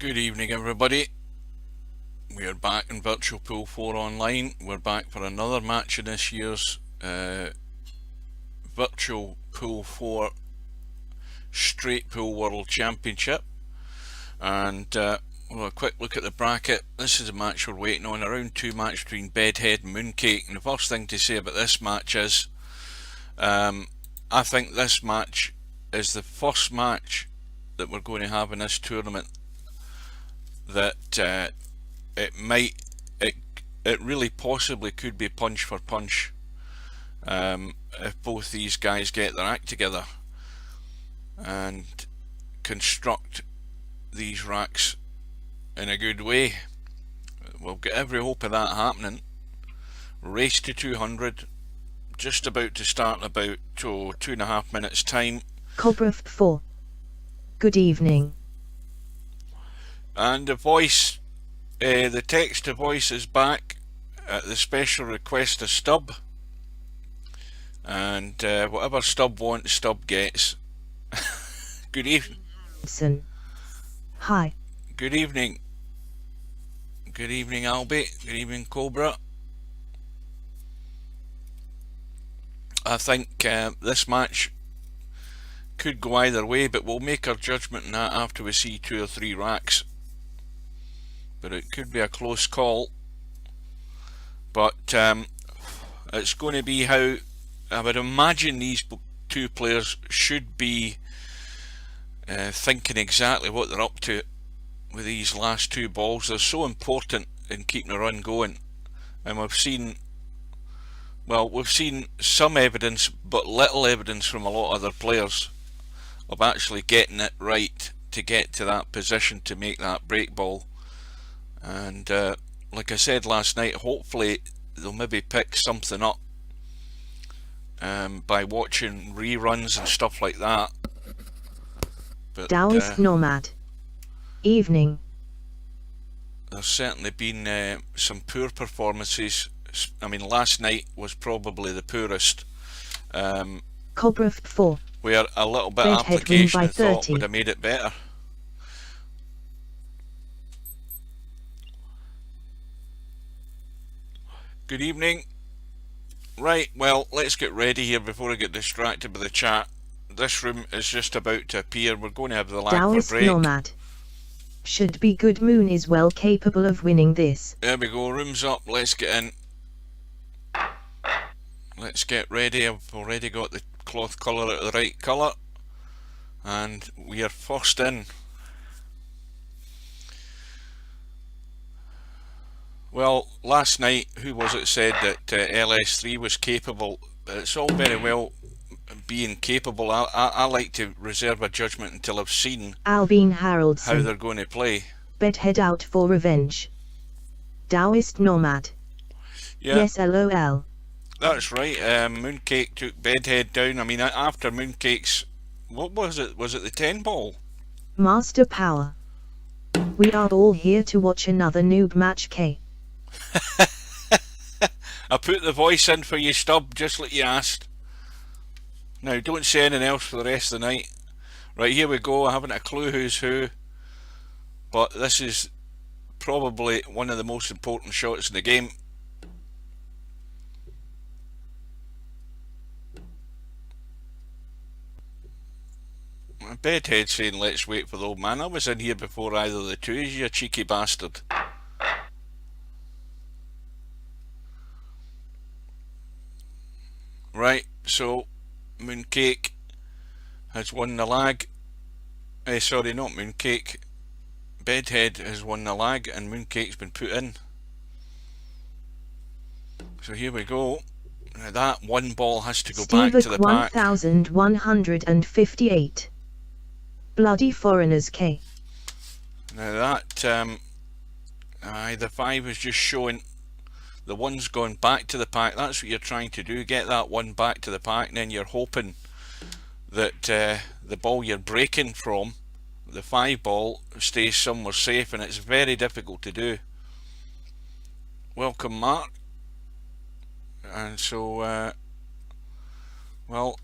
Good evening, everybody. We are back in Virtual Pool 4 Online. We're back for another match in this year's Virtual Pool 4 Straight Pool World Championship. And we'll have a quick look at the bracket. This is a match we're waiting on, a round 2 match between Bedhead and Mooncake. And the first thing to say about this match is I think this match is the first match that we're going to have in this tournament that it really possibly could be punch for punch if both these guys get their act together and construct these racks in a good way. We'll get every hope of that happening. Race to 200, just about to start in about 2.5 minutes time. Cobra 4. Good evening. And the voice, the text to voice is back at the special request of Stub, and whatever Stub wants, Stub gets. Good evening. Hi. Good evening. Good evening, Albie. Good evening, Cobra. I think this match could go either way, but we'll make our judgment on that after we see 2 or 3 racks. But it could be a close call. But it's going to be how I would imagine these 2 players should be thinking exactly what they're up to with these last 2 balls. They're so important in keeping a run going, and we've seen some evidence, but little evidence from a lot of other players of actually getting it right to get to that position to make that break ball. And like I said last night, hopefully they'll maybe pick something up by watching reruns and stuff like that. But Taoist Nomad. Evening. There's certainly been some poor performances. I mean, last night was probably the poorest. Cobra 4. Where a little bit of Bedhead application win I by thought 30. would have made it better. Good evening. Right, well, let's get ready here before I get distracted by the chat. This room is just about to appear. We're going to have the lag Taoist for break. Nomad. Should be good. Moon is well capable of winning this. There we go, room's up, let's get in. Let's get ready. I've already got the cloth colour at the right colour. And we are first in. Well, last night, who was it said that LS3 was capable? It's all very well being capable. I like to reserve a judgment until I've seen Albin Haroldson. how they're going to play. Bedhead out for revenge. Taoist Nomad. Yeah. Yes, LOL. That's right. Mooncake took Bedhead down. I mean, after Mooncake's, what was it? Was it the 10 ball? Master Power. We are all here to watch another noob match. K. I put the voice in for you, Stub, just like you asked. Now, don't say anything else for the rest of the night. Right, here we go. I haven't a clue who's who, but this is probably one of the most important shots in the game. Bedhead saying let's wait for the old man. I was in here before either of the two, you cheeky bastard. Right, so Mooncake has won the lag. Sorry, not Mooncake. Bedhead has won the lag and Mooncake's been put in. So here we go. Now that one ball has to go back to the pack. 1158. Bloody foreigners. K. Now that the 5 is just showing the 1's gone back to the pack. That's what you're trying to do, get that 1 back to the pack, and then you're hoping that the ball you're breaking from, the 5 ball, stays somewhere safe, and it's very difficult to do. Welcome, Mark. And so well,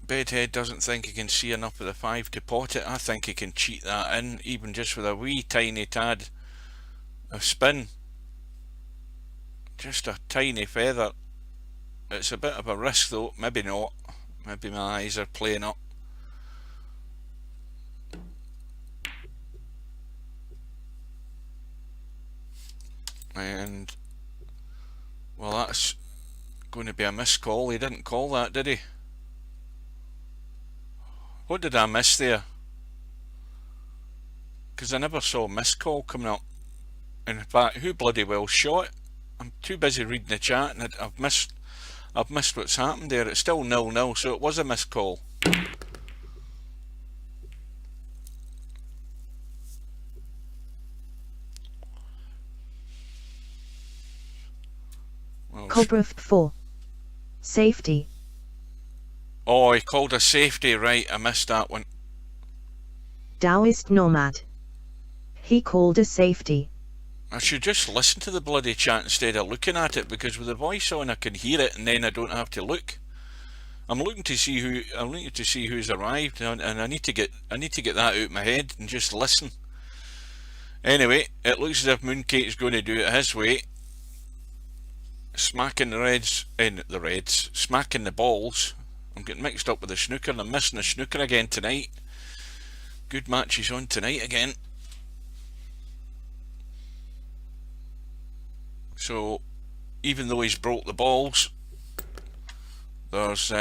Bedhead doesn't think he can see enough of the 5 to pot it. I think he can cheat that in, even just with a wee tiny tad of spin. Just a tiny feather. It's a bit of a risk though, maybe not. Maybe my eyes are playing up. And well, that's going to be a missed call. He didn't call that, did he? What did I miss there? Because I never saw a missed call coming up. In fact, who bloody well shot? I'm too busy reading the chat and I've missed what's happened there. It's still 0-0, so it was a missed call. Well, Cobra 4. Safety. oh, he called a safety, right, I missed that one. Taoist Nomad. He called a safety. I should just listen to the bloody chat instead of looking at it, because with the voice on I can hear it and then I don't have to look. I'm looking to see who's arrived, and I need to get that out of my head and just listen. Anyway, it looks as if Mooncake's going to do it his way. Smacking smacking the balls. I'm getting mixed up with the snooker and I'm missing the snooker again tonight. Good matches on tonight again. So, even though he's broke the balls, there's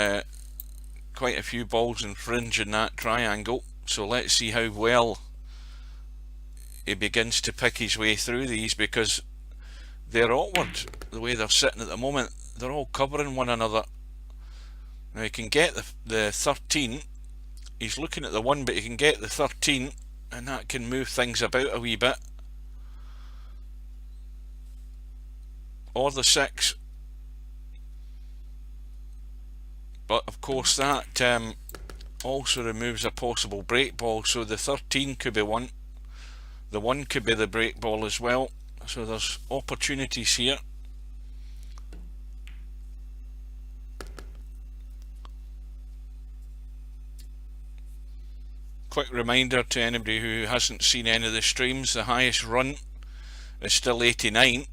quite a few balls in fringe in that triangle. So let's see how well he begins to pick his way through these, because they're awkward the way they're sitting at the moment. They're all covering one another. Now he can get the 13. He's looking at the 1, but he can get the 13, and that can move things about a wee bit. Or the 6. But of course that also removes a possible break ball, so the 13 could be one. The 1 could be the break ball as well. So there's opportunities here. Quick reminder to anybody who hasn't seen any of the streams, the highest run is still 89.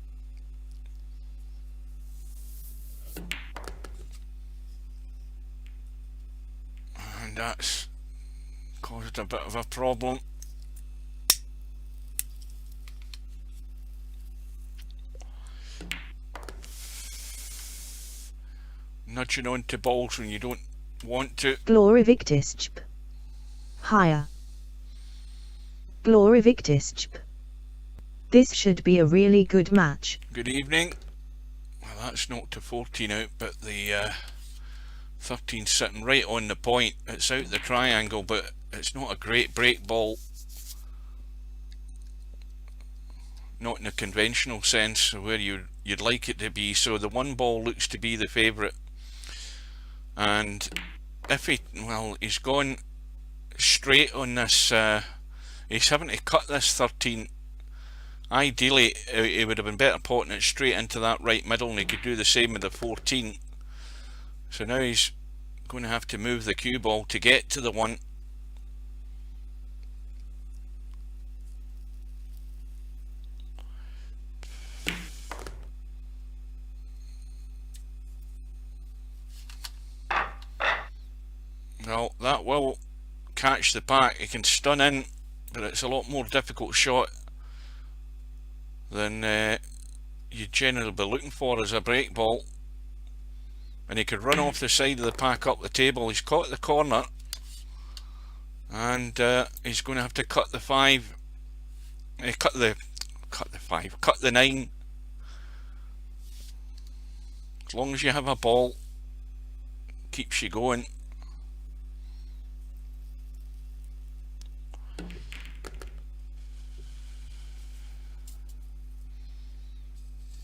And that's caused a bit of a problem. Nudging onto balls when you don't want to. Glorivictisp. Higher. Glorivictisp. This should be a really good match. Good evening. Well, that's knocked to 14 out, but the 13 sitting right on the point. It's out the triangle, but it's not a great break ball. Not in a conventional sense where you'd like it to be. So the 1 ball looks to be the favourite. And if he's gone straight on this, he's having to cut this 13. Ideally it would have been better potting it straight into that right middle, and he could do the same with the 14. So now he's going to have to move the cue ball to get to the 1. Well, that will catch the pack. He can stun in, but it's a lot more difficult shot than you'd generally be looking for as a break ball. And he could run off the side of the pack up the table. He's caught the corner, and he's going to have to cut the 5. Cut the 9. As long as you have a ball, keeps you going.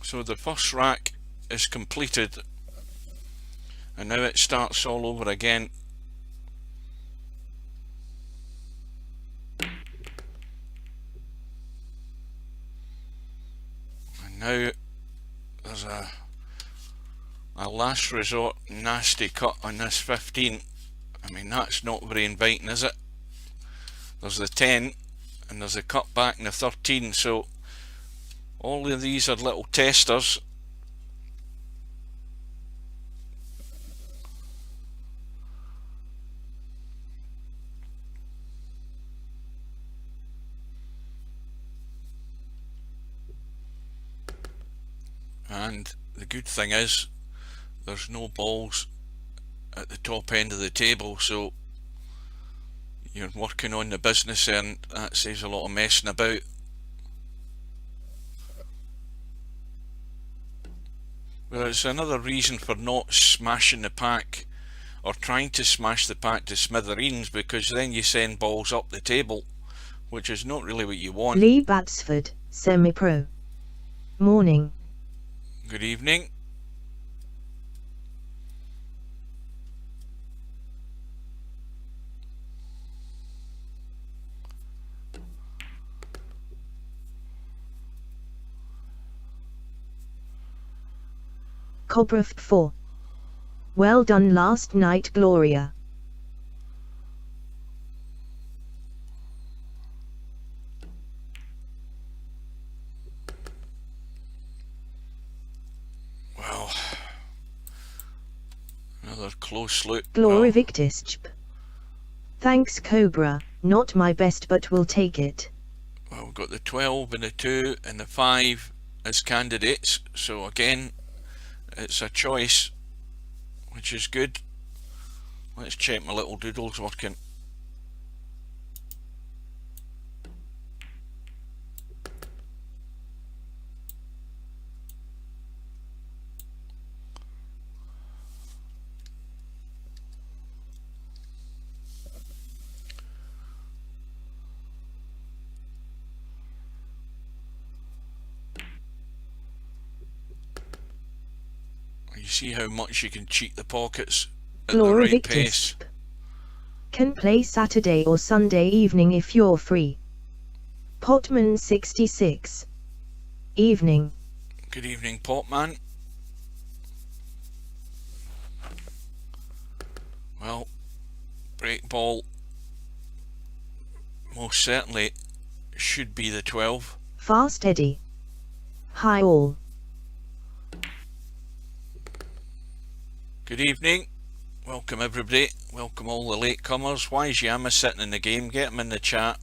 So the first rack is completed, and now it starts all over again. And now there's a last resort nasty cut on this 15. I mean, that's not very inviting, is it? There's the 10 and there's a cut back and the 13, so all of these are little testers. And the good thing is there's no balls at the top end of the table, so you're working on the business and that saves a lot of messing about. Well, it's another reason for not smashing the pack or trying to smash the pack to smithereens, because then you send balls up the table, which is not really what you want. Lee Batsford, semi-pro. Morning. Good evening. Cobra 4. Well done last night, Gloria. Well, another close look. Glory Well, Victis. Thanks, Cobra. Not my best, but we'll take it. well, we've got the 12 and the 2 and the 5 as candidates, so again, it's a choice, which is good. Let's check my little doodle's working. You see how much you can cheat the pockets at the Glory right Victis. pace. Can play Saturday or Sunday evening if you're free. Potman 66. Evening. Good evening, Potman. Well, break ball most certainly should be the 12. Fast Eddie. Hi all. Good evening. Welcome everybody. Welcome all the latecomers. Why is Yama sitting in the game? Get him in the chat.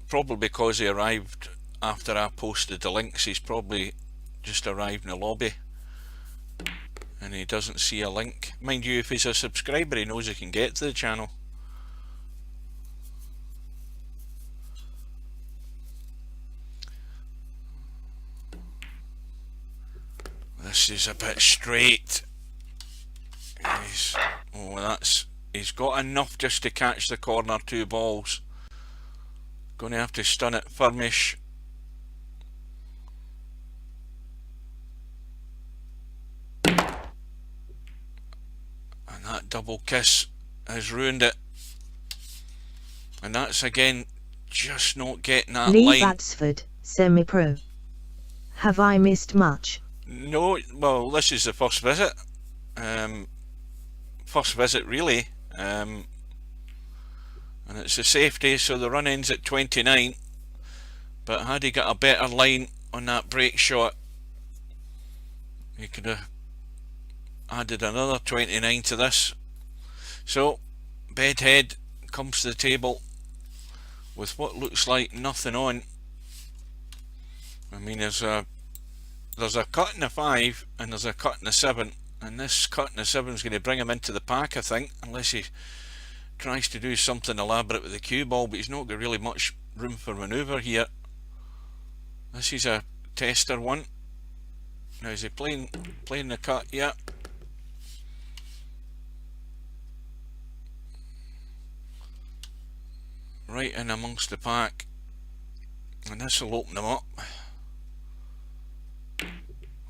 Probably because he arrived after I posted the links. He's probably just arrived in the lobby and he doesn't see a link. Mind you, if he's a subscriber, he knows he can get to the channel. This is a bit straight. He's got enough just to catch the corner 2 balls. Going to have to stun it firmish. And that double kiss has ruined it. And that's again just not getting that Lee line. Batsford, semi-pro. Have I missed much? No, well, this is the first visit. First visit really. And it's a safety, so the run ends at 29. But had he got a better line on that break shot, he could have added another 29 to this. So Bedhead comes to the table with what looks like nothing on. I mean, there's a cut in the 5 and there's a cut in the 7, and this cut in the 7 is going to bring him into the pack, I think, unless he tries to do something elaborate with the cue ball, but he's not got really much room for manoeuvre here. This is a tester one. Now is he playing the cut? Yeah. Right in amongst the pack, and this will open them up.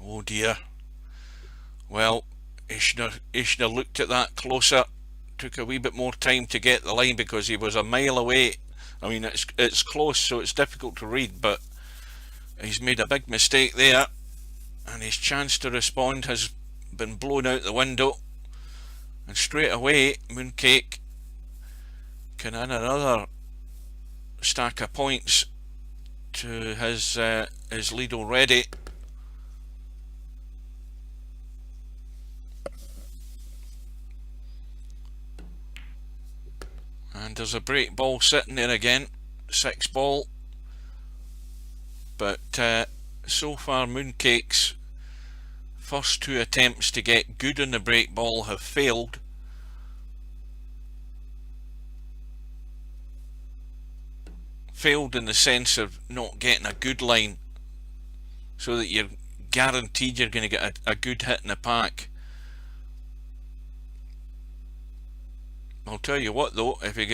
Oh dear. Well, he should have looked at that closer. Took a wee bit more time to get the line because he was a mile away. I mean, it's close, so it's difficult to read, but he's made a big mistake there, and his chance to respond has been blown out the window. And straight away, Mooncake can add another stack of points to his lead already. And there's a break ball sitting there again, 6 ball. But so far Mooncake's first 2 attempts to get good on the break ball have failed. Failed in the sense of not getting a good line, so that you're guaranteed you're going to get a good hit in the pack. I'll tell you what though, if he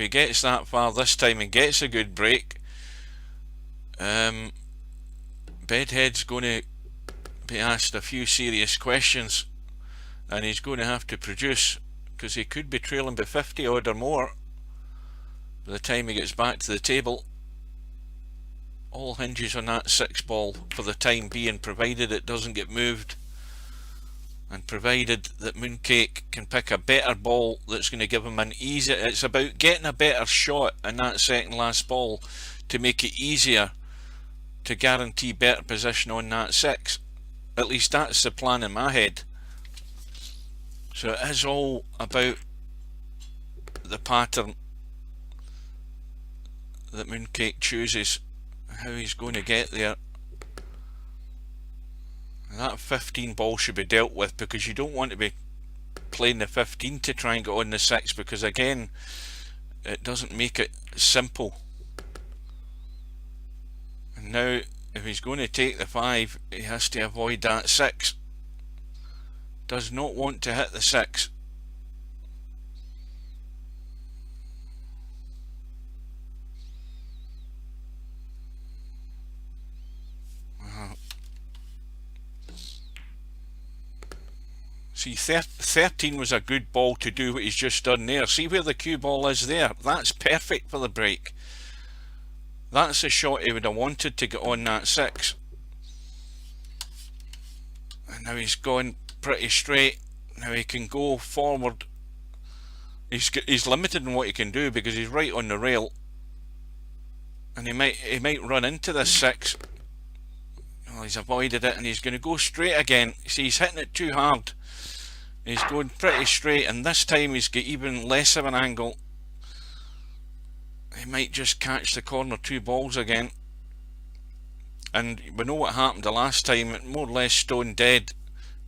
gets that far this time and gets a good break, Bedhead's going to be asked a few serious questions, and he's going to have to produce, because he could be trailing by 50 odd or more by the time he gets back to the table. All hinges on that 6 ball for the time being, provided it doesn't get moved, and provided that Mooncake can pick a better ball that's going to give him an easy. It's about getting a better shot in that second last ball to make it easier to guarantee better position on that 6. At least that's the plan in my head. So it is all about the pattern that Mooncake chooses, how he's going to get there. That 15 ball should be dealt with, because you don't want to be playing the 15 to try and get on the 6, because again it doesn't make it simple. And now if he's going to take the 5, he has to avoid that 6. Does not want to hit the 6. See, 13 was a good ball to do what he's just done there. See where the cue ball is there? That's perfect for the break. That's the shot he would have wanted to get on that 6. And now he's gone pretty straight. Now he can go forward. He's limited in what he can do because he's right on the rail. And he might run into this 6. Well, he's avoided it, and he's going to go straight again. See, he's hitting it too hard. He's going pretty straight, and this time he's got even less of an angle. He might just catch the corner 2 balls again. And we know what happened the last time, more or less stone dead.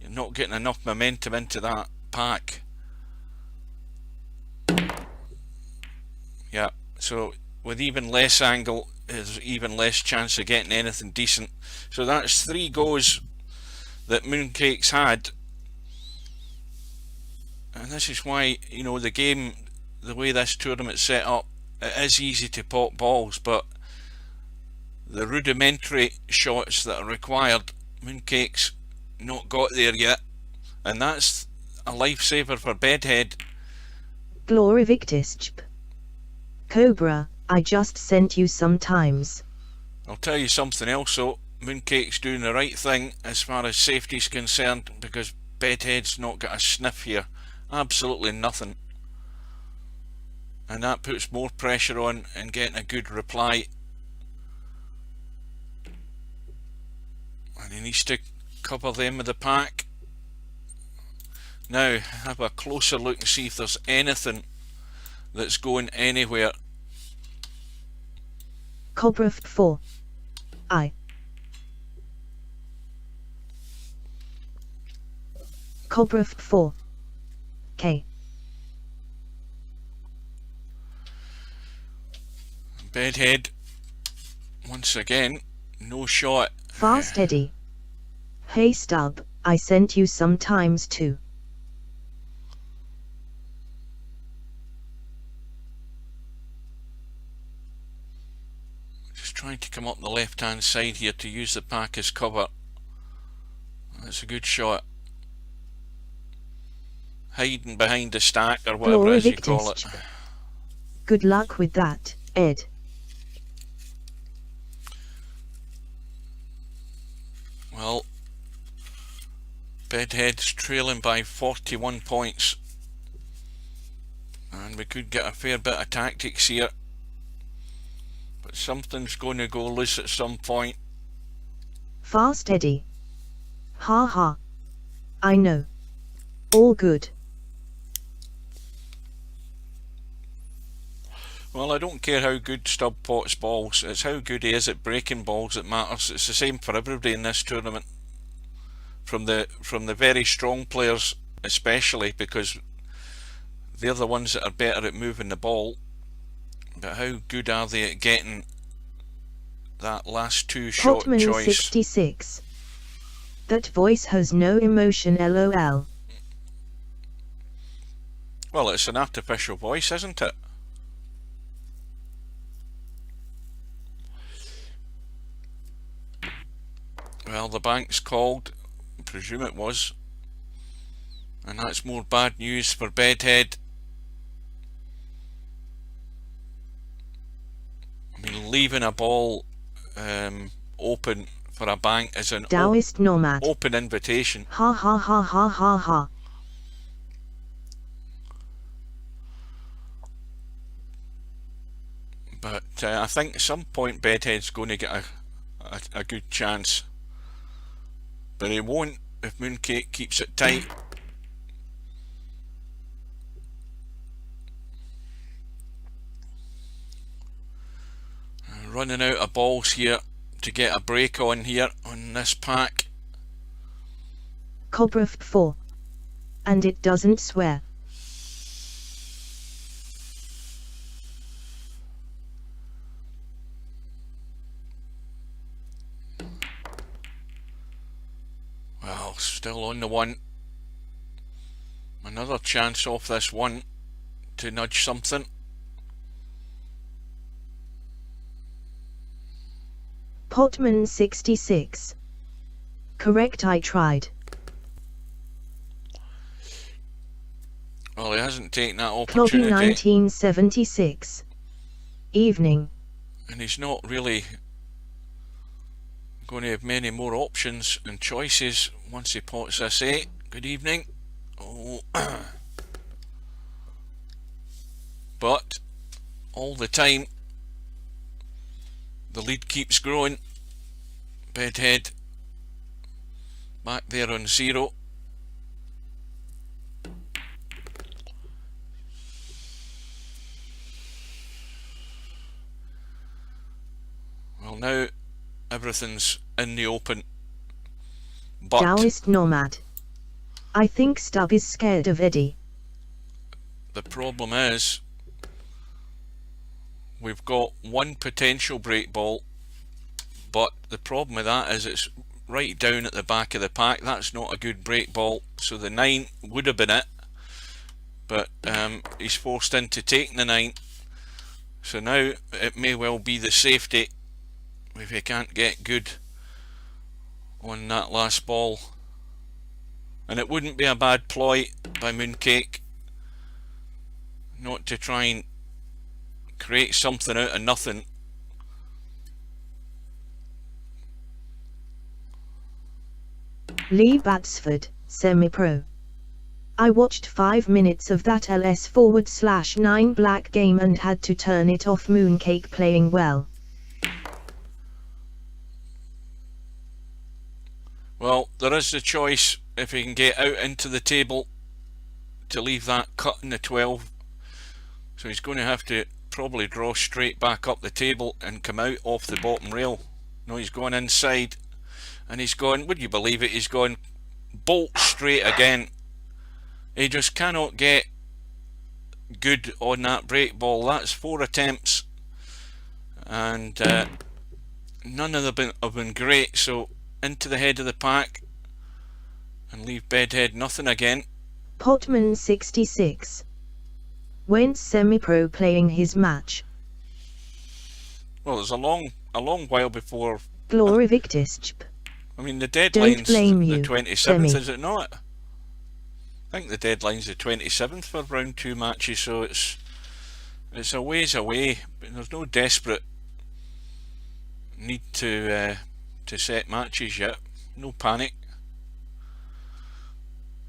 You're not getting enough momentum into that pack. Yeah, so with even less angle, there's even less chance of getting anything decent. So that's 3 goes that Mooncake's had. And this is why, you know, the game, the way this tournament's set up, it is easy to pop balls, but the rudimentary shots that are required, Mooncake's not got there yet, and that's a lifesaver for Bedhead. Glory Victis. Cobra, I just sent you sometimes. I'll tell you something else though, Mooncake's doing the right thing as far as safety's concerned, because Bedhead's not got a sniff here. Absolutely nothing. And that puts more pressure on and getting a good reply. And he needs to cover them with the pack. Now have a closer look and see if there's anything that's going anywhere. Cobra 4. I. Cobra 4. K. Bedhead, once again, no shot. Fast Eddie. Hey Stub, I sent you sometimes too. Just trying to come up the left hand side here to use the pack as cover. That's a good shot. Hiding behind the stack or whatever it is you call it. Good luck with that, Ed. Well, Bedhead's trailing by 41 points And we could get a fair bit of tactics here. But something's going to go loose at some point. Fast Eddie. Ha ha. I know. All good. Well, I don't care how good Stubb pots balls. It's how good he is at breaking balls that matters. It's the same for everybody in this tournament. From the very strong players especially, because they're the ones that are better at moving the ball. But how good are they at getting that last two shot Potman choice? 66. That voice has no emotion, lol. Well, it's an artificial voice, isn't it? Well, the bank's called. I presume it was. And that's more bad news for Bedhead. I mean, leaving a ball open for a bank is an Taoist nomad. open invitation. Ha ha ha ha ha ha. But I think at some point Bedhead's going to get a good chance. But he won't if Mooncake keeps it tight. Running out of balls here to get a break on here on this pack. Cobra 4. And it doesn't swear. Well, still on the one. Another chance off this one to nudge something. Potman 66. Correct, I tried. Well, he hasn't taken that Cloggy opportunity. 1976. Evening. And he's not really going to have many more options and choices once he pots this 8. Good evening. Oh. But all the time the lead keeps growing. Bedhead back there on 0. Well, now everything's in the open. But Taoist nomad. I think Stubb is scared of Eddie. the problem is we've got one potential break ball, but the problem with that is it's right down at the back of the pack. That's not a good break ball, so the 9 would have been it, but he's forced into taking the 9, so now it may well be the safety if he can't get good on that last ball. And it wouldn't be a bad ploy by Mooncake not to try and create something out of nothing. Lee Batsford, semi-pro. I watched 5 minutes of that LS/9 black game and had to turn it off. Mooncake playing well. Well, there is the choice if he can get out into the table to leave that cut in the 12. So he's going to have to probably draw straight back up the table and come out off the bottom rail. No, he's going inside and he's gone, would you believe it, he's gone bolt straight again. He just cannot get good on that break ball. That's 4 attempts and none of them have been great. So into the head of the pack and leave Bedhead nothing again. Potman 66. When's semi-pro playing his match? Well, there's a long while before. Glory Victisp. I mean, the deadline's blame the you, 27th, Semi. is it not? I think the deadline's the 27th for round 2 matches, so it's a ways away. But there's no desperate need to set matches yet. No panic.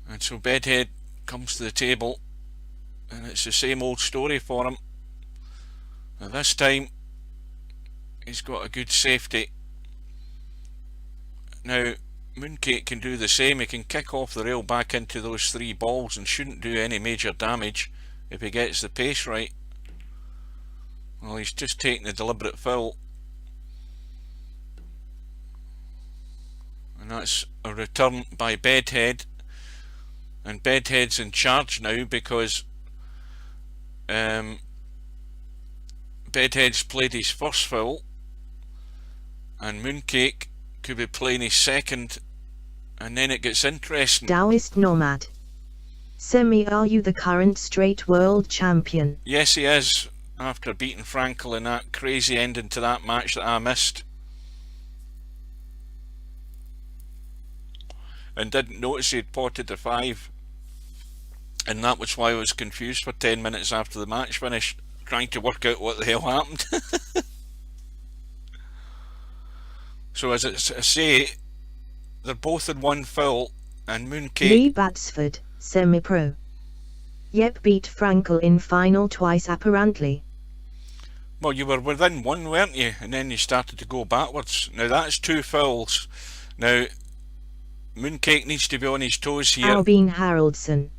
And so Bedhead comes to the table and it's the same old story for him. And this time he's got a good safety. Now Mooncake can do the same. He can kick off the rail back into those 3 balls and shouldn't do any major damage if he gets the pace right. Well, he's just taking the deliberate foul, and that's a return by Bedhead, and Bedhead's in charge now because Bedhead's played his first foul, and Mooncake could be playing his second, and then it gets interesting. Taoist Nomad. Semi, are you the current straight world champion? Yes, he is, after beating Frankel in that crazy ending to that match that I missed. And didn't notice he'd potted the 5. And that was why I was confused for 10 minutes after the match finished, trying to work out what the hell happened. So as I say, they're both in 1 foul, and Mooncake... Lee Batsford, semi-pro. Yep, beat Frankel in final twice apparently. Well, you were within 1, weren't you? And then you started to go backwards. Now that's 2 fouls. Now, Mooncake needs to be on his toes here. Albin Haraldson.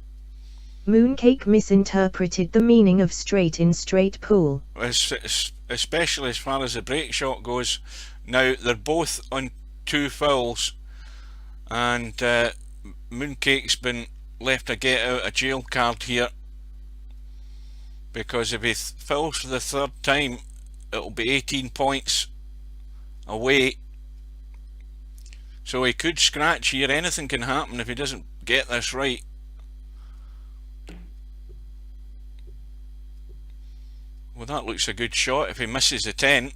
Mooncake misinterpreted the meaning of straight in straight pool. Especially as far as the break shot goes. Now, they're both on 2 fouls, and Mooncake's been left a get out of jail card here, because if he fouls for the 3rd time, it'll be 18 points away. So he could scratch here. Anything can happen if he doesn't get this right. Well, that looks a good shot if he misses the 10.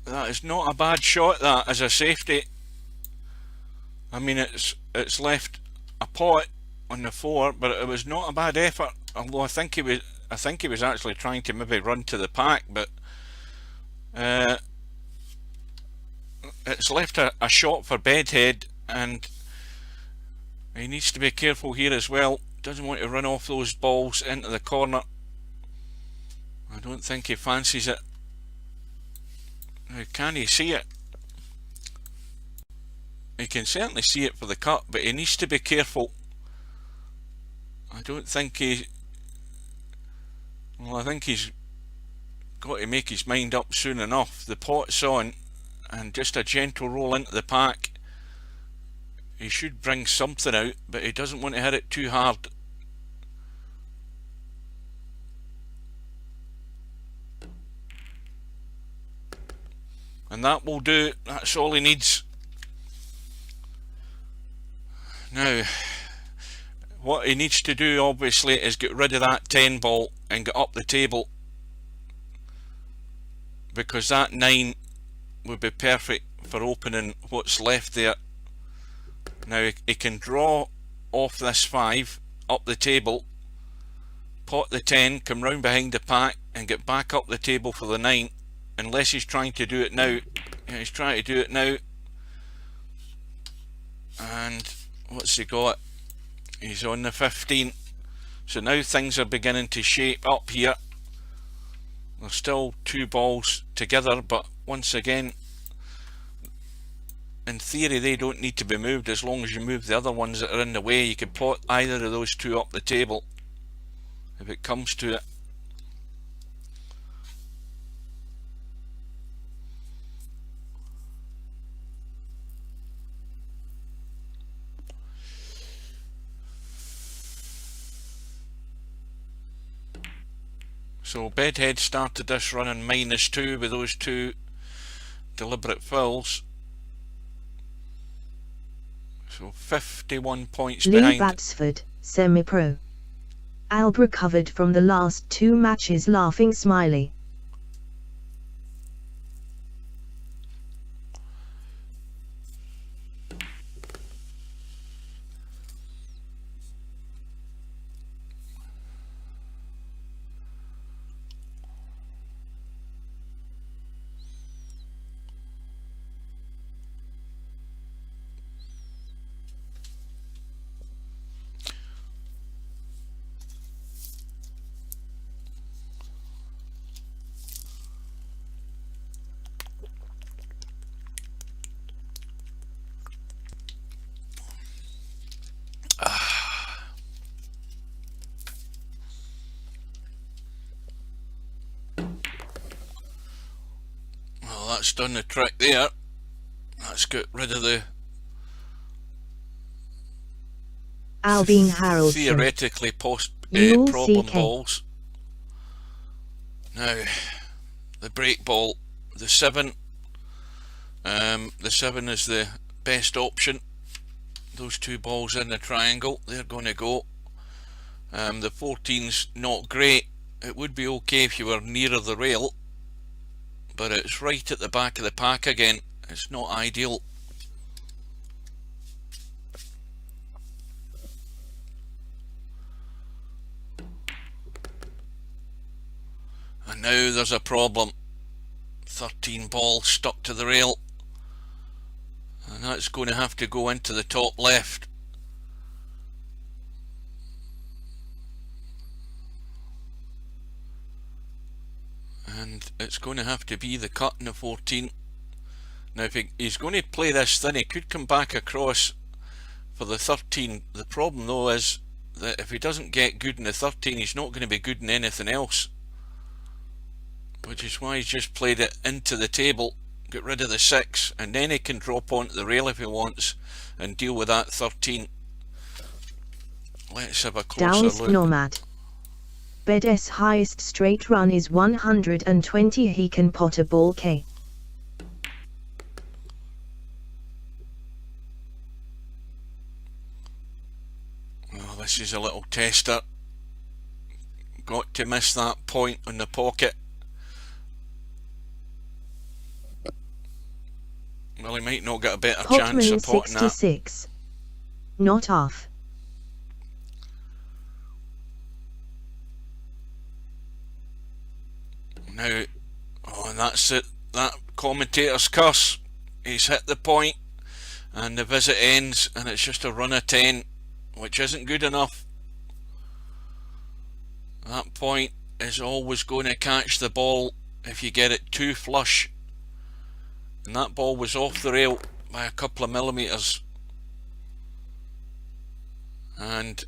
That is not a bad shot, that, as a safety. I mean, it's left a pot on the 4, but it was not a bad effort. Although I think he was actually trying to maybe run to the pack, but it's left a shot for Bedhead, and he needs to be careful here as well. Doesn't want to run off those balls into the corner. I don't think he fancies it. Now, can he see it? He can certainly see it for the cut, but he needs to be careful. I don't think he... Well, I think he's got to make his mind up soon enough. The pot's on, and just a gentle roll into the pack. He should bring something out, but he doesn't want to hit it too hard. And that will do. That's all he needs. Now, what he needs to do obviously is get rid of that 10 ball and get up the table, because that 9 would be perfect for opening what's left there. Now he can draw off this 5 up the table, pot the 10, come round behind the pack and get back up the table for the 9, unless he's trying to do it now. Yeah, he's trying to do it now. And what's he got? He's on the 15. So now things are beginning to shape up here. There's still 2 balls together, but once again, in theory they don't need to be moved as long as you move the other ones that are in the way. You can plot either of those 2 up the table if it comes to it. So Bedhead started this run in -2 with those 2 deliberate fouls. So 51 points Lee behind. Batsford, semi-pro. Alb recovered from the last 2 matches laughing smiley. that's done the trick there. That's got rid of the Albin Haraldson. theoretically You'll problem CK. balls. Now, the break ball, the 7. The 7 is the best option. Those two balls in the triangle, they're going to go. The 14's not great. It would be okay if you were nearer the rail, but it's right at the back of the pack again. It's not ideal. And now there's a problem. 13 ball stuck to the rail, and that's going to have to go into the top left. And it's going to have to be the cut in the 14. Now if he's going to play this thin, he could come back across for the 13. The problem though is that if he doesn't get good in the 13, he's not going to be good in anything else, which is why he's just played it into the table, get rid of the 6, and then he can drop onto the rail if he wants and deal with that 13. Let's have a closer Dallas look. Nomad. Bedhead's highest straight run is 120. He can pot a ball K. Oh, this is a little tester. Got to miss that point on the pocket. Well, he might not get a better chance of Potman potting that. 66. Not off. Now, oh, and that's it. That commentator's curse. He's hit the point, and the visit ends, and it's just a run of 10, which isn't good enough. That point is always going to catch the ball if you get it too flush. And that ball was off the rail by a couple of millimetres. And,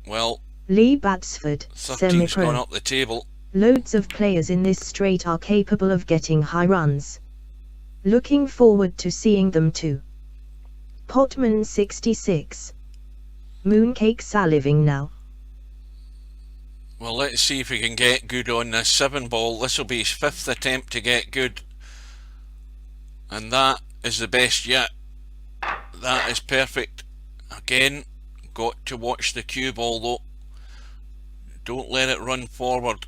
well, Lee Batsford, 13's semi-pro. gone up the table. Loads of players in this straight are capable of getting high runs. Looking forward to seeing them too. Potman 66. Mooncake saliving now. Well, let's see if we can get good on this 7 ball. This will be his 5th attempt to get good. And that is the best yet. That is perfect. Again, got to watch the cue ball though. Don't let it run forward.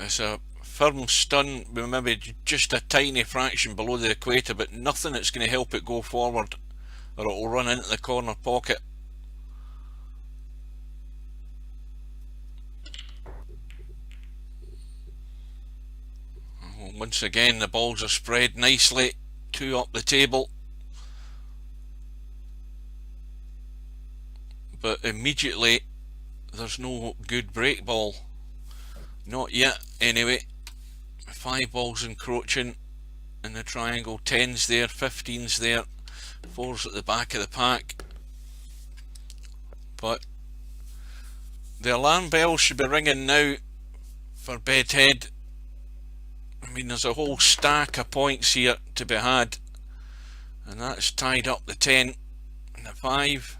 It's a firm stun with maybe just a tiny fraction below the equator, but nothing that's going to help it go forward, or it will run into the corner pocket. Once again, the balls are spread nicely, 2 up the table, but immediately there's no good break ball. Not yet anyway. 5 balls encroaching in the triangle, 10's there, 15's there, 4's at the back of the pack. But the alarm bell should be ringing now for Bedhead. I mean, there's a whole stack of points here to be had, and that's tied up the 10 and the 5.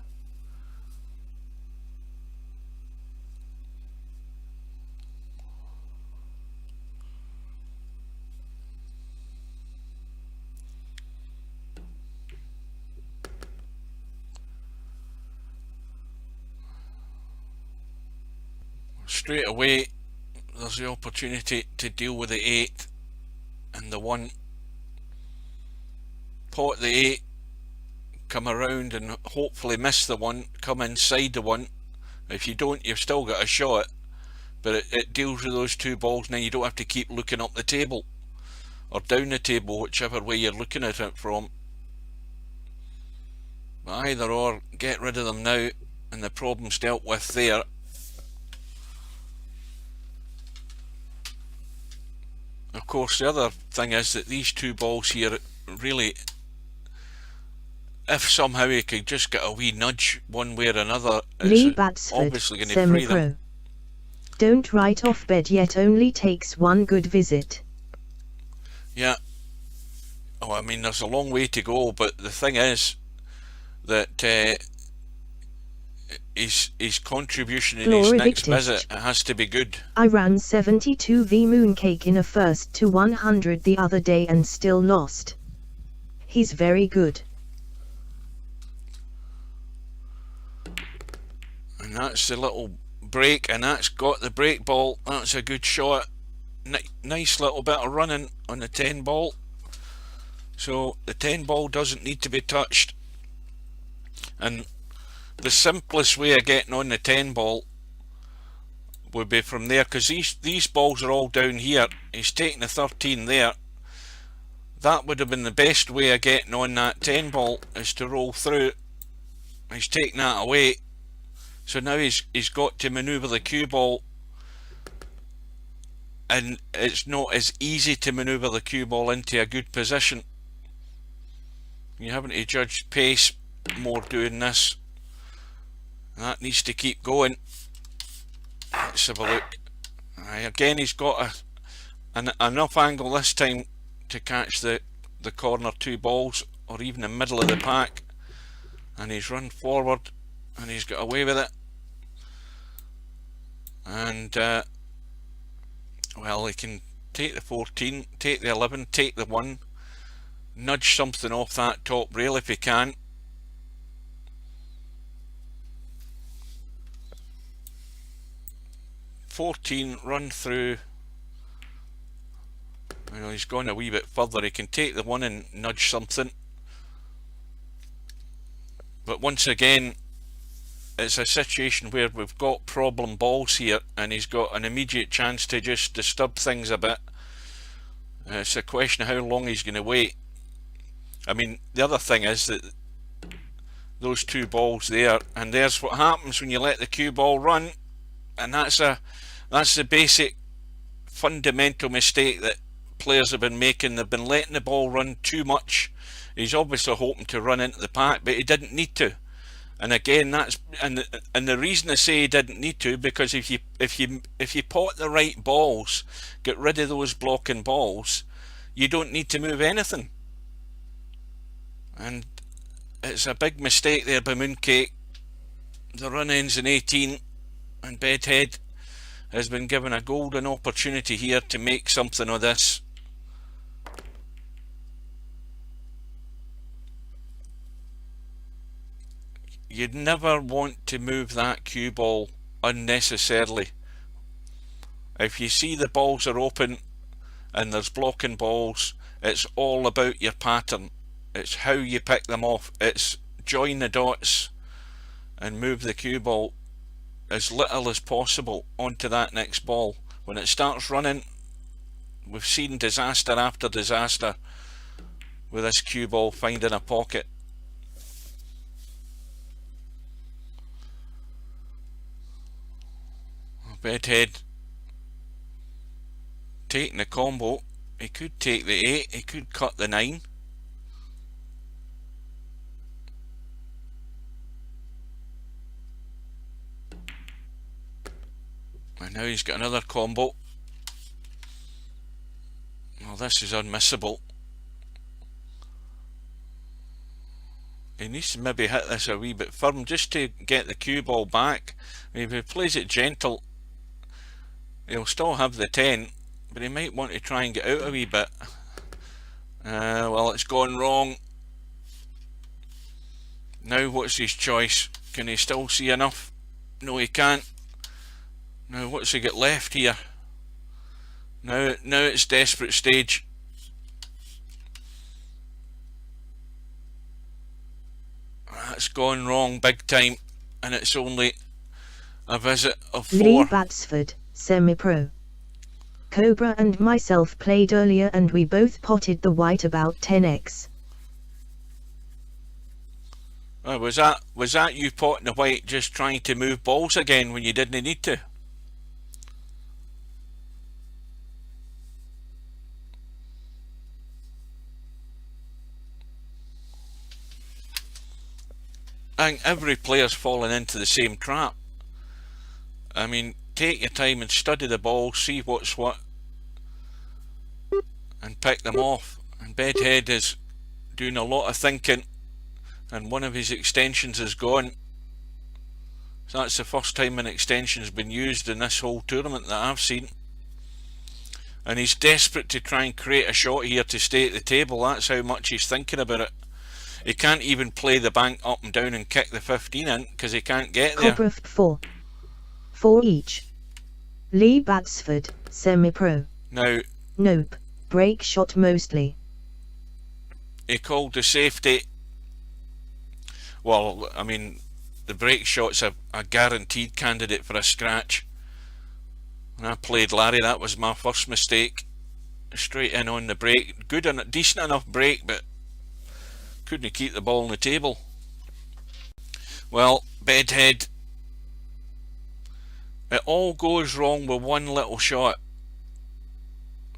Straight away there's the opportunity to deal with the 8 and the 1. Pot the 8, come around and hopefully miss the 1, come inside the 1. If you don't, you've still got a shot, but it deals with those 2 balls. Now you don't have to keep looking up the table or down the table, whichever way you're looking at it from. But either or, get rid of them now and the problem's dealt with there. Of course, the other thing is that these 2 balls here, really, if somehow you could just get a wee nudge one way or another, Lee it's Batsford, obviously going to free them. semi-pro. don't write off Bedhead, only takes one good visit. Yeah. Oh, I mean, there's a long way to go, but the thing is that his contribution in his next visit has to be good. I ran 72v Mooncake in a first to 100 the other day and still lost. He's very good. And that's the little break, and that's got the break ball. That's a good shot. Nice little bit of running on the 10 ball. So the 10 ball doesn't need to be touched. And the simplest way of getting on the 10 ball would be from there, because these balls are all down here. He's taking the 13 there. That would have been the best way of getting on that 10 ball, is to roll through. He's taking that away. So now he's got to manoeuvre the cue ball, and it's not as easy to manoeuvre the cue ball into a good position. You're having to judge pace more doing this. That needs to keep going. Let's have a look. Again, he's got enough angle this time to catch the corner 2 balls, or even the middle of the pack, and he's run forward and he's got away with it. And well, he can take the 14, take the 11, take the 1, nudge something off that top rail if he can. $14, run through. Well, he's gone a wee bit further. He can take the 1 and nudge something. But once again, it's a situation where we've got problem balls here, and he's got an immediate chance to just disturb things a bit. It's a question of how long he's going to wait. I mean, the other thing is that those 2 balls there, and there's what happens when you let the cue ball run, and that's the basic fundamental mistake that players have been making. They've been letting the ball run too much. He's obviously hoping to run into the pack, but he didn't need to. And again, that's and the reason I say he didn't need to, because if you pot the right balls, get rid of those blocking balls, you don't need to move anything. And it's a big mistake there by Mooncake. The run ends in 18, and Bedhead has been given a golden opportunity here to make something of this. You'd never want to move that cue ball unnecessarily. If you see the balls are open and there's blocking balls, it's all about your pattern. It's how you pick them off. It's join the dots and move the cue ball as little as possible onto that next ball. When it starts running, we've seen disaster after disaster with this cue ball finding a pocket. Bedhead taking the combo. He could take the 8, he could cut the 9. And now he's got another combo. Well, this is unmissable. He needs to maybe hit this a wee bit firm just to get the cue ball back. If he plays it gentle, he'll still have the 10, but he might want to try and get out a wee bit. Well, it's gone wrong. Now what's his choice? Can he still see enough? No, he can't. Now what's he got left here? Now it's desperate stage. That's gone wrong big time, and it's only a visit of 4. Lee Batsford, semi-pro. Cobra and myself played earlier and we both potted the white about 10x. Was that you potting the white just trying to move balls again when you didn't need to? I think every player's fallen into the same trap. I mean, take your time and study the ball, see what's what, and pick them off. And Bedhead is doing a lot of thinking, and one of his extensions is gone. So that's the first time an extension's been used in this whole tournament that I've seen. And he's desperate to try and create a shot here to stay at the table. That's how much he's thinking about it. He can't even play the bank up and down and kick the 15 in because he can't get there. Cobra 4. 4 each. Lee Batsford, semi-pro. Now, Nope, break shot mostly. he called the safety. Well, I mean, the break shot's a guaranteed candidate for a scratch. When I played Larry, that was my first mistake. Straight in on the break. Good and decent enough break, but couldn't keep the ball on the table. Well, Bedhead, it all goes wrong with one little shot.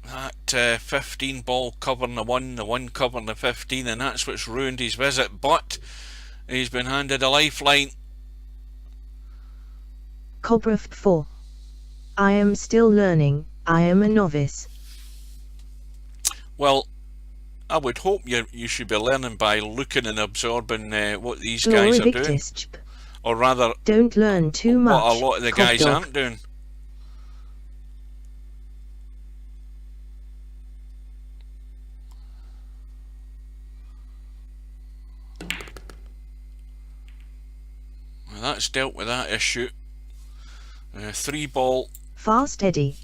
That 15 ball covering the 1 covering the 15, and that's what's ruined his visit. But he's been handed a lifeline. Cobra 4. I am still learning, I am a novice. Well, I would hope you should be learning by looking and absorbing what these guys are doing. Or rather, don't learn too much. What a lot of the guys aren't doing. Well, that's dealt with that issue. 3 ball. Fast Eddie.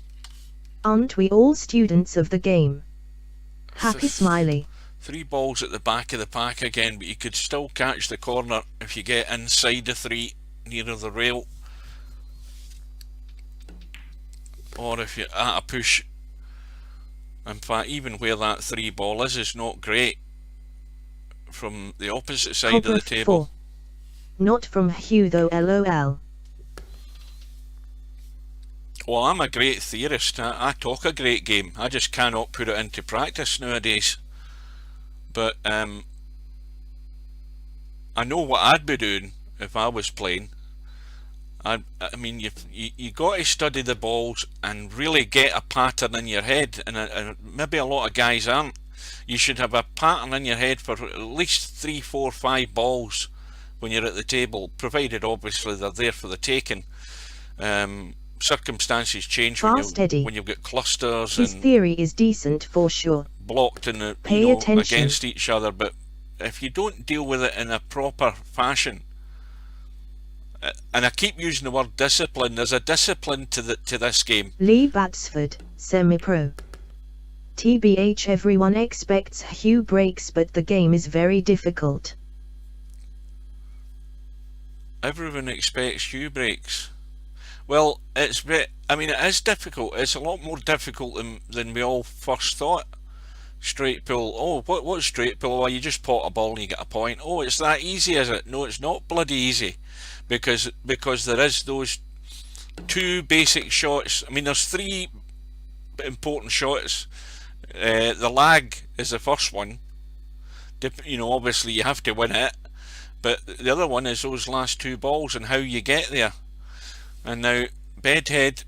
Aren't we all students of the game? Happy smiley. 3 balls at the back of the pack again, but you could still catch the corner if you get inside the 3 nearer the rail, or if you're at a push. In fact, even where that 3 ball is not great from the opposite side of the table. 4. Not from Hugh though, lol. Well, I'm a great theorist. I talk a great game. I just cannot put it into practice nowadays. But I know what I'd be doing if I was playing. I mean, you got to study the balls and really get a pattern in your head, and maybe a lot of guys aren't. You should have a pattern in your head for at least 3, 4, 5 balls when you're at the table, provided obviously they're there for the taking. Circumstances change when you've got clusters. His theory is decent for sure. Blocked in the, against each other, but if you don't deal with it in a proper fashion, and I keep using the word discipline, there's a discipline to this game. Lee Batsford, semi-pro. TBH, everyone expects Hugh breaks, but the game is very difficult. Everyone expects Hugh breaks. Well, it is difficult. It's a lot more difficult than we all first thought. Straight pull. Oh, what's straight pull? Well, you just pot a ball and you get a point. Oh, it's that easy, is it? No, it's not bloody easy, because there is those 2 basic shots. I mean, there's 3 important shots. The lag is the first one. Obviously you have to win it, but the other one is those last 2 balls and how you get there. And now Bedhead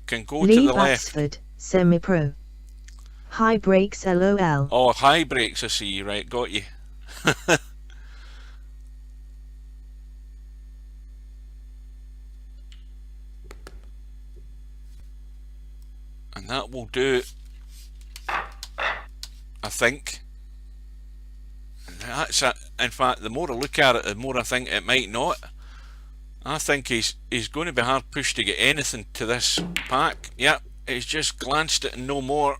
can go Lee to the Batsford, left. Semi-pro. High breaks, lol. Oh, high breaks, I see. Right, got you. And that will do, I think. That's it. In fact, the more I look at it, the more I think it might not. I think he's going to be hard pushed to get anything to this pack. Yep, he's just glanced it and no more.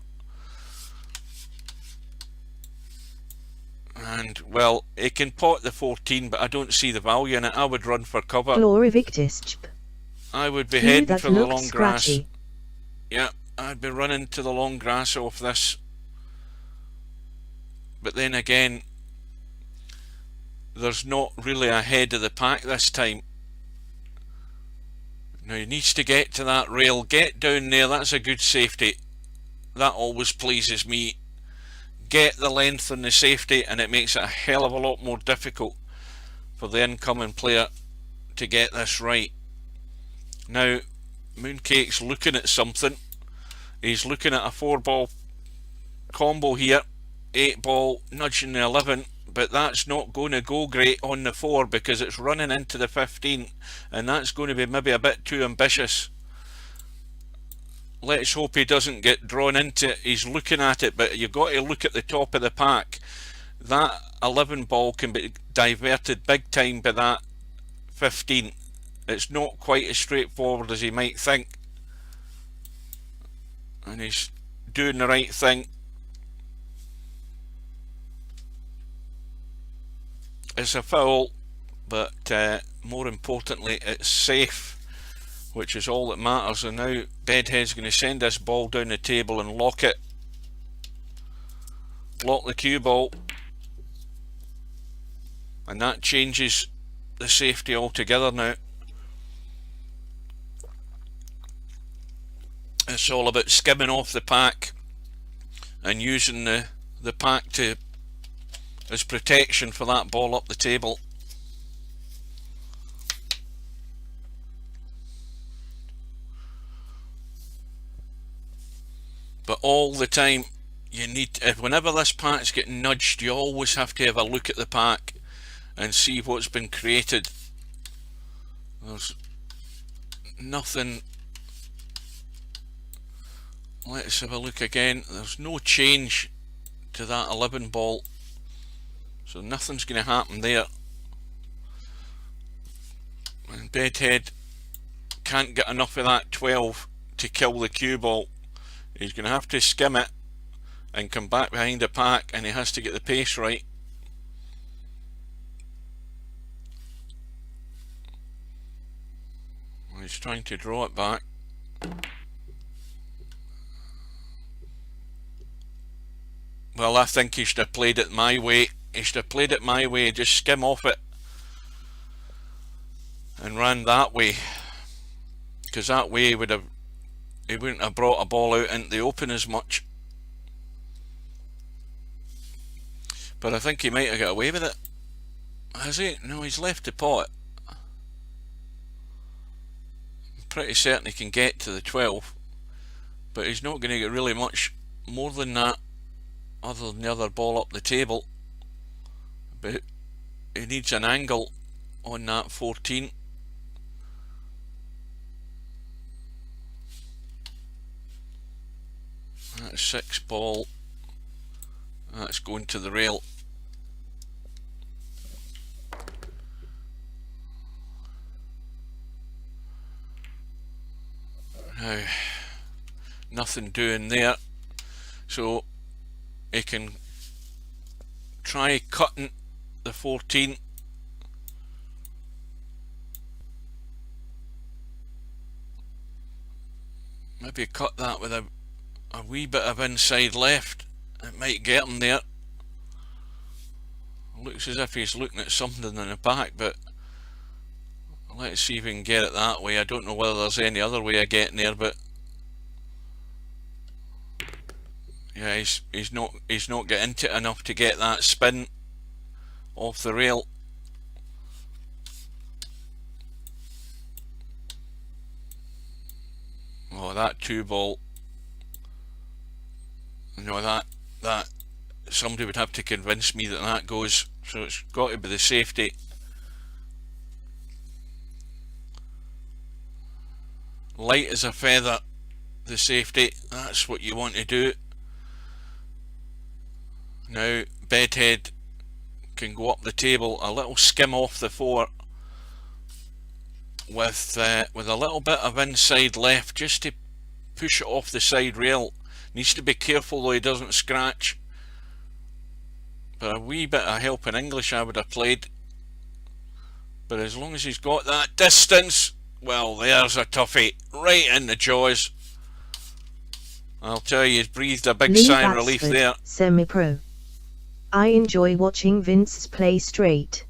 And, well, he can pot the 14, but I don't see the value in it. I would run for cover. I would be heading for the long grass. Yeah, I'd be running to the long grass off this. But then again, there's not really a head of the pack this time. Now he needs to get to that rail, get down there. That's a good safety. That always pleases me. Get the length on the safety, and it makes it a hell of a lot more difficult for the incoming player to get this right. Now Mooncake's looking at something. He's looking at a 4-ball combo here. 8-ball nudging the 11, but that's not going to go great on the 4 because it's running into the 15, and that's going to be maybe a bit too ambitious. Let's hope he doesn't get drawn into it. He's looking at it, but you've got to look at the top of the pack. That 11 ball can be diverted big time by that 15. It's not quite as straightforward as he might think, and he's doing the right thing. It's a foul, but more importantly it's safe, which is all that matters. And now Bedhead's going to send this ball down the table and lock it. Lock the cue ball, and that changes the safety altogether now. It's all about skimming off the pack and using the pack as protection for that ball up the table. But all the time you need, whenever this pack's getting nudged, you always have to have a look at the pack and see what's been created. There's nothing. Let's have a look again. There's no change to that 11 ball, so nothing's going to happen there. And Bedhead can't get enough of that 12 to kill the cue ball. He's going to have to skim it and come back behind the pack, and he has to get the pace right. He's trying to draw it back. Well, I think he should have played it my way. He should have played it my way, just skim off it and ran that way, because that way he wouldn't have brought a ball out into the open as much. But I think he might have got away with it. Has he? No, he's left the pot. I'm pretty certain he can get to the 12, but he's not going to get really much more than that other than the other ball up the table. But he needs an angle on that 14. That's 6 ball. That's going to the rail. Now, nothing doing there, so he can try cutting the 14. Maybe cut that with a wee bit of inside left. It might get him there. Looks as if he's looking at something in the back, but let's see if we can get it that way. I don't know whether there's any other way of getting there, but yeah, he's not getting into it enough to get that spin off the rail. Oh, that 2 ball. No, that somebody would have to convince me that that goes, so it's got to be the safety. Light as a feather, the safety, that's what you want to do. Now Bedhead can go up the table, a little skim off the 4 with a little bit of inside left, just to push it off the side rail. Needs to be careful though he doesn't scratch, but a wee bit of help in English I would have played. But as long as he's got that distance, well, there's a toughie right in the jaws. I'll tell you, he's breathed a big Lee sigh of relief Batsford, there. Semi-pro. I enjoy watching Vince play straight.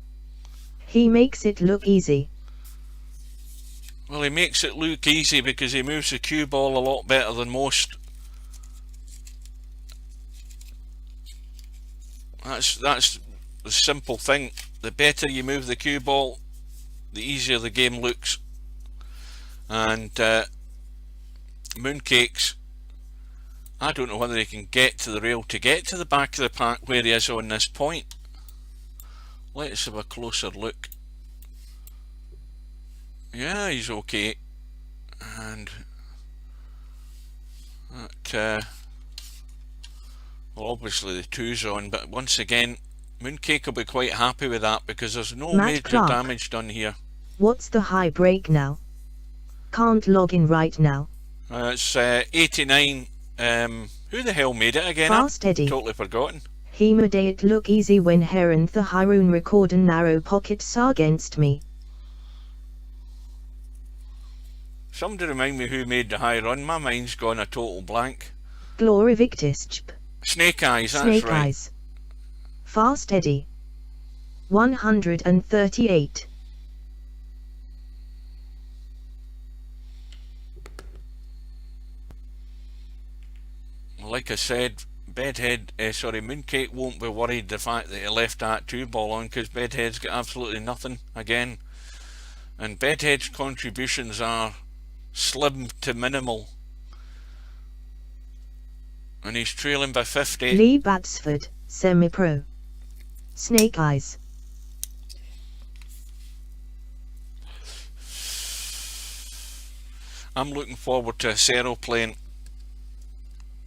He makes it look easy. Well, he makes it look easy because he moves the cue ball a lot better than most. That's the simple thing. The better you move the cue ball, the easier the game looks. And Mooncakes, I don't know whether he can get to the rail to get to the back of the pack where he is on this point. Let's have a closer look. Yeah, he's okay. And that, well, obviously the 2's on, but once again, Mooncake will be quite happy with that because there's no Matt major Clark. damage done here. What's the high break now? Can't log in right now. It's 89. Who the hell made it again? Fast Eddie. Totally forgotten. He made it look easy when Heron the Hyrule record and narrow pockets against me. Somebody remind me who made the high run. My mind's gone a total blank. Glory Victisp. Snake Eyes, that's Snake right. Eyes. Fast Eddie. 138. Like I said, Mooncake won't be worried the fact that he left that 2 ball on, because Bedhead's got absolutely nothing again. And Bedhead's contributions are slim to minimal. And he's trailing by 50. Lee Batsford, semi-pro. Snake Eyes. I'm looking forward to Acero playing,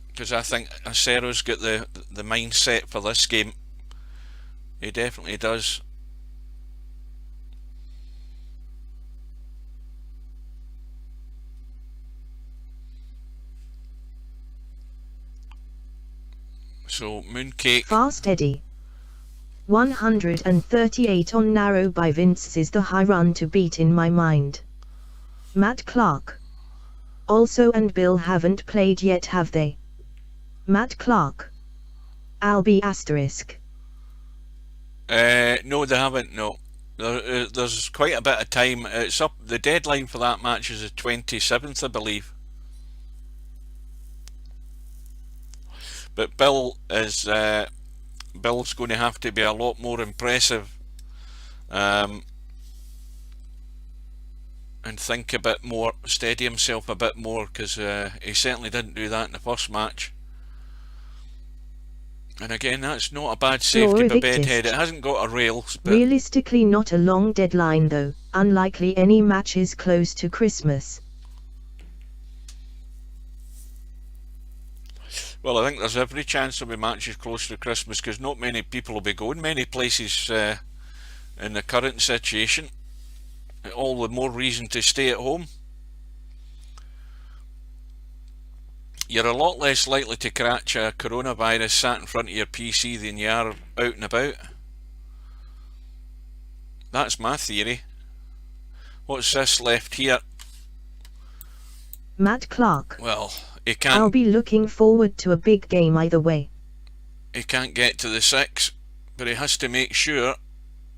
because I think Acero's got the mindset for this game. He definitely does. So Mooncake. Fast Eddie. 138 on narrow by Vince is the high run to beat in my mind. Matt Clark. Also and Bill haven't played yet, have they? Matt Clark. Albi asterisk. No, they haven't. No, there's quite a bit of time. It's up. The deadline for that match is the 27th, I believe. But Bill is Bill's going to have to be a lot more impressive, and think a bit more, steady himself a bit more, because he certainly didn't do that in the first match. And again, that's not a bad safety by Bedhead. It hasn't got a rail. But realistically not a long deadline though, unlikely any matches close to Christmas. Well, I think there's every chance there'll be matches close to Christmas, because not many people will be going many places in the current situation. All the more reason to stay at home. You're a lot less likely to catch a coronavirus sat in front of your PC than you are out and about. That's my theory. What's this left here? Matt Clark. Well, he can't. I'll be looking forward to a big game either way. He can't get to the 6, but he has to make sure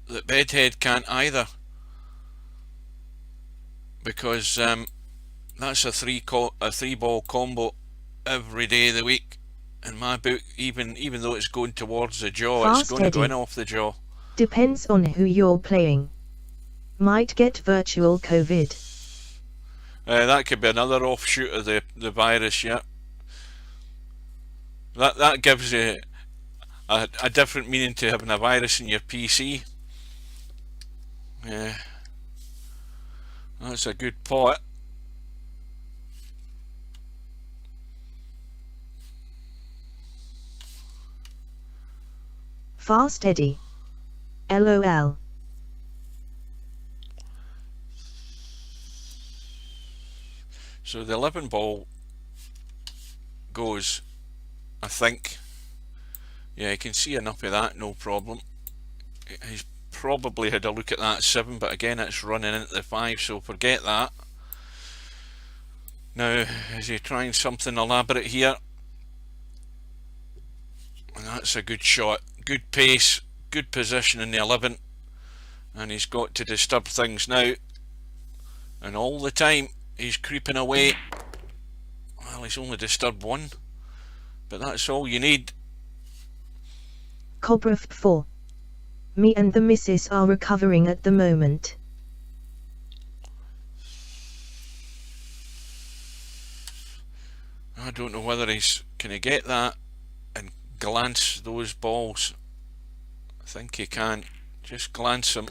that Bedhead can't either, because that's a three ball combo every day of the week. In my book, even though it's going towards the jaw, Fast it's going to go in Eddie. off the jaw. Depends on who you're playing. Might get virtual COVID. That could be another offshoot of the virus, yeah. That gives you a different meaning to having a virus in your PC. Yeah, that's a good pot. Fast Eddie. LOL. So the 11 ball goes, I think. Yeah, you can see enough of that, no problem. He's probably had a look at that 7, but again it's running into the 5, so forget that. Now, is he trying something elaborate here? And that's a good shot, good pace, good position in the 11, and he's got to disturb things now, and all the time he's creeping away. Well, he's only disturbed 1, but that's all you need. Cobra 4. Me and the missus are recovering at the moment. I don't know whether he's can he get that and glance those balls. I think he can. Just glance them.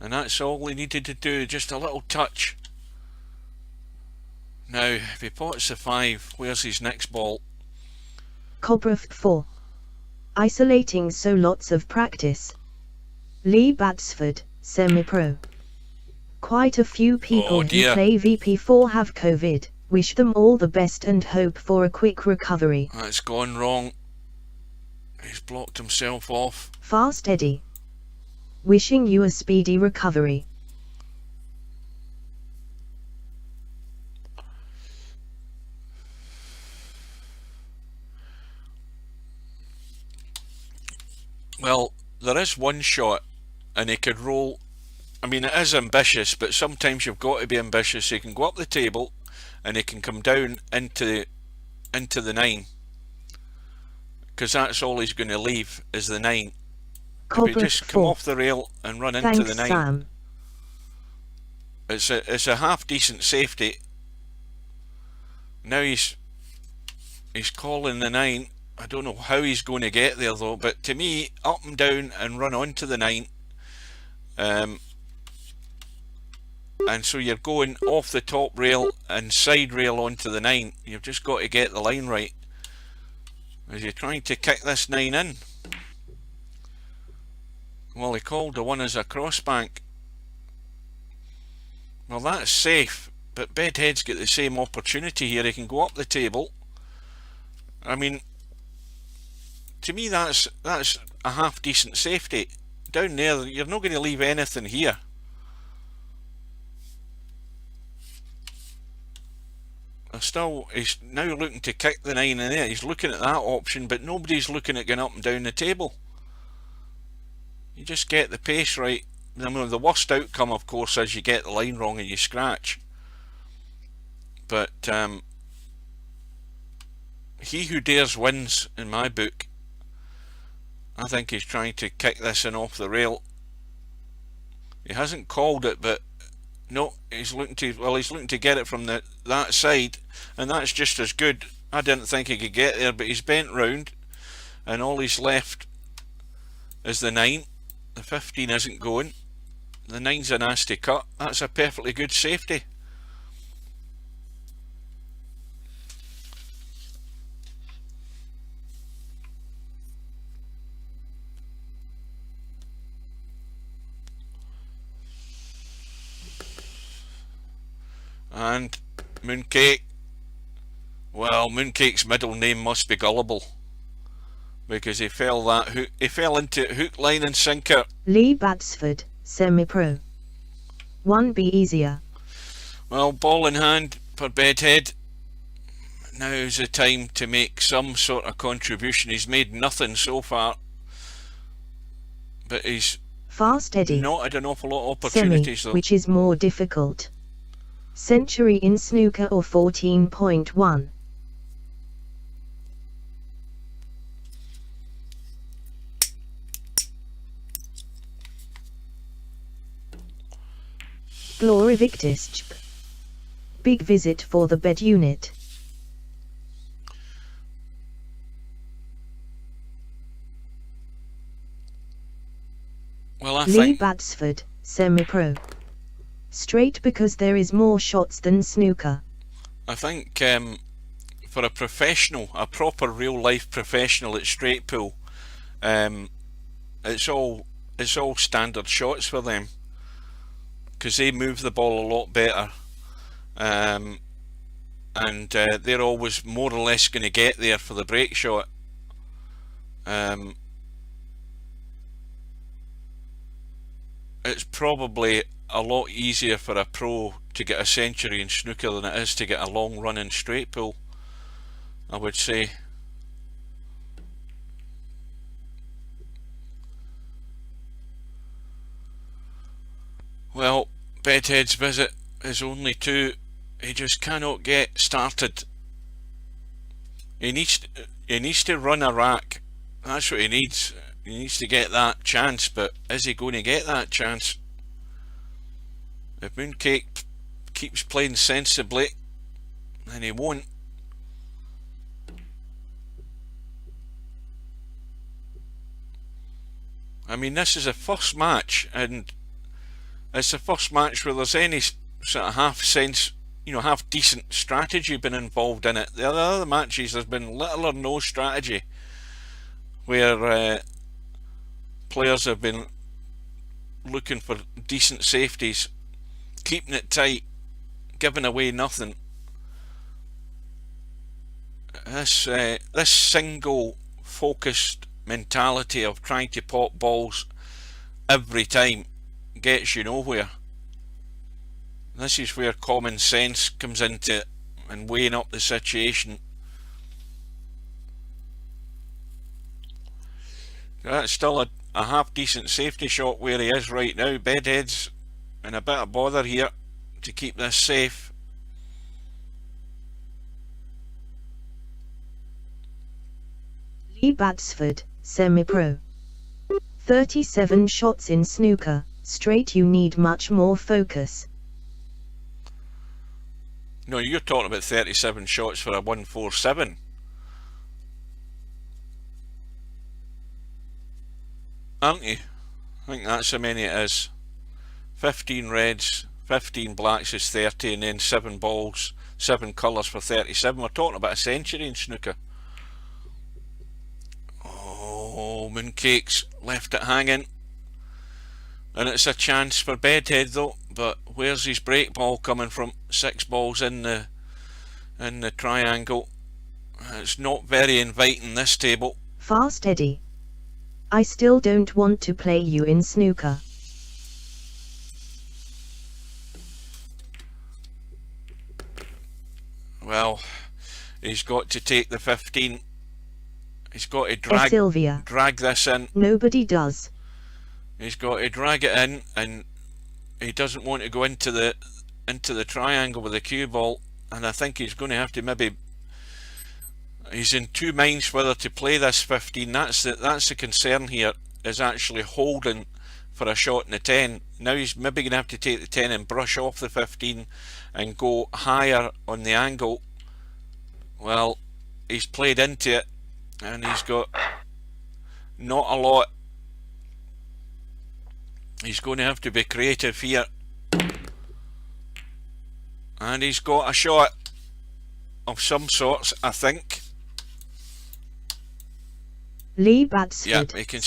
And that's all he needed to do, just a little touch. Now, if he pots the 5, where's his next ball? Cobra 4. Isolating, so lots of practice. Lee Batsford, semi-pro. Quite a few people who play VP4 have COVID. Wish them all the best and hope for a quick recovery. That's gone wrong. He's blocked himself off. Fast Eddie. Wishing you a speedy recovery. Well, there is one shot, and he could roll. I mean, it is ambitious, but sometimes you've got to be ambitious. He can go up the table, and he can come down into the 9, because that's all he's going to leave is the 9. If he just come off the rail and run into the 9, Sam. It's a half decent safety. Now he's calling the 9. I don't know how he's going to get there though, but to me, up and down and run onto the 9. And so you're going off the top rail and side rail onto the 9. You've just got to get the line right. As you're trying to kick this 9 in. Well, he called the one as a crossbank. Well, that's safe, but Bedhead's got the same opportunity here. He can go up the table. I mean, to me that's a half decent safety. Down there, you're not going to leave anything here. He's now looking to kick the 9 in there. He's looking at that option, but nobody's looking at going up and down the table. You just get the pace right. I mean, the worst outcome, of course, is you get the line wrong and you scratch. But he who dares wins, in my book. I think he's trying to kick this in off the rail. He hasn't called it, but no, he's looking to get it from that side, and that's just as good. I didn't think he could get there, but he's bent round, and all he's left is the 9. The 15 isn't going. The 9's a nasty cut. That's a perfectly good safety. And Mooncake. Well, Mooncake's middle name must be Gullible, because he fell into hook, line and sinker. Lee Batsford, semi-pro. 1 be easier. Well, ball in hand for Bedhead. Now's the time to make some sort of contribution. He's made nothing so far, but he's Fast Eddie. not had an awful lot of opportunities though. Which is more difficult? Century in snooker or 14.1? Glory Victis. Big visit for the bed unit. Well, Lee Batsford, semi-pro. Straight because there is more shots than snooker. I think for a professional, a proper real life professional at straight pool, it's all standard shots for them, because they move the ball a lot better, and they're always more or less going to get there for the break shot. It's probably a lot easier for a pro to get a century in snooker than it is to get a long run in straight pool, I would say. Well, Bedhead's visit is only 2. He just cannot get started. He needs to run a rack. That's what he needs. He needs to get that chance, but is he going to get that chance? If Mooncake keeps playing sensibly, then he won't. I mean, this is a first match, and it's the first match where there's any sort of half sense, half decent strategy been involved in it. The other matches, there's been little or no strategy, where players have been looking for decent safeties, keeping it tight, giving away nothing. This single focused mentality of trying to pop balls every time gets you nowhere. This is where common sense comes into it and weighing up the situation. That's still a half decent safety shot where he is right now. Bedhead's in a bit of bother here to keep this safe. Lee Batsford, semi-pro. 37 shots in snooker, straight. You need much more focus. No, you're talking about 37 shots for a 147. Aren't you? I think that's how many it is. 15 reds, 15 blacks is 30, and then 7 balls, 7 colours for 37. We're talking about a century in snooker. Oh, Mooncake's left it hanging. And it's a chance for Bedhead though, but where's his break ball coming from? 6 balls in the triangle. It's not very inviting, this table. Fast Eddie. I still don't want to play you in snooker. Well, he's got to take the 15. He's got to drag this in. Nobody does. He's got to drag it in, and he doesn't want to go into the triangle with the cue ball. And I think he's going to have to he's in two minds whether to play this 15. That's the concern here, is actually holding for a shot in the 10. Now he's maybe going to have to take the 10 and brush off the 15 and go higher on the angle. Well, he's played into it, and he's got not a lot. He's going to have to be creative here. And he's got a shot of some sorts, I think. Lee Batsford, yeah, he can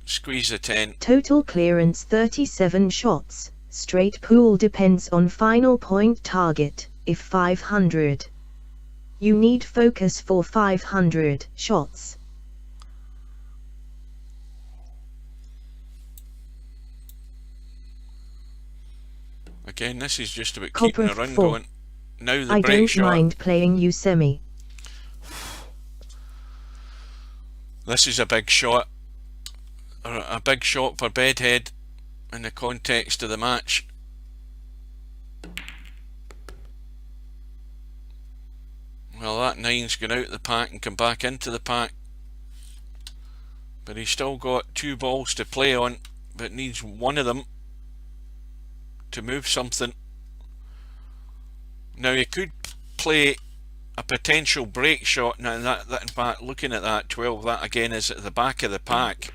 squeeze the 10. Total clearance 37 shots. Straight pool depends on final point target, if 500. You need focus for 500 shots. Again, this is just about keeping the run 4. going. Now the I break don't shot. mind playing you semi. This is a big shot. A big shot for Bedhead in the context of the match. Well, that 9's gone out of the pack and come back into the pack. But he's still got 2 balls to play on, but needs one of them to move something. Now he could play a potential break shot. Now that in fact, looking at that 12, that again is at the back of the pack.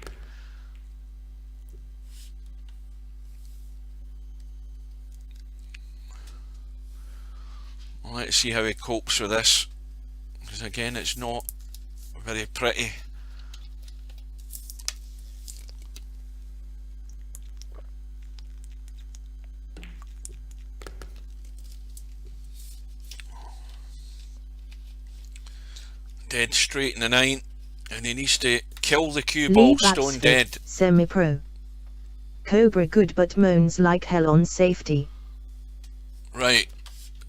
Well, let's see how he copes with this, because again it's not very pretty. Dead straight in the 9, and he needs to kill the cue ball stone dead. Semi-pro. Cobra good but moans like hell on safety. Right,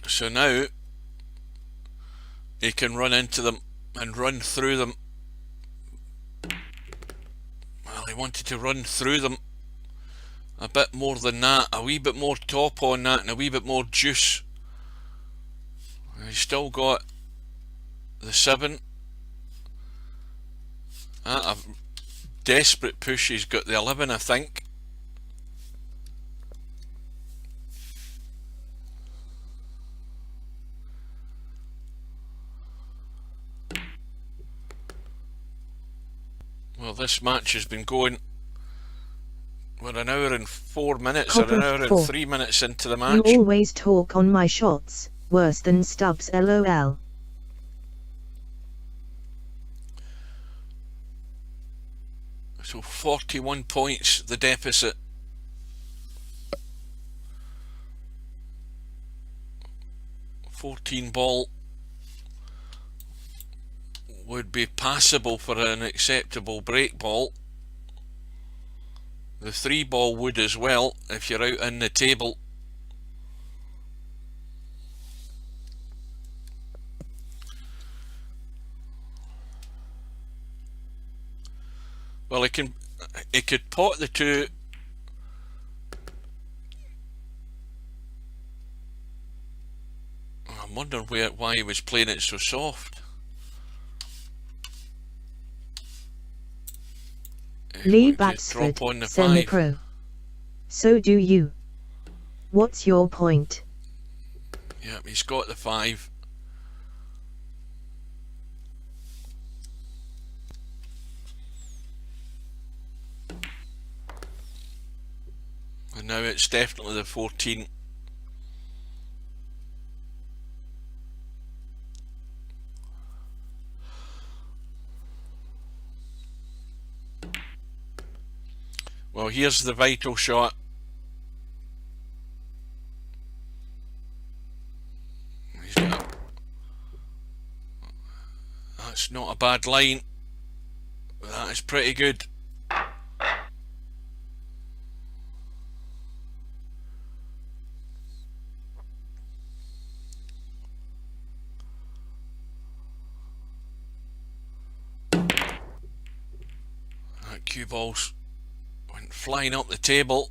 so now he can run into them and run through them. Well, he wanted to run through them a bit more than that, a wee bit more top on that and a wee bit more juice. He's still got the 7. At a desperate push, he's got the 11, I think. Well, this match has been going We're an hour and 4 minutes, or Copper an hour and 4. 3 minutes into the You match. always talk on my shots, worse than Stubbs lol. So 41 points, the deficit. $14 ball would be passable for an acceptable break ball. The 3 ball would as well if you're out in the table. Well, it could pot the 2. I'm wondering why he was playing it so soft. Lee Drop Batsford, on the 5. semi-pro. So do you. What's your point? Yep, he's got the 5. And now it's definitely the 14. Well, here's the vital shot. That's not a bad line. That is pretty good. That cue balls went flying up the table.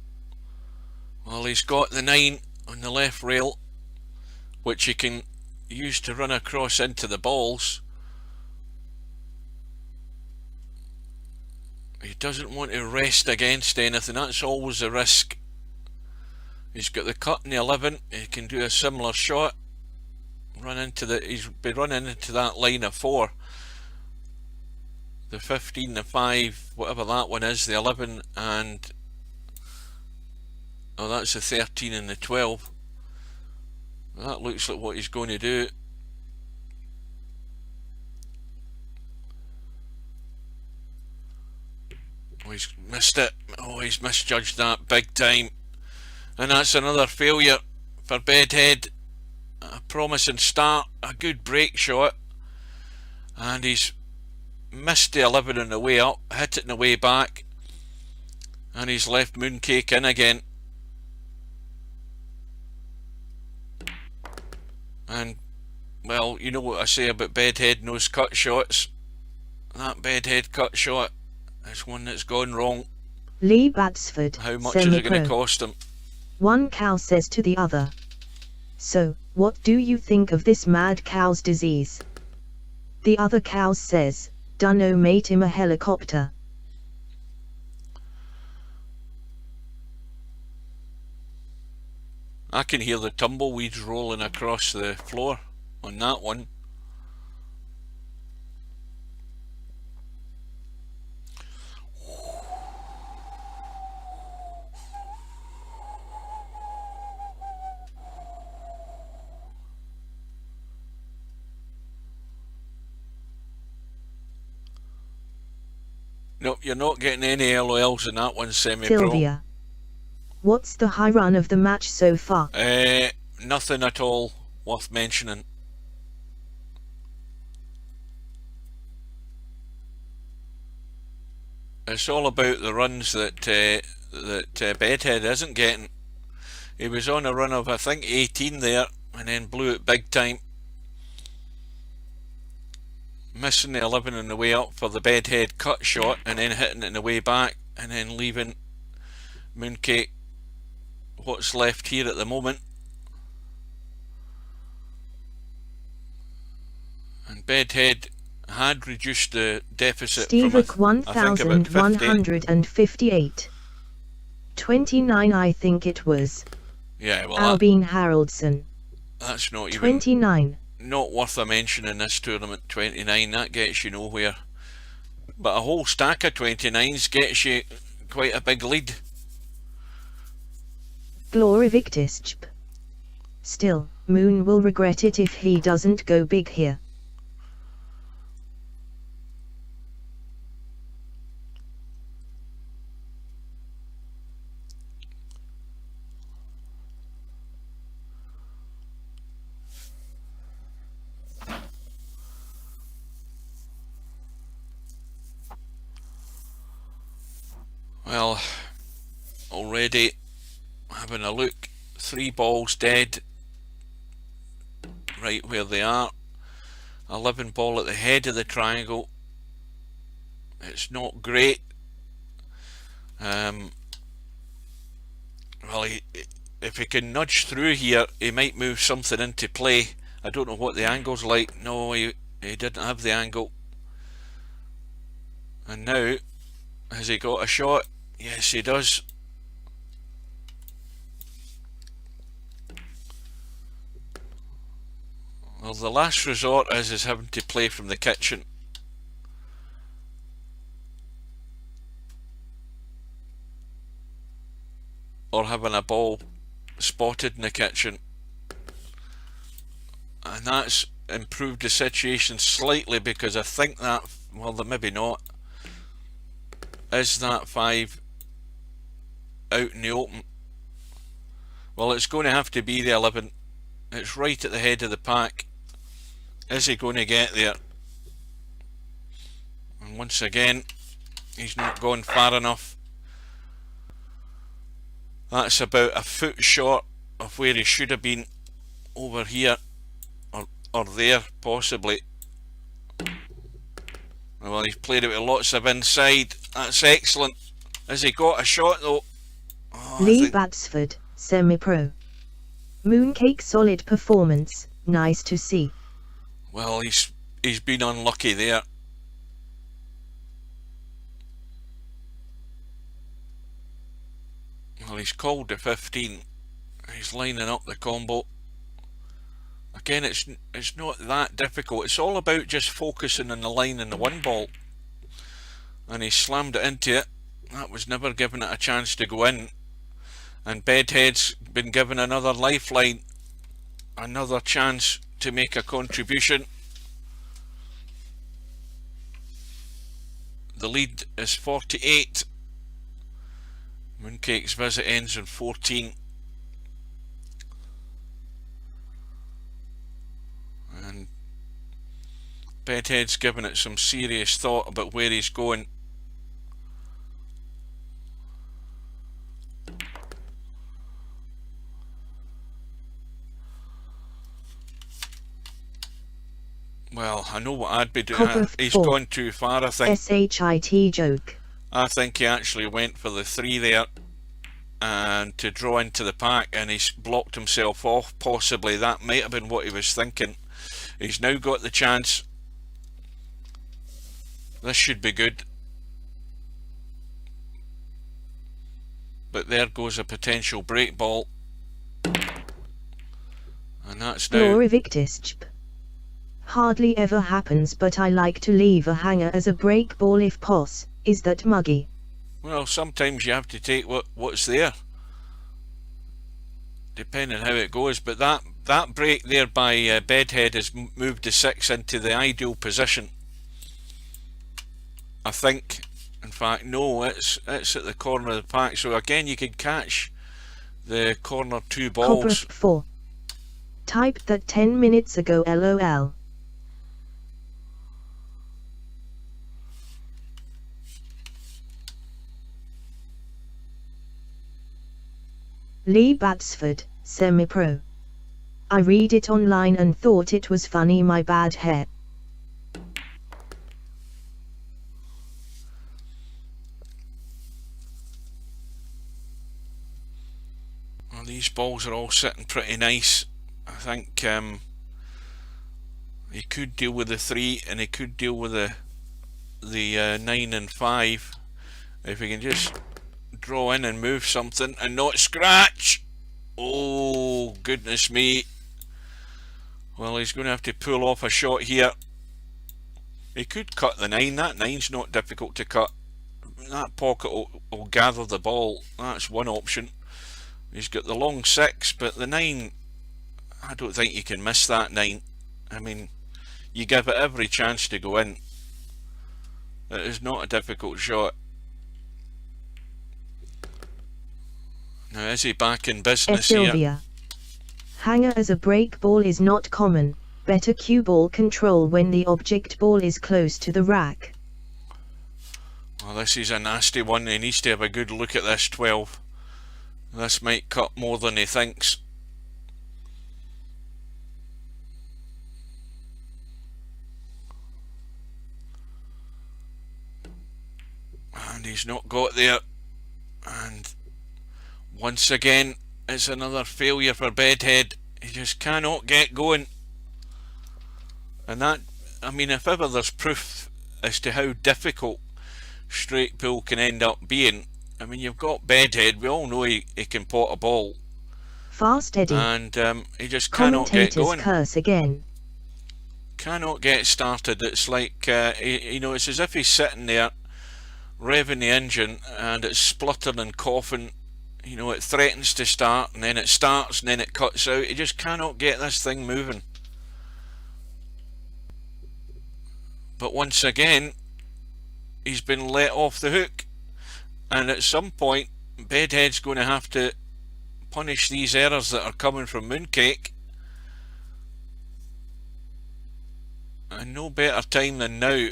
Well, he's got the 9 on the left rail, which he can use to run across into the balls. He doesn't want to rest against anything. That's always a risk. He's got the cut in the 11. He can do a similar shot. He's be running into that line of 4. The 15, the 5, whatever that one is, the 11, and oh, that's the 13 and the 12. That looks like what he's going to do. Oh, he's missed it. Oh, he's misjudged that big time. And that's another failure for Bedhead. A promising start, a good break shot, and he's missed the 11 on the way up, hit it on the way back, and he's left Mooncake in again. And well, you know what I say about Bedhead knows cut shots. That Bedhead cut shot is one that's gone wrong. Lee Batsford, How much is it going to cost him? One cow says to the other. So, what do you think of this mad cow's disease? The other cow says, dunno mate, him a helicopter. I can hear the tumbleweeds rolling across the floor on that one. Nope, you're not getting any LOLs in that one, semi-pro. Sylvia. What's the high run of the match so far? Nothing at all worth mentioning. It's all about the runs that Bedhead isn't getting. He was on a run of, I think, 18 there, and then blew it big time. Missing the 11 on the way up for the Bedhead cut shot, and then hitting it on the way back, and then leaving Mooncake what's left here at the moment. And Bedhead had reduced the deficit Stevic from, I think, about 50. 1158. 29 I think it was. Yeah, well, Albin Haraldson. that's not even 29. not worth a mention in this tournament. 29, that gets you nowhere. But a whole stack of 29s gets you quite a big lead. Glorivictisp. Still, Moon will regret it if he doesn't go big here. Well, already having a look, 3 balls dead right where they are. 11 ball at the head of the triangle. It's not great. Well, if he can nudge through here, he might move something into play. I don't know what the angle's like. No, he didn't have the angle. And now, has he got a shot? Yes, he does. Well, the last resort is having to play from the kitchen. Or having a ball spotted in the kitchen. And that's improved the situation slightly, because I think that, well, maybe not. Is that 5 out in the open? Well, it's going to have to be the 11. It's right at the head of the pack. Is he going to get there? And once again, he's not gone far enough. That's about a foot short of where he should have been, over here or there possibly. Well, he's played it with lots of inside. That's excellent. Has he got a shot though? Oh, Lee Batsford, semi-pro. Mooncake solid performance, nice to see. Well, he's been unlucky there. Well, he's called the 15. He's lining up the combo. Again, it's not that difficult. It's all about just focusing on the line and the 1 ball. And he slammed it into it. That was never given it a chance to go in. And Bedhead's been given another lifeline. Another chance to make a contribution. The lead is 48. Mooncake's visit ends in 14. And Bedhead's given it some serious thought about where he's going. Well, I know what I'd be doing. He's gone too far, I think. SHIT joke. I think he actually went for the 3 there and to draw into the pack, and he's blocked himself off. Possibly that might have been what he was thinking. He's now got the chance. This should be good. But there goes a potential break ball. And that's now... Glorivictisp. Hardly ever happens, but I like to leave a hanger as a break ball if poss. Is that muggy? Well, sometimes you have to take what's there, depending how it goes. But that break there by Bedhead has moved the 6 into the ideal position, I think. In fact, no, it's at the corner of the pack. So again, you can catch the corner 2 balls. 4. Typed that 10 minutes ago, lol. Lee Batsford, semi-pro. I read it online and thought it was funny, my bad hair. Well, these balls are all sitting pretty nice. I think he could deal with the 3 and he could deal with the 9 and 5 if he can just draw in and move something and not scratch. Oh, goodness me. Well, he's going to have to pull off a shot here. He could cut the 9. That 9's not difficult to cut. That pocket will gather the ball. That's one option. He's got the long 6, but the 9, I don't think you can miss that 9. I mean, you give it every chance to go in. It is not a difficult shot. Now, is he back in business here? Sylvia. Hanger as a break ball is not common. Better cue ball control when the object ball is close to the rack. Well, this is a nasty one. He needs to have a good look at this 12. This might cut more than he thinks. And he's not got there. And once again, it's another failure for Bedhead. He just cannot get going. And that, I mean, if ever there's proof as to how difficult straight pull can end up being, I mean, you've got Bedhead. We all know he can pot a ball. Fast Eddie. And he just cannot get going. Curse again. Cannot get started. It's like, you know, it's as if he's sitting there revving the engine and it's spluttering and coughing. You know, it threatens to start and then it starts and then it cuts out. He just cannot get this thing moving. But once again, he's been let off the hook. And at some point, Bedhead's going to have to punish these errors that are coming from Mooncake. And no better time than now.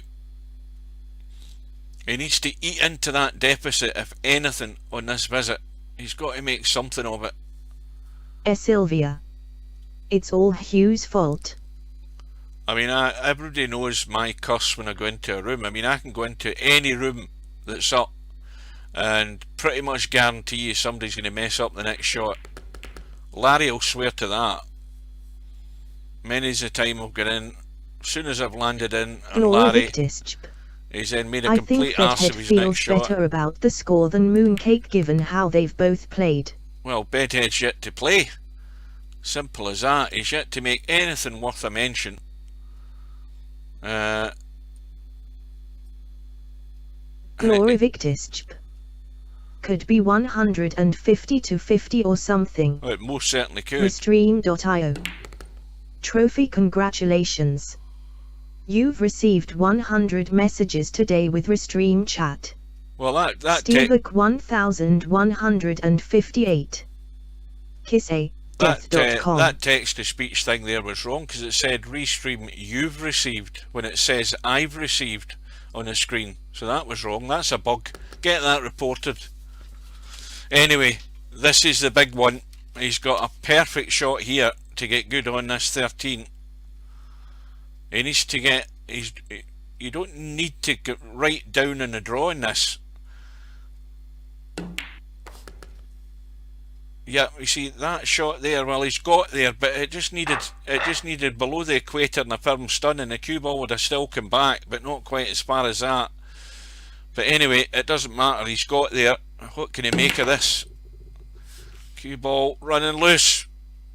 He needs to eat into that deficit, if anything, on this visit. He's got to make something of it. Sylvia. It's all Hugh's fault. I mean, everybody knows my curse when I go into a room. I mean, I can go into any room that's up and pretty much guarantee you somebody's going to mess up the next shot. Larry will swear to that. Many's the time I've got in, as soon as I've landed in, and Larry, he's then made a complete arse of his next shot. I think Bedhead feels better about the score than Mooncake given how they've both played. Well, Bedhead's yet to play. Simple as that. He's yet to make anything worth a mention. Victis could be 150 to 50 or something. Well, it most certainly could. Restream.io. Trophy, congratulations. You've received 100 messages today with Restream chat. Well, that Steelbook 1158. Kiss a. That text-to-speech thing there was wrong because it said Restream you've received when it says I've received on the screen. So that was wrong. That's a bug. Get that reported. Anyway, this is the big one. He's got a perfect shot here to get good on this 13. He needs to get... you don't need to get right down in the draw in this. Yeah, you see that shot there, well, he's got there, but it just needed below the equator and a firm stun, and the cue ball would have still come back, but not quite as far as that. But anyway, it doesn't matter, he's got there. What can he make of this? Cue ball running loose.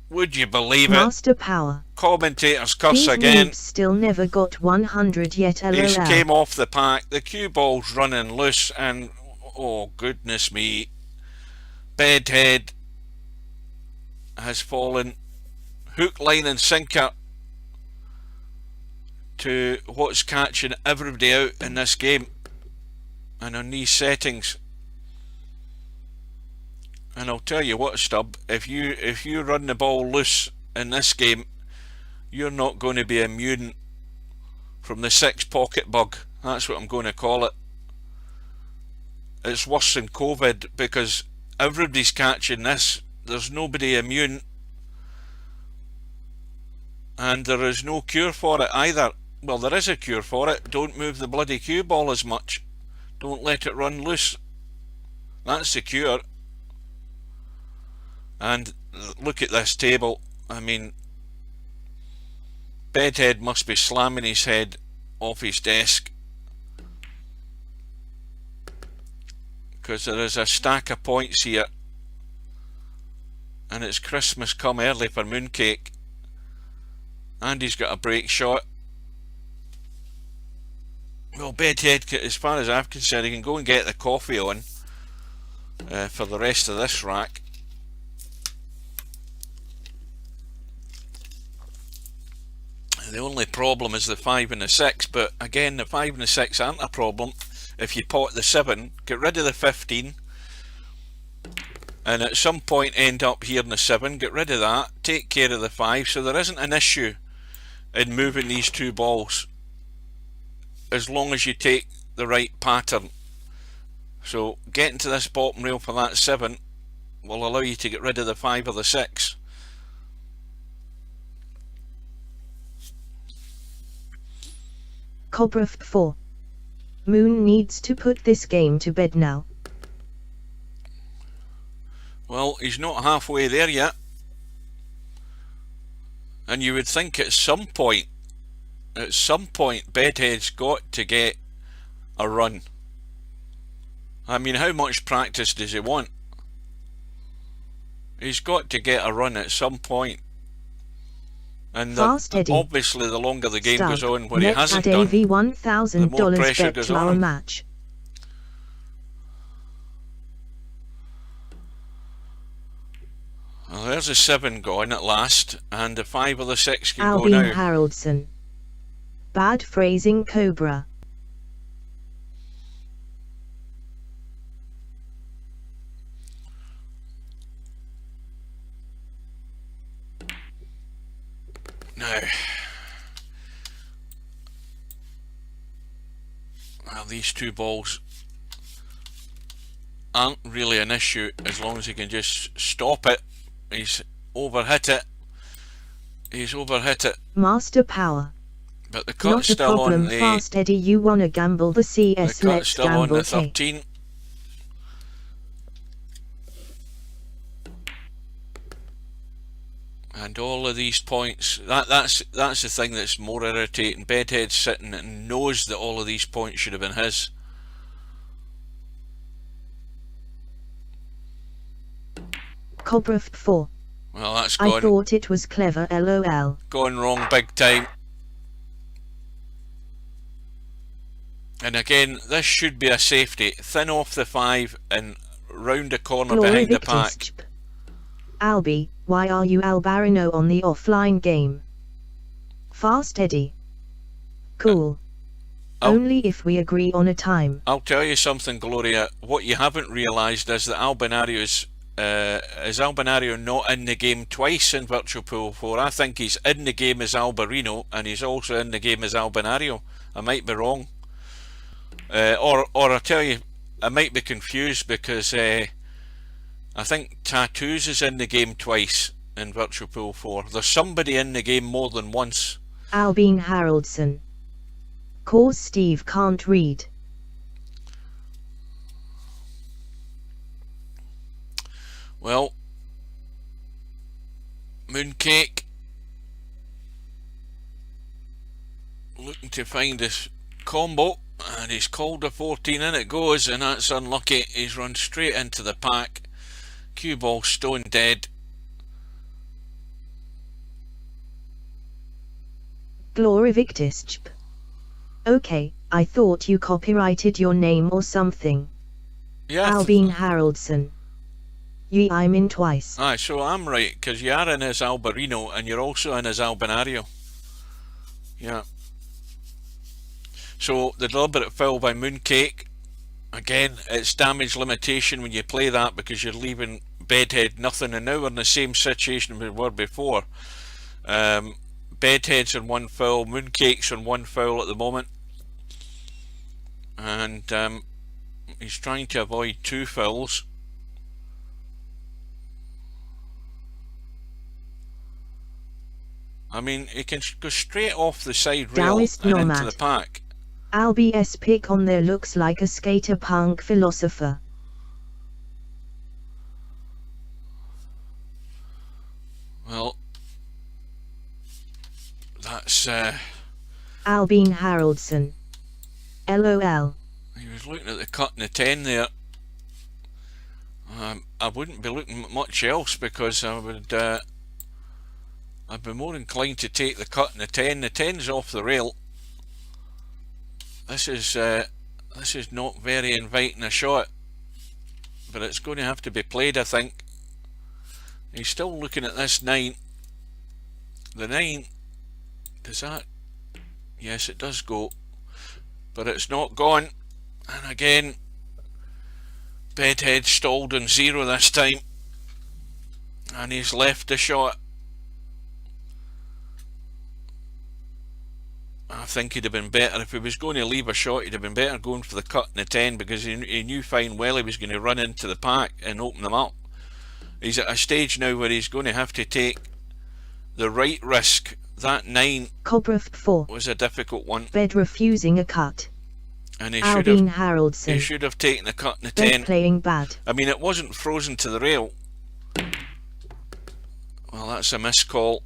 Would you believe it? Master power. Commentators curse again. Still never got 100 yet. He's came off the pack. The cue ball's running loose, and oh goodness me, Bedhead has fallen hook, line and sinker to what's catching everybody out in this game and on these settings. And I'll tell you what, Stubb, if you run the ball loose in this game, you're not going to be immune from the 6 pocket bug. That's what I'm going to call it. It's worse than COVID because everybody's catching this. There's nobody immune, and there is no cure for it either. Well, there is a cure for it. Don't move the bloody cue ball as much. Don't let it run loose. That's the cure. And look at this table. I mean, Bedhead must be slamming his head off his desk because there is a stack of points here. And it's Christmas come early for Mooncake. And he's got a break shot. Well, Bedhead, as far as I'm concerned, he can go and get the coffee on for the rest of this rack. The only problem is the 5 and the 6, but again, the 5 and the 6 aren't a problem. If you pot the 7, get rid of the 15, and at some point end up here in the 7, get rid of that, take care of the 5, so there isn't an issue in moving these two balls, as long as you take the right pattern. So getting to this bottom rail for that 7 will allow you to get rid of the 5 or the 6. Cobra 4. Moon needs to put this game to bed now. Well, he's not halfway there yet. And you would think at some point, Bedhead's got to get a run. I mean, how much practice does he want? He's got to get a run at some point. And obviously the longer the game goes on where he hasn't done, the more pressure goes on him. Match. Well, there's a 7 gone at last, and the 5 or the 6 can Albin go now. Haraldson. Bad phrasing, Cobra. Now, well, these two balls aren't really an issue as long as he can just stop it. He's overhit it. He's overhit it. Master power. But the cut's still on the... Fast Eddie, you wanna gamble the CS? The cut's still on the 13. And all of these points, that's the thing that's more irritating. Bedhead's sitting and knows that all of these points should have been his. Cobra 4. Well, that's gone. I thought it was clever, lol. Gone wrong big time. And again, this should be a safety. Thin off the 5 and round the corner behind the pack. Albi, why are you Albarino on the offline game? Fast Eddie. Cool. Only if we agree on a time. I'll tell you something, Gloria. What you haven't realised is that Albinario's is Albinario not in the game twice in Virtual Pool 4? I think he's in the game as Albarino and he's also in the game as Albinario. I might be wrong. Or I tell you, I might be confused because I think Tattoos is in the game twice in Virtual Pool 4. There's somebody in the game more than once. Albin Haraldson. Cause Steve can't read. Well, Mooncake looking to find this combo, and he's called a 14, and it goes, and that's unlucky. He's run straight into the pack. Cue ball stone dead. Glorivictis. Okay, I thought you copyrighted your name or something. Yeah. Albin Haraldson. I'm in twice. Aye, so I'm right, because you are in as Albarino and you're also in as Albinario. Yeah. So the deliberate foul by Mooncake. Again, it's damage limitation when you play that because you're leaving Bedhead nothing, and now we're in the same situation we were before. Bedhead's on 1 foul, Mooncake's on 1 foul at the moment, and he's trying to avoid 2 fouls. I mean, he can go straight off the side rail and into the pack. Albi's pick on there looks like a skater punk philosopher. Well, that's Albin Haraldson. LOL. He was looking at the cut and the 10 there. I wouldn't be looking at much else because I would I'd be more inclined to take the cut and the 10. The 10's off the rail. This is not very inviting a shot, but it's going to have to be played, I think. He's still looking at this 9. The 9 Does that? Yes, it does go. But it's not gone. And again, Bedhead stalled on 0 this time. And he's left the shot. I think he'd have been better if he was going to leave a shot. He'd have been better going for the cut in the 10, because he knew fine well he was going to run into the pack and open them up. He's at a stage now where he's going to have to take the right risk. That 9 Cobra 4 was a difficult one. Bed refusing a cut. And he Albin Haroldson. He should have taken the cut in the Bed 10. playing bad. I mean, it wasn't frozen to the rail. Well, that's a missed call.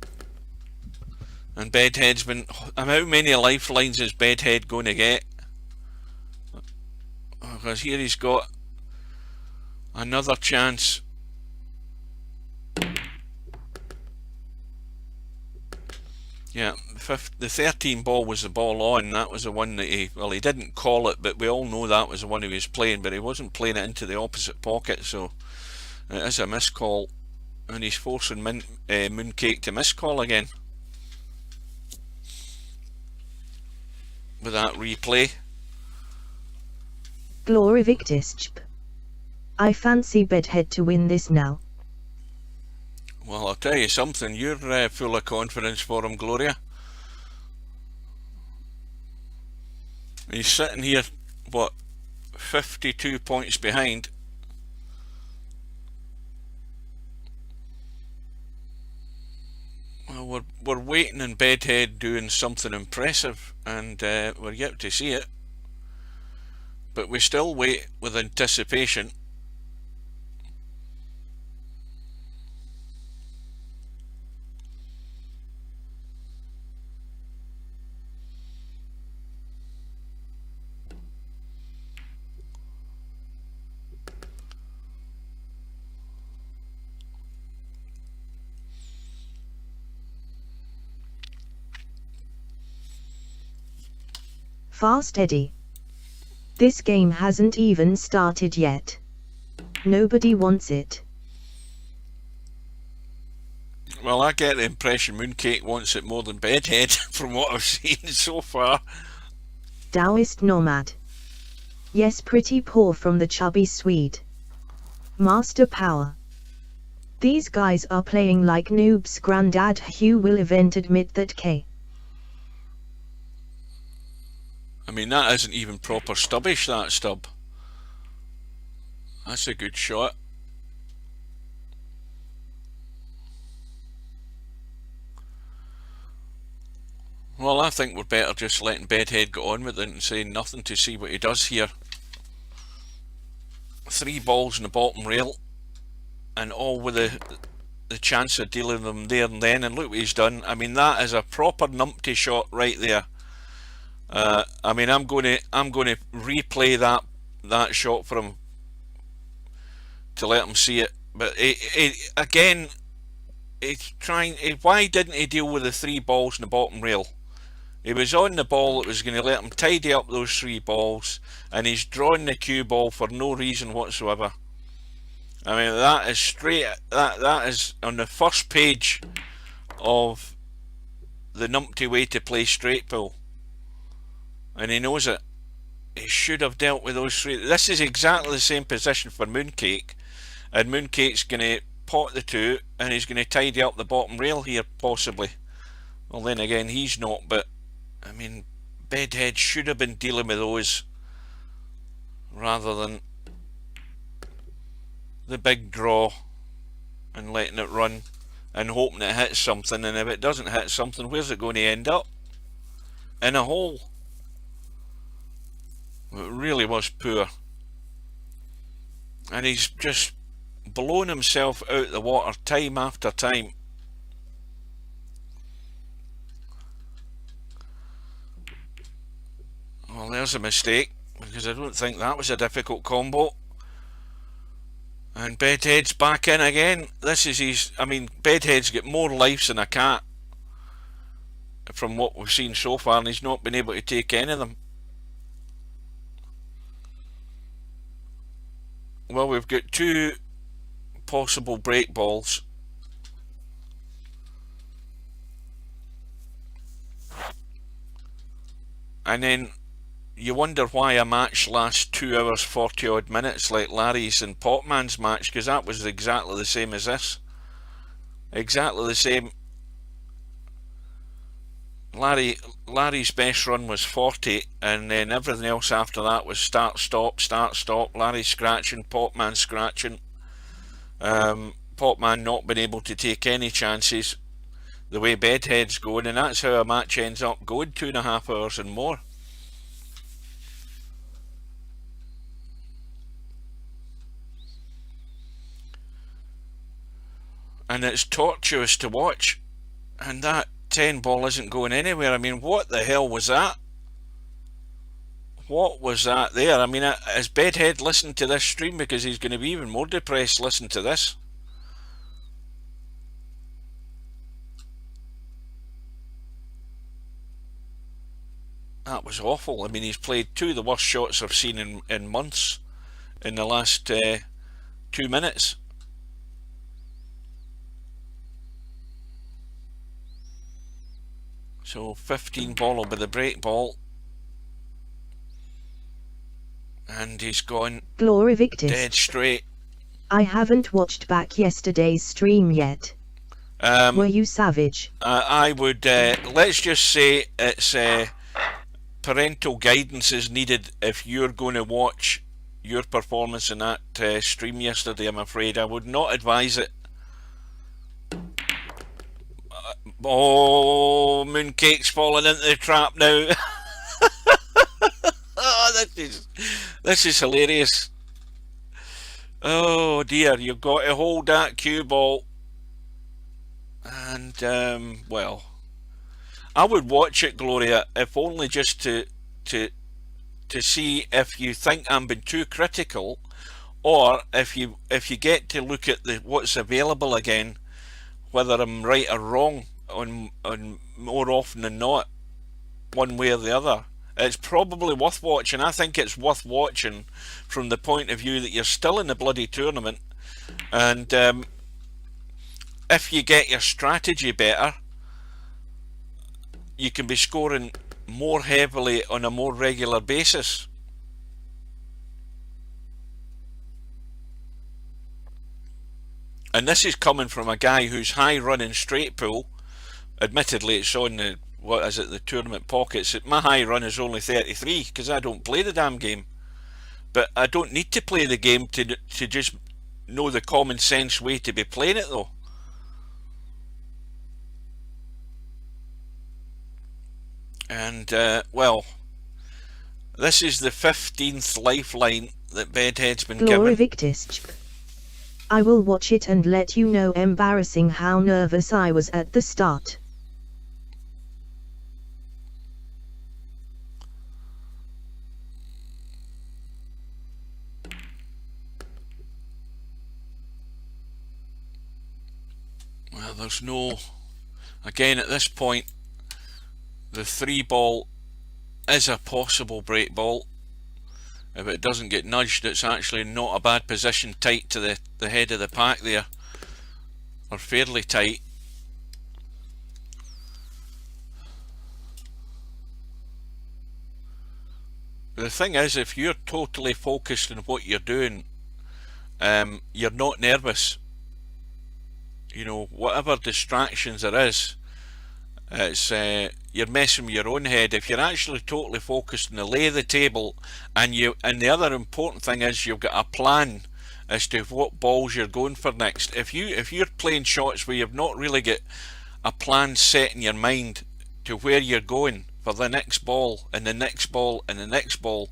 And Bedhead's been... How many lifelines is Bedhead going to get? Because here he's got another chance. Yeah, the 13 ball was the ball on. That was the one that he didn't call it, but we all know that was the one he was playing, but he wasn't playing it into the opposite pocket, so it is a missed call. And he's forcing Mooncake to miss call again with that replay. Glory Victisp. I fancy Bedhead to win this now. Well, I'll tell you something, you're full of confidence for him, Gloria. He's sitting here, what, 52 points behind. Well, we're waiting on Bedhead doing something impressive, and we're yet to see it. But we still wait with anticipation. Fast Eddie. This game hasn't even started yet. Nobody wants it. Well, I get the impression Mooncake wants it more than Bedhead from what I've seen so far. Taoist Nomad. Yes, pretty poor from the chubby Swede. Master Power. These guys are playing like noobs. Grandad Hugh will event admit that K. I mean, that isn't even proper stubbish, that stub. That's a good shot. Well, I think we're better just letting Bedhead go on with it and saying nothing to see what he does here. 3 balls in the bottom rail, and all with the chance of dealing them there and then, and look what he's done. I mean, that is a proper numpty shot right there. I mean, I'm going to replay that shot for him to let him see it. But again, he's trying. Why didn't he deal with the 3 balls in the bottom rail? He was on the ball that was going to let him tidy up those 3 balls, and he's drawing the cue ball for no reason whatsoever. I mean, that is straight. That is on the first page of the numpty way to play straight pull. And he knows it. He should have dealt with those 3. This is exactly the same position for Mooncake, and Mooncake's going to pot the 2, and he's going to tidy up the bottom rail here, possibly. Well, then again, he's not, but I mean, Bedhead should have been dealing with those rather than the big draw and letting it run and hoping it hits something. And if it doesn't hit something, where's it going to end up? In a hole. It really was poor, and he's just blown himself out the water time after time. Well, there's a mistake, because I don't think that was a difficult combo. And Bedhead's back in again. This is his... I mean, Bedhead's got more lives than a cat from what we've seen so far, and he's not been able to take any of them. Well, we've got 2 possible break balls. And then you wonder why a match lasts 2 hours 40 odd minutes like Larry's and Potman's match, because that was exactly the same as this. Exactly the same. Larry's best run was 40, and then everything else after that was start stop, start stop. Larry scratching, Potman scratching, Potman not being able to take any chances the way Bedhead's going, and that's how a match ends up going 2.5 hours and more. And it's tortuous to watch, and that 10 ball isn't going anywhere. I mean, what the hell was that? What was that there? I mean, has Bedhead listened to this stream? Because he's going to be even more depressed listening to this. That was awful. I mean, he's played 2 of the worst shots I've seen in months in the last 2 minutes. So 15 ball will be the break ball. And he's gone Glory Victus. dead straight. I haven't watched back yesterday's stream yet. Were you savage? I would, let's just say it's parental guidance is needed if you're going to watch your performance in that stream yesterday. I'm afraid I would not advise it. Oh, Mooncake's falling into the trap now. Oh, this is hilarious. Oh dear, you've got to hold that cue ball. And well, I would watch it, Gloria, if only just to see if you think I'm being too critical, or if you get to look at what's available again, whether I'm right or wrong on more often than not, one way or the other. It's probably worth watching. I think it's worth watching from the point of view that you're still in the bloody tournament, and if you get your strategy better, you can be scoring more heavily on a more regular basis. And this is coming from a guy who's high running straight pool. Admittedly, it's on the, what is it, the tournament pockets. My high run is only 33 because I don't play the damn game. But I don't need to play the game to just know the common sense way to be playing it though. And well, this is the 15th lifeline that Bedhead's been Glory given. Victus. I will watch it and let you know embarrassing how nervous I was at the start. Well, there's no, again at this point, the 3 ball is a possible break ball. If it doesn't get nudged, it's actually not a bad position, tight to the head of the pack there, or fairly tight. But the thing is, if you're totally focused on what you're doing, you're not nervous. You know, whatever distractions there is, it's you're messing with your own head. If you're actually totally focused on the lay of the table, and the other important thing is you've got a plan as to what balls you're going for next. If you're playing shots where you've not really got a plan set in your mind to where you're going for the next ball and the next ball and the next ball,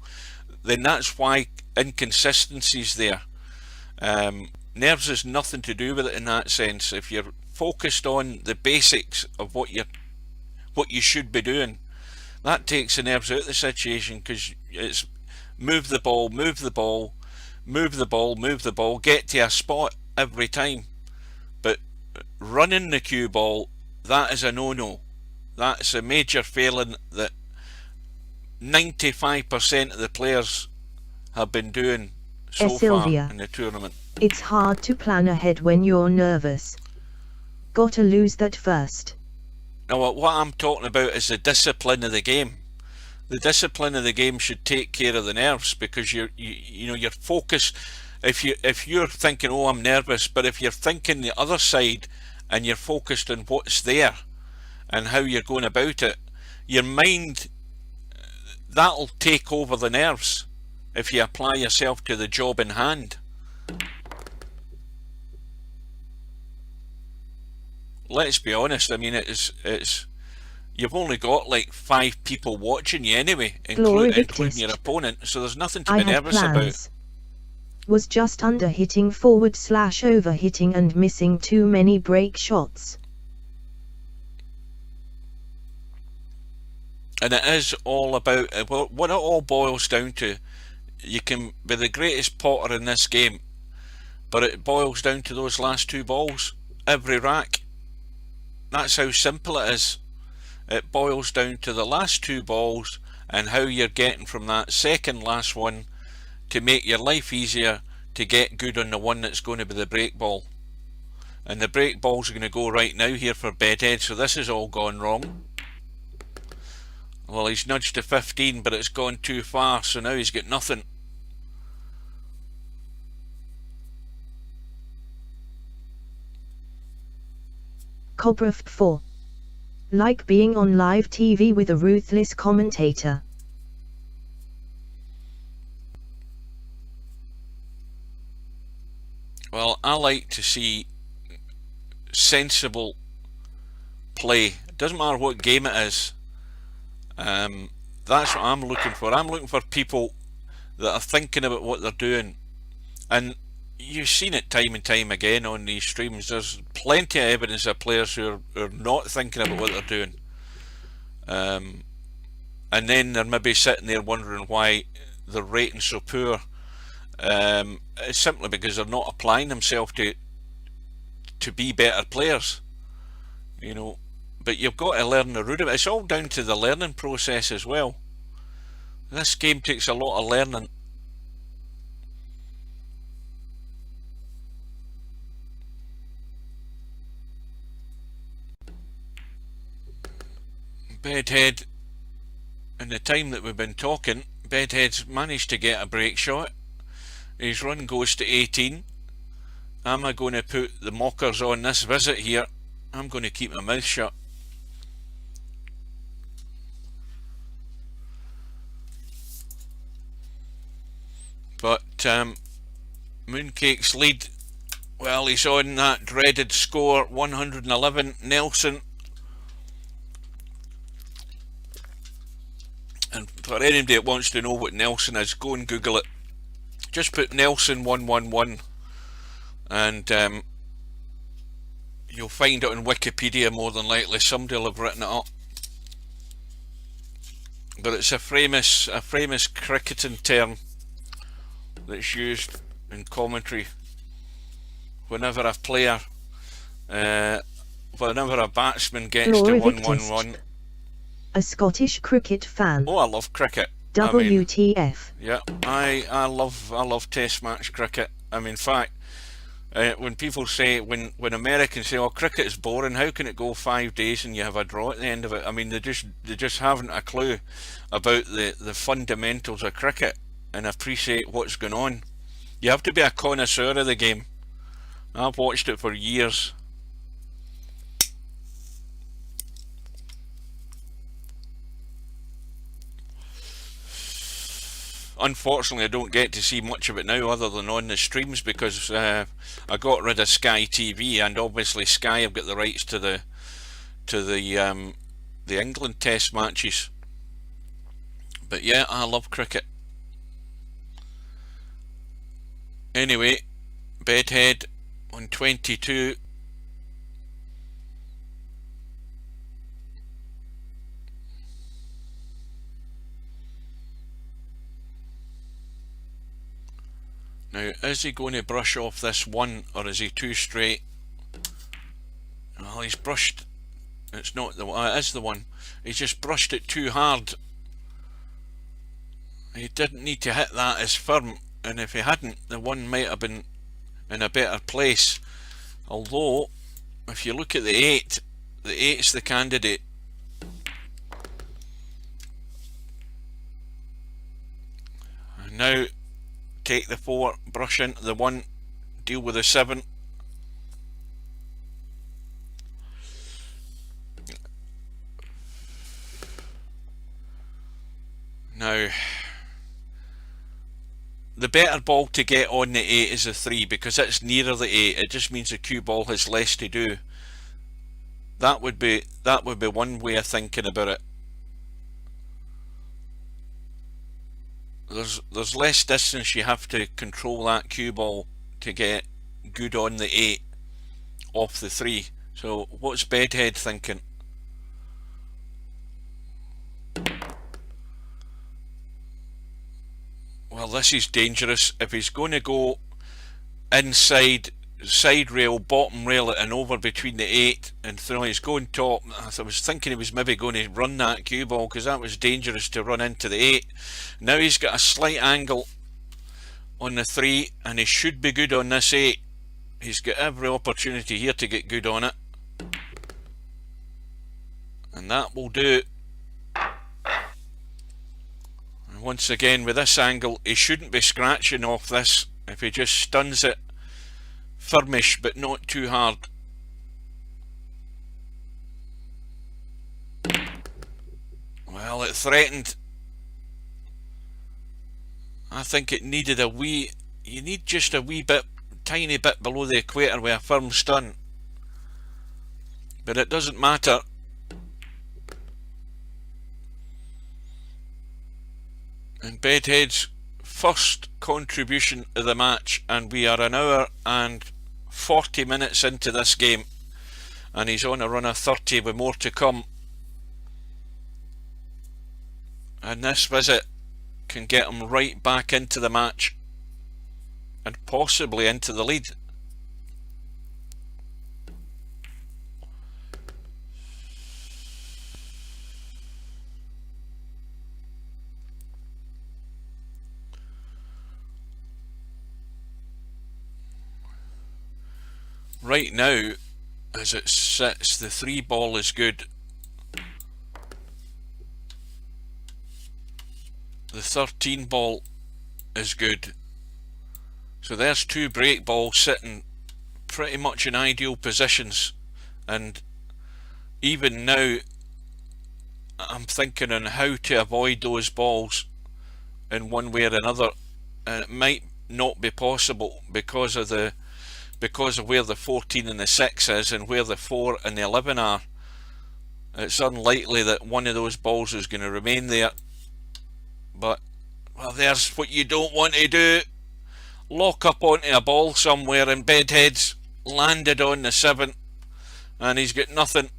then that's why inconsistency's there. Nerves has nothing to do with it in that sense. If you're focused on the basics of what you should be doing, that takes the nerves out of the situation, because it's move the ball, move the ball, move the ball, move the ball, get to a spot every time. But running the cue ball, that is a no-no. That's a major failing that 95% of the players have been doing so far in the tournament. It's hard to plan ahead when you're nervous. Gotta lose that first. Now what I'm talking about is the discipline of the game. the discipline of the game should take care of the nerves, because your focus. If you're thinking, oh, I'm nervous, but if you're thinking the other side and you're focused on what's there and how you're going about it, your mind, that'll take over the nerves if you apply yourself to the job in hand. Let's be honest, I mean, it's you've only got like 5 people watching you anyway, including your opponent, so there's nothing to be nervous about. Was just under hitting / overhitting and missing too many break shots. And it is all about, what it all boils down to, you can be the greatest potter in this game, but it boils down to those last 2 balls every rack. That's how simple it is. It boils down to the last 2 balls and how you're getting from that second last one to make your life easier to get good on the one that's going to be the break ball. And the break ball's going to go right now here for Bedhead, so this has all gone wrong. Well, he's nudged to 15, but it's gone too far, so now he's got nothing. Cobra 4. Like being on live TV with a ruthless commentator. Well, I like to see sensible play. It doesn't matter what game it is. That's what I'm looking for. I'm looking for people that are thinking about what they're doing. And you've seen it time and time again on these streams. There's plenty of evidence of players who are not thinking about what they're doing. And then they're maybe sitting there wondering why their rating's so poor. It's simply because they're not applying themselves to be better players, you know. But you've got to learn the root of it. It's all down to the learning process as well. This game takes a lot of learning. Bedhead, in the time that we've been talking, Bedhead's managed to get a break shot. His run goes to 18. Am I going to put the mockers on this visit here? I'm going to keep my mouth shut. But Mooncake's lead, well, he's on that dreaded score, 111. Nelson, and for anybody that wants to know what Nelson is, go and Google it. Just put Nelson 111 and you'll find it on Wikipedia. More than likely somebody will have written it up, but it's a famous cricketing term that's used in commentary whenever a player, whenever a batsman gets to 111. A Scottish cricket fan. Oh, I love cricket. WTF. I mean, yeah, I love test match cricket. I mean, in fact, when people say, when Americans say, oh, cricket is boring, how can it go 5 days and you have a draw at the end of it? I mean, they just haven't a clue about the fundamentals of cricket and appreciate what's going on. You have to be a connoisseur of the game. I've watched it for years. Unfortunately, I don't get to see much of it now other than on the streams, because I got rid of Sky TV, and obviously Sky have got the rights to the England test matches. But yeah, I love cricket. Anyway, Bedhead on 22. Now, is he going to brush off this one, or is he too straight? Well, he's brushed. It's not the one. It is the one. He's just brushed it too hard. He didn't need to hit that as firm, and if he hadn't, the one might have been in a better place. Although, if you look at the 8, the 8's the candidate. Now take the 4, brush into the 1, deal with the 7. Now, the better ball to get on the 8 is the 3, because it's nearer the 8. It just means the cue ball has less to do. That would be one way of thinking about it. There's less distance you have to control that cue ball to get good on the 8 off the 3. So what's Bedhead thinking? Well, this is dangerous. If he's going to go inside, side rail, bottom rail and over between the 8 and 3, he's going top. I was thinking he was maybe going to run that cue ball, because that was dangerous to run into the 8. Now he's got a slight angle on the 3 and he should be good on this 8. He's got every opportunity here to get good on it, and that will do. And once again, with this angle, he shouldn't be scratching off this if he just stuns it firmish but not too hard. Well, it threatened. I think it needed a wee, you need just a wee bit, tiny bit below the equator with a firm stun, but it doesn't matter. And Bedhead's first contribution of the match, and we are an hour and 40 minutes into this game, and he's on a run of 30 with more to come. And this visit can get him right back into the match and possibly into the lead. Right now, as it sits, the 3 ball is good. The 13 ball is good. So there's 2 break balls sitting pretty much in ideal positions, and even now I'm thinking on how to avoid those balls in one way or another, and it might not be possible because of where the 14 and the 6 is and where the 4 and the 11 are. It's unlikely that one of those balls is going to remain there. But, well, there's what you don't want to do. Lock up onto a ball somewhere, and Bedhead's landed on the 7 and he's got nothing.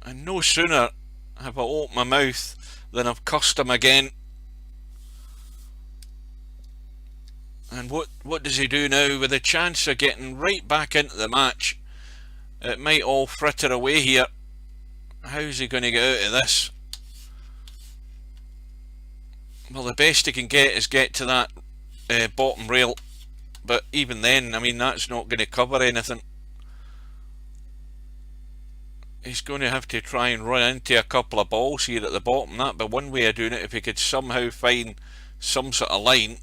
And no sooner have I opened my mouth than I've cussed him again. And what does he do now? With a chance of getting right back into the match, it might all fritter away here. How's he going to get out of this? Well, the best he can get is get to that bottom rail, but even then, I mean, that's not going to cover anything. He's going to have to try and run into a couple of balls here at the bottom. That'd be one way of doing it, if he could somehow find some sort of line.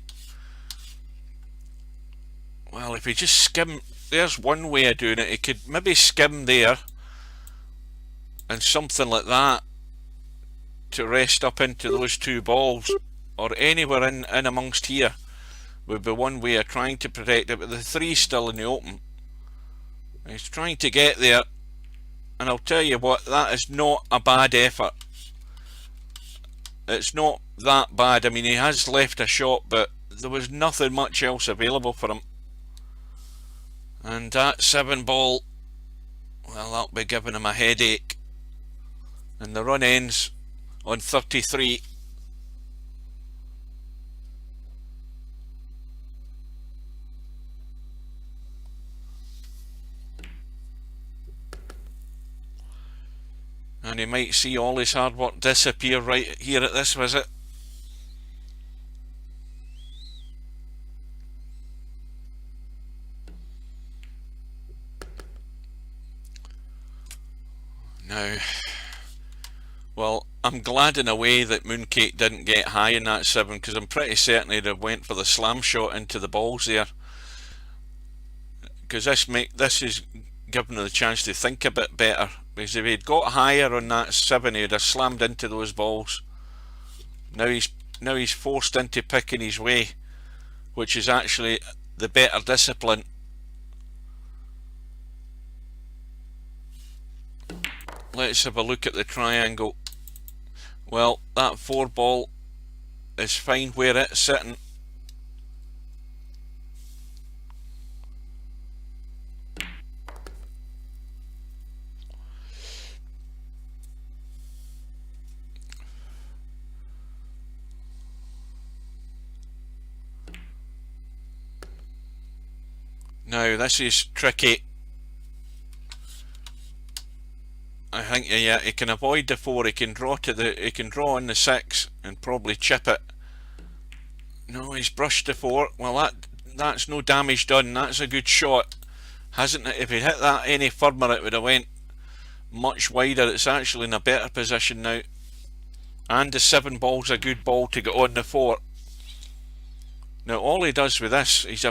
Well, if he just skim, there's one way of doing it. He could maybe skim there and something like that to rest up into those 2 balls, or anywhere in amongst here would be one way of trying to protect it. But the 3's still in the open. He's trying to get there, and I'll tell you what, that is not a bad effort. It's not that bad. I mean, he has left a shot, but there was nothing much else available for him. And that 7 ball, well, that'll be giving him a headache. And the run ends on 33. And he might see all his hard work disappear right here at this visit. Now, well, I'm glad in a way that Mooncake didn't get high in that 7, because I'm pretty certain he'd have went for the slam shot into the balls there. Because this is giving him the chance to think a bit better. Because if he'd got higher on that 7, he'd have slammed into those balls. Now he's forced into picking his way, which is actually the better discipline. Let's have a look at the triangle. Well, that 4 ball is fine where it's sitting. Now this is tricky. I think yeah, he can avoid the 4. He can draw on the 6 and probably chip it. No, he's brushed the 4. Well, that's no damage done. That's a good shot, hasn't it? If he hit that any further, it would have went much wider. It's actually in a better position now, and the 7 ball's a good ball to get on the 4. Now all he does with this, he's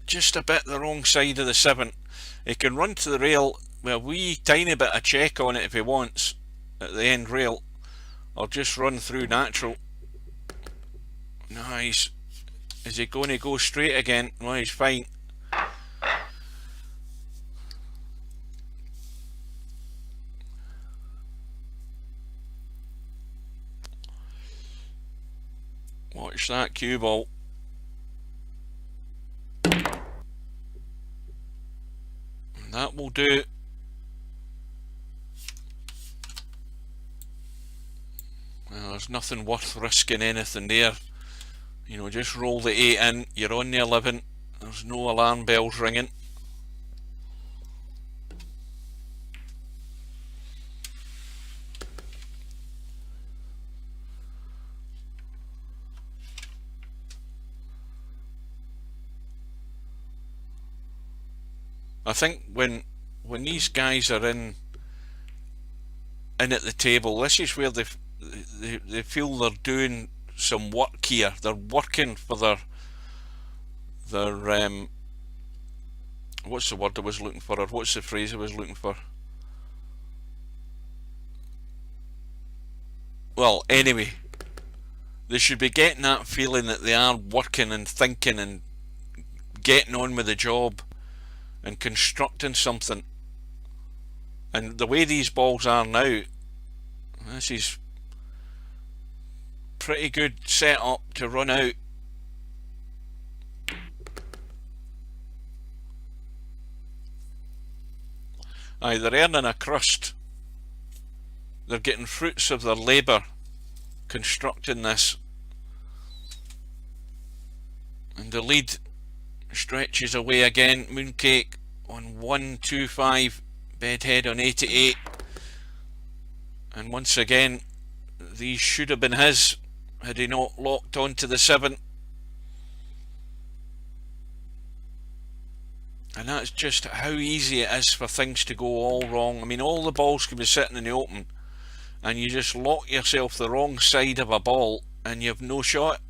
just a bit the wrong side of the 7. He can run to the rail with a wee tiny bit of check on it if he wants at the end rail, or just run through natural. Nice. Is he going to go straight again? Well, he's fine. Watch that cue ball. That will do. Well, there's nothing worth risking anything there. You know, just roll the 8 in. You're on the 11. There's no alarm bells ringing. I think when these guys are in at the table, this is where they feel they're doing some work here. They're working for their what's the word I was looking for, or what's the phrase I was looking for? Well, anyway, they should be getting that feeling that they are working and thinking and getting on with the job and constructing something. And the way these balls are now, this is pretty good setup to run out. Aye, they're earning a crust. They're getting fruits of their labour constructing this. And the lead stretches away again. Mooncake on 125, Bedhead on 88. And once again, these should have been his had he not locked onto the 7. And that's just how easy it is for things to go all wrong. I mean, all the balls can be sitting in the open, and you just lock yourself the wrong side of a ball and you have no shot.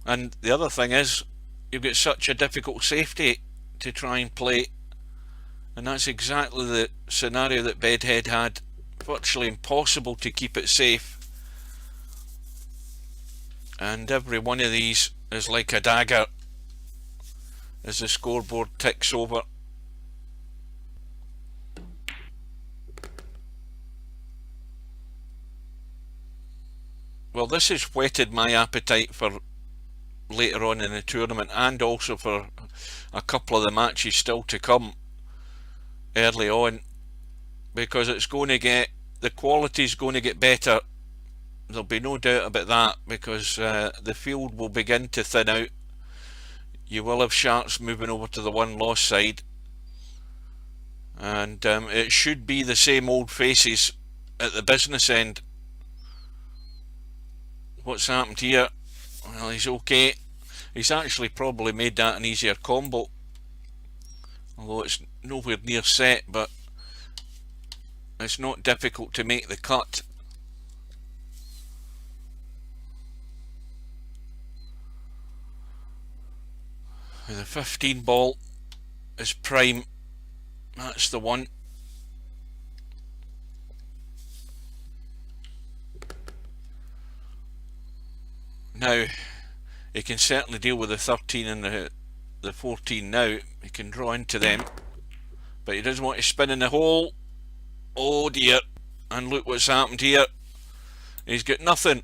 And the other thing is, you've got such a difficult safety to try and play, and that's exactly the scenario that Bedhead had. Virtually impossible to keep it safe, and every one of these is like a dagger as the scoreboard ticks over. Well, this has whetted my appetite for later on in the tournament, and also for a couple of the matches still to come early on, because it's going to get, the quality's going to get better. There'll be no doubt about that, because the field will begin to thin out. You will have sharks moving over to the one-loss side, and it should be the same old faces at the business end. What's happened here? Well, he's okay. He's actually probably made that an easier combo, although it's nowhere near set, but It's not difficult to make the cut. The 15 ball is prime. That's the one. Now, he can certainly deal with the 13 and the 14 now. He can draw into them. But he doesn't want to spin in the hole. Oh dear. And look what's happened here. He's got nothing.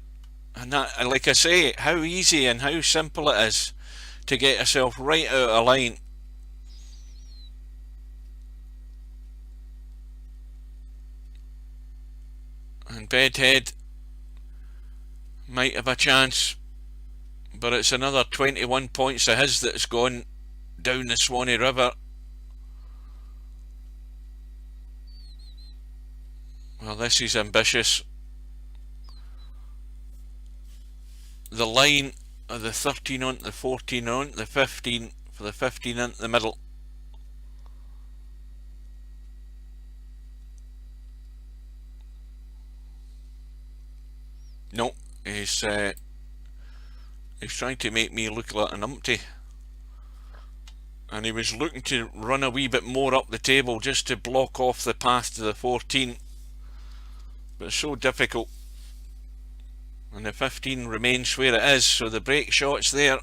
And that, like I say, how easy and how simple it is to get yourself right out of line. And Bedhead might have a chance, but it's another 21 points of his that's gone down the Swanee River. Well, this is ambitious. The line of the 13 on, the 14 on, the 15 for the 15 in the middle. No, he's trying to make me look like an umpty. And he was looking to run a wee bit more up the table just to block off the path to the 14. But it's so difficult. And the 15 remains where it is, so the break shot's there.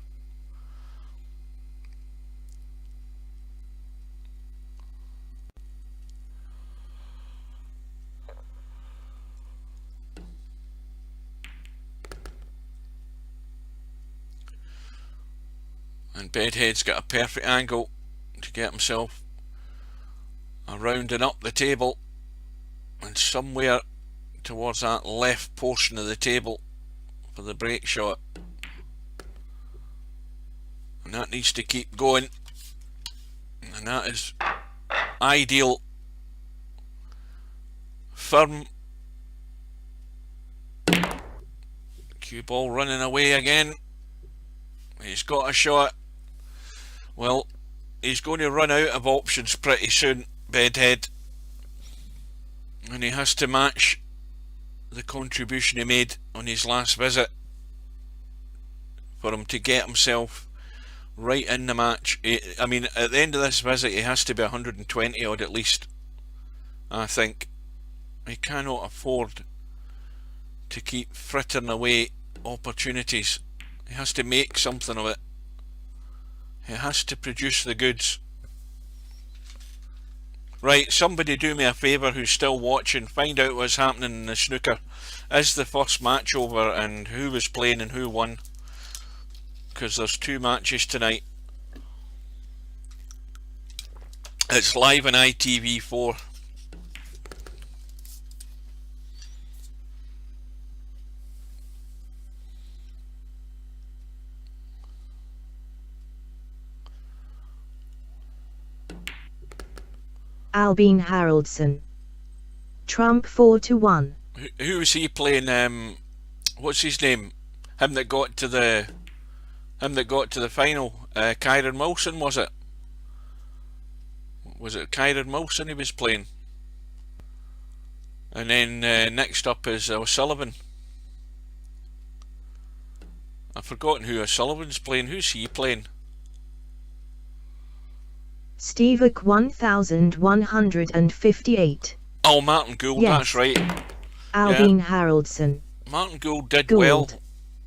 And Bedhead's got a perfect angle to get himself around and up the table and somewhere towards that left portion of the table for the break shot. And that needs to keep going. And that is ideal. Firm. Cue ball running away again. He's got a shot. Well, he's going to run out of options pretty soon, Bedhead. And he has to match the contribution he made on his last visit for him to get himself right in the match. I mean, at the end of this visit, he has to be 120 odd at least, I think. He cannot afford to keep frittering away opportunities. He has to make something of it. He has to produce the goods. Right, somebody do me a favour who's still watching, find out what's happening in the snooker. Is the first match over and who was playing and who won? Because there's 2 matches tonight. It's live on ITV4. Albin Haraldson. Trump 4-1. Who was he playing? What's his name? Him that got to the final. Kyron Wilson, was it? Was it Kyron Wilson he was playing? And then next up is O'Sullivan. I've forgotten who O'Sullivan's playing. Who's he playing? Stevik 1158. Oh, Martin Gould, yes. That's right. Albin Haraldson. Martin Gould did well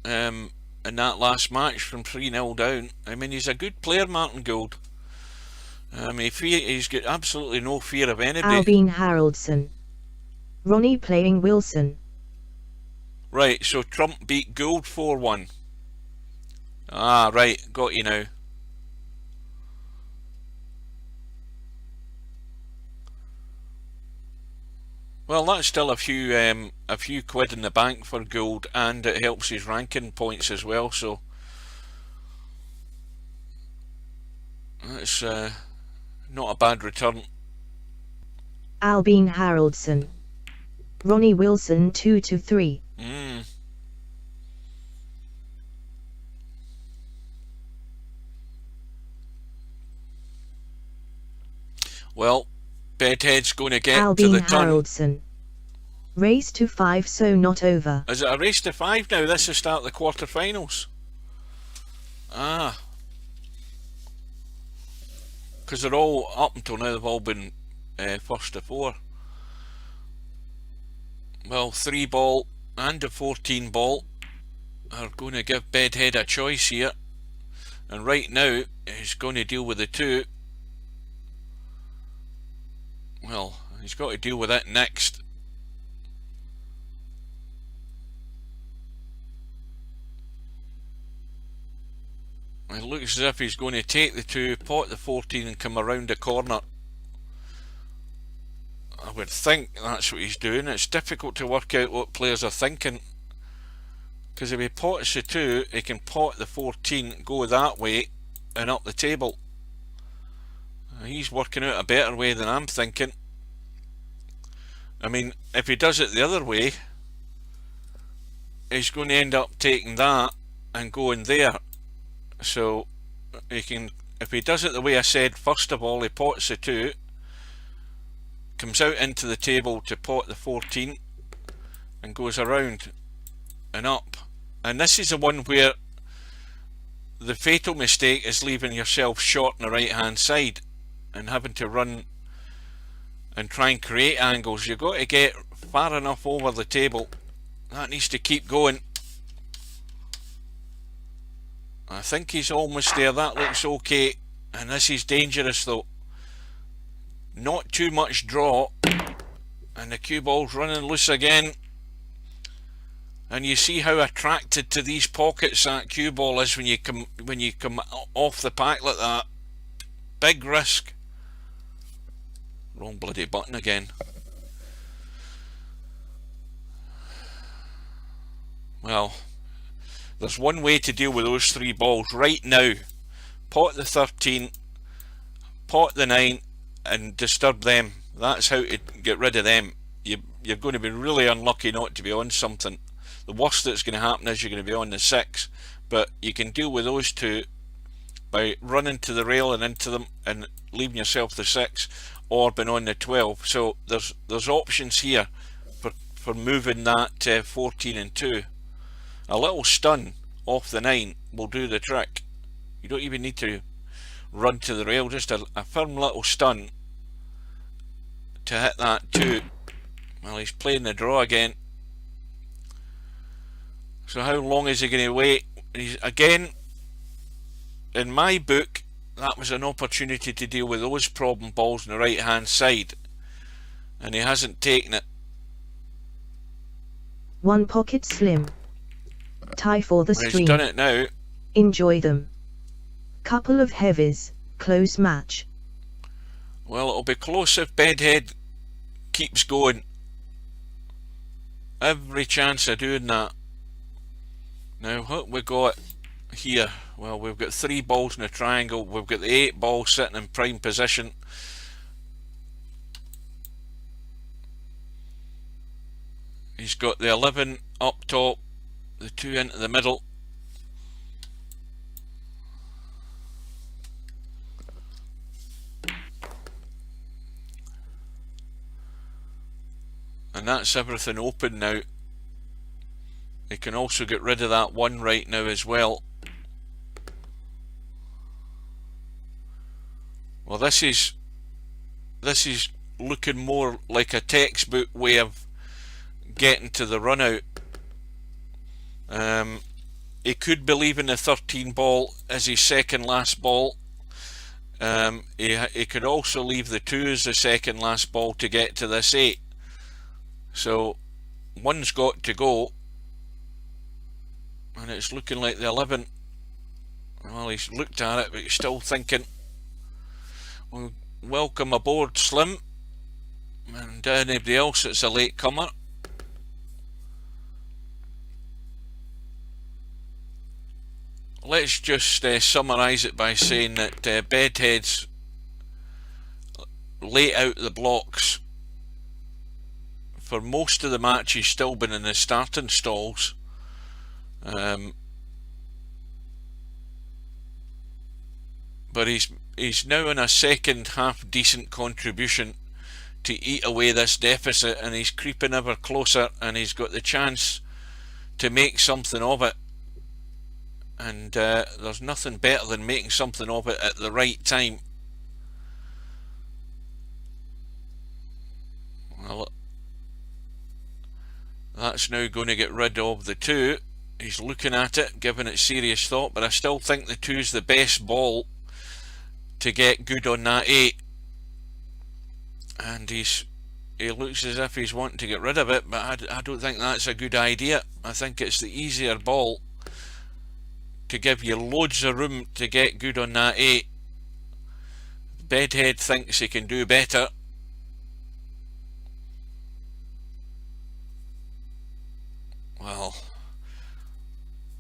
in that last match from 3-0 down. I mean, he's a good player, Martin Gould. He's got absolutely no fear of anybody. Albin Haraldson. Ronnie playing Wilson. Right, so Trump beat Gould 4-1. Ah, right, got you now. Well, that's still a few quid in the bank for Gould, and it helps his ranking points as well. So that's not a bad return. Albin Haraldson. Ronnie Wilson 2-3. Well, Bedhead's going to get to Albin the turn. Haraldson. Race to 5, so not over. Is it a race to 5 now? This is start the quarterfinals. Ah. Because they're all, up until now, they've all been first to 4. Well, 3 ball and a 14 ball are going to give Bedhead a choice here. And right now, he's going to deal with the 2. Well, he's got to deal with it next. It looks as if he's going to take the 2, pot the 14 and come around the corner. I would think that's what he's doing. It's difficult to work out what players are thinking. Because if he pots the 2, he can pot the 14, go that way and up the table. He's working out a better way than I'm thinking. I mean, if he does it the other way, he's going to end up taking that and going there. So he can, if he does it the way I said, first of all he pots the 2, comes out into the table to pot the 14 and goes around and up. And this is the one where the fatal mistake is leaving yourself short on the right hand side and having to run and try and create angles. You've got to get far enough over the table. That needs to keep going. I think he's almost there. That looks okay. And this is dangerous though. Not too much draw. And the cue ball's running loose again. And you see how attracted to these pockets that cue ball is when you come off the pack like that. Big risk. Wrong bloody button again. Well, there's one way to deal with those 3 balls right now. Pot the 13, pot the 9 and disturb them. That's how to get rid of them. You're going to be really unlucky not to be on something. The worst that's going to happen is you're going to be on the 6, but you can deal with those 2 by running to the rail and into them and leaving yourself the 6, or being on the 12. So there's options here for moving that 14 and 2. A little stun off the 9 will do the trick. You don't even need to run to the rail, just a firm little stun to hit that 2. Well, he's playing the draw again. So how long is he going to wait? He's again, in my book, that was an opportunity to deal with those problem balls on the right hand side, and he hasn't taken it. One pocket slim. Tie for the stream. He's done it now. Enjoy them. Couple of heavies. Close match. Well, it'll be close if Bedhead keeps going. Every chance of doing that. Now what we got here? Well, we've got 3 balls in a triangle. We've got the 8 ball sitting in prime position. He's got the 11 up top, the 2 into the middle. And that's everything open now. He can also get rid of that 1 right now as well. Well, this is looking more like a textbook way of getting to the run out. He could be leaving the 13 ball as his second last ball. He could also leave the 2 as the second last ball to get to this 8. So one's got to go, and it's looking like the 11. Well, he's looked at it, but he's still thinking. Well, welcome aboard, Slim, and anybody else that's a late comer. Let's just summarise it by saying that Bedhead's laid out the blocks. For most of the match he's still been in the starting stalls. But he's now in a second half decent contribution to eat away this deficit, and he's creeping ever closer, and he's got the chance to make something of it. And there's nothing better than making something of it at the right time. Well, that's now going to get rid of the 2. He's looking at it, giving it serious thought, but I still think the 2's the best ball to get good on that 8. And he looks as if he's wanting to get rid of it, but I don't think that's a good idea. I think it's the easier ball to give you loads of room to get good on that 8. Bedhead thinks he can do better. Well,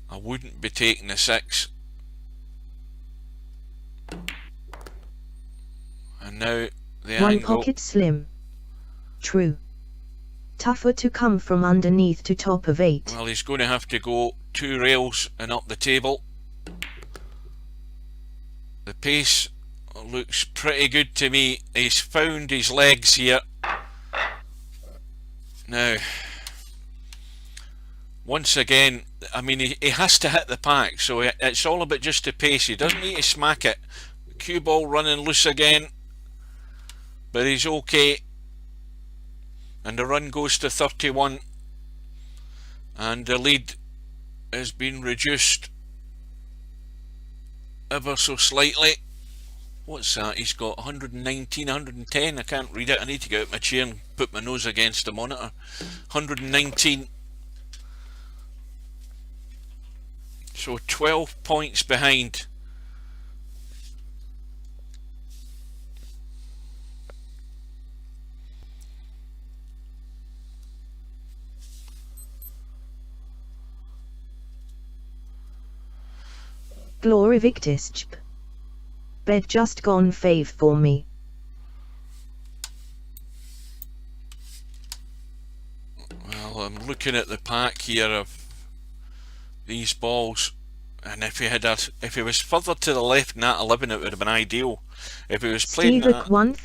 I wouldn't be taking the 6. And now the One angle. pocket slim. True. Tougher to come from underneath to top of 8. Well, he's going to have to go 2 rails and up the table. The pace looks pretty good to me. He's found his legs here. Now, once again, I mean, he has to hit the pack, so it's all about just the pace. He doesn't need to smack it. Cue ball running loose again, but he's okay. And the run goes to 31, and the lead has been reduced ever so slightly. What's that? He's got 119, 110. I can't read it. I need to get out my chair and put my nose against the monitor. 119. So 12 points behind. Glory Victis. Bed just gone fave for me. Well, I'm looking at the pack here of these balls, and if he was further to the left in that 11, it would have been ideal. If he was playing that 11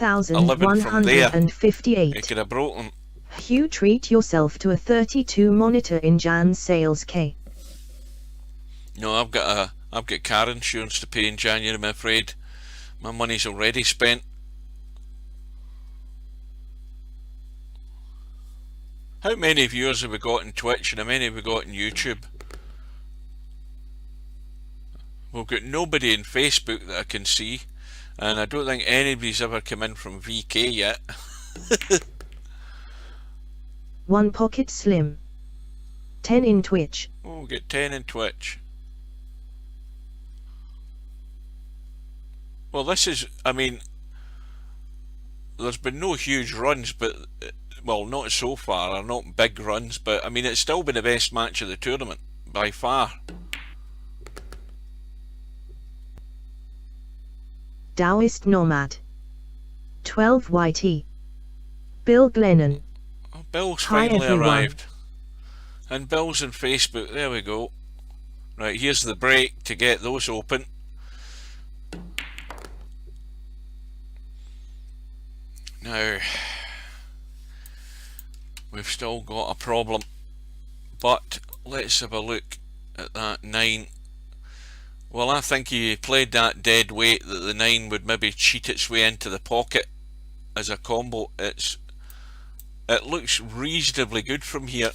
from there, he could have broke them. Hugh, treat yourself to a 32 monitor in Jan's sales K. No, I've got car insurance to pay in January, I'm afraid. My money's already spent. How many viewers have we got on Twitch and how many have we got on YouTube? We've got nobody on Facebook that I can see, and I don't think anybody's ever come in from VK yet. One pocket slim. 10 in Twitch. Oh, we'll get 10 in Twitch. Well, this is, I mean, there's been no huge runs, but, well, not so far, or not big runs, but, I mean, it's still been the best match of the tournament, by far. Taoist Nomad. 12 YT. Bill Glennon. Oh, Bill's Hi, finally everyone. arrived. And Bill's on Facebook, there we go. Right, here's the break to get those open. Now, we've still got a problem, but let's have a look at that 9. Well, I think he played that dead weight that the 9 would maybe cheat its way into the pocket as a combo. It looks reasonably good from here.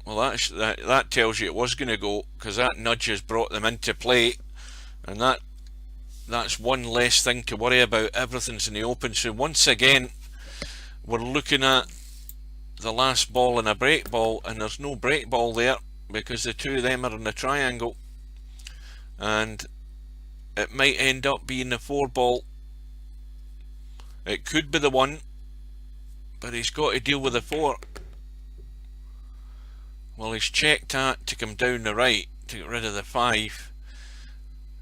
Well, that tells you it was going to go, because that nudge has brought them into play, and that's one less thing to worry about. Everything's in the open. So once again, we're looking at the last ball and a break ball, and there's no break ball there because the 2 of them are in the triangle, and it might end up being the 4 ball. It could be the 1, but he's got to deal with the 4. Well, he's checked that to come down the right to get rid of the 5.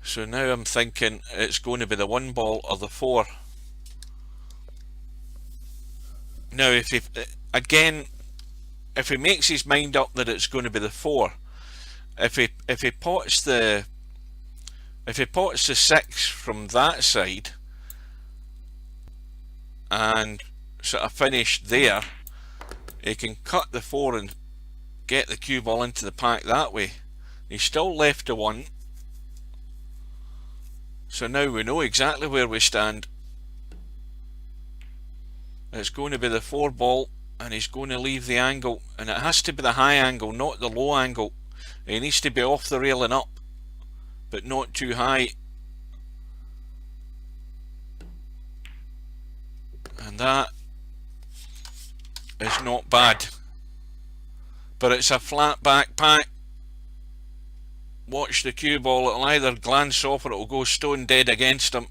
So now I'm thinking it's going to be the 1 ball or the 4. Now, if he makes his mind up that it's going to be the 4, if he pots the 6 from that side, and sort of finish there, he can cut the 4 and get the cue ball into the pack that way. He's still left to 1. So now we know exactly where we stand. It's going to be the 4 ball, and he's going to leave the angle, and it has to be the high angle, not the low angle. He needs to be off the rail and up, but not too high. And that is not bad. But it's a flat back pack. Watch the cue ball, it'll either glance off or it'll go stone dead against him.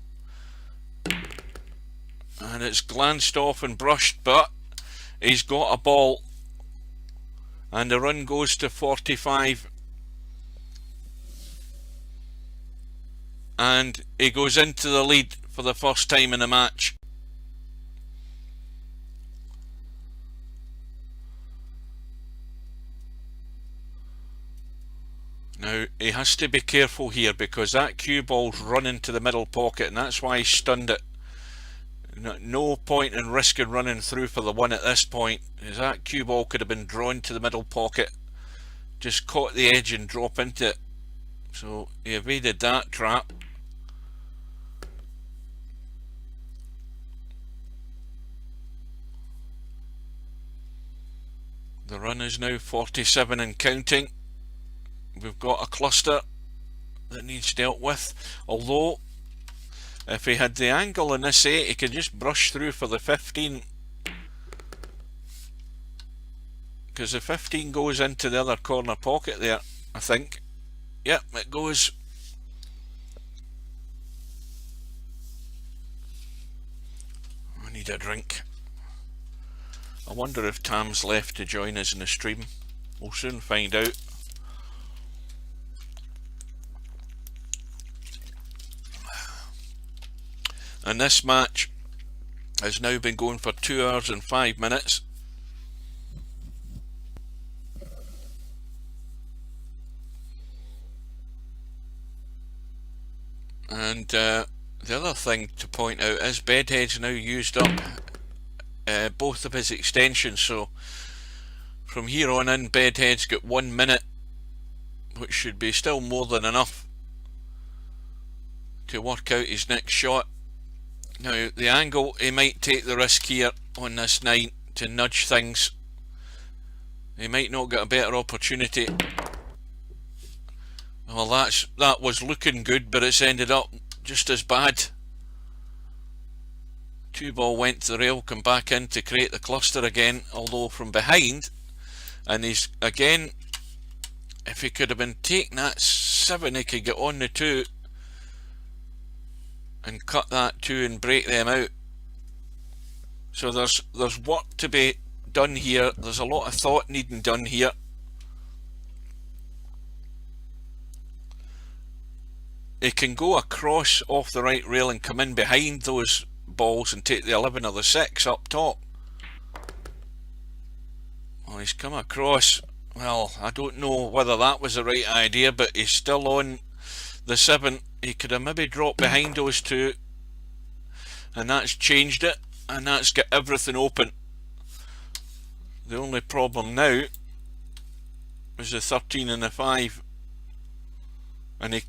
And it's glanced off and brushed, but he's got a ball. And the run goes to 45. And he goes into the lead for the first time in the match. Now, he has to be careful here because that cue ball's running to the middle pocket, and that's why he stunned it. No point in risking running through for the 1 at this point, as that cue ball could have been drawn to the middle pocket. Just caught the edge and drop into it. So he evaded that trap. The run is now 47 and counting. We've got a cluster that needs dealt with, although if he had the angle in this 8, he could just brush through for the 15, because the 15 goes into the other corner pocket there, I think. Yep, it goes. I need a drink. I wonder if Tam's left to join us in the stream. We'll soon find out. And this match has now been going for 2 hours and 5 minutes. And the other thing to point out is Bedhead's now used up both of his extensions, so from here on in Bedhead's got 1 minute, which should be still more than enough to work out his next shot. Now the angle, he might take the risk here on this 9 to nudge things. He might not get a better opportunity. Well, that was looking good, but it's ended up just as bad. Cue ball went to the rail, come back in to create the cluster again, although from behind. And he's again, if he could have been taking that 7, he could get on the 2 and cut that 2 and break them out. So there's work to be done here. There's a lot of thought needing done here. He can go across off the right rail and come in behind those balls and take the 11 or the 6 up top. Well, he's come across. Well, I don't know whether that was the right idea, but he's still on the 7. He could have maybe dropped behind those 2, and that's changed it, and that's got everything open. The only problem now is the 13 and the 5, and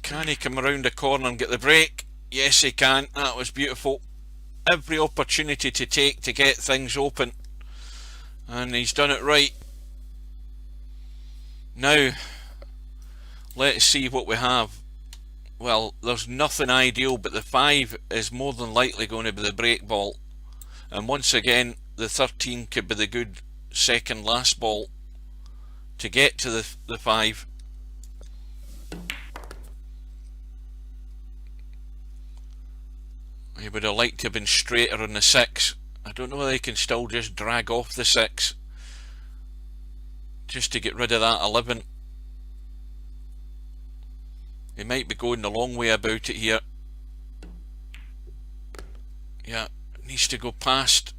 can he come around the corner and get the break? Yes, he can. That was beautiful. Every opportunity to take to get things open, and he's done it right. Now let's see what we have. Well, there's nothing ideal, but the 5 is more than likely going to be the break ball, and once again the 13 could be the good second last ball to get to the 5. He would have liked to have been straighter on the 6. I don't know whether he can still just drag off the 6 just to get rid of that 11. He might be going the long way about it here. Yeah, needs to go past.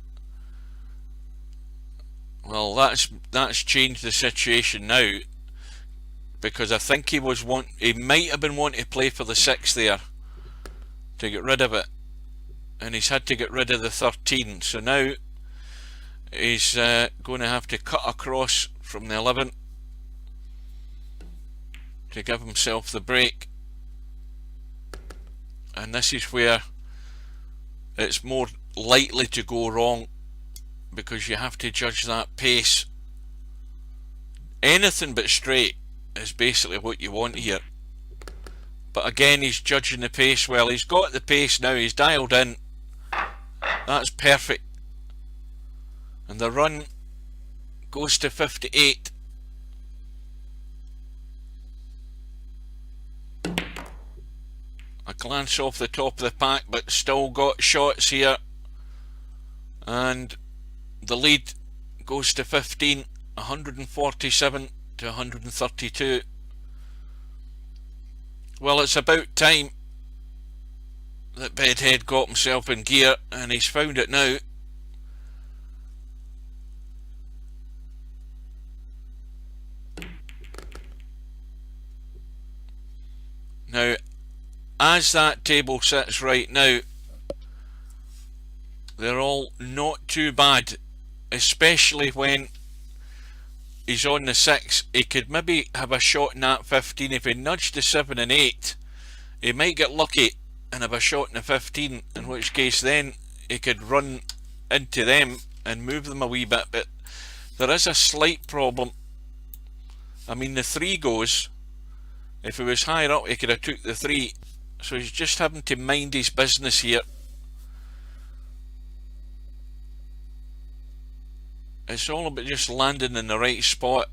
Well, that's changed the situation now, because I think he might have been wanting to play for the 6 there to get rid of it. and he's had to get rid of the 13. So now he's going to have to cut across from the 11 to give himself the break. And this is where it's more likely to go wrong, because you have to judge that pace. Anything but straight is basically what you want here. But again, he's judging the pace well. He's got the pace now, he's dialed in. That's perfect. And the run goes to 58. A glance off the top of the pack, but still got shots here. And the lead goes to 15, 147 to 132. Well, it's about time that Bedhead got himself in gear, and he's found it now. Now, as that table sits right now, they're all not too bad, especially when he's on the 6. He could maybe have a shot in that 15. If he nudged the 7 and 8, he might get lucky and have a shot in the 15, in which case then he could run into them and move them a wee bit. But there is a slight problem. I mean, the 3 goes. If he was higher up, he could have took the 3. So he's just having to mind his business here. It's all about just landing in the right spot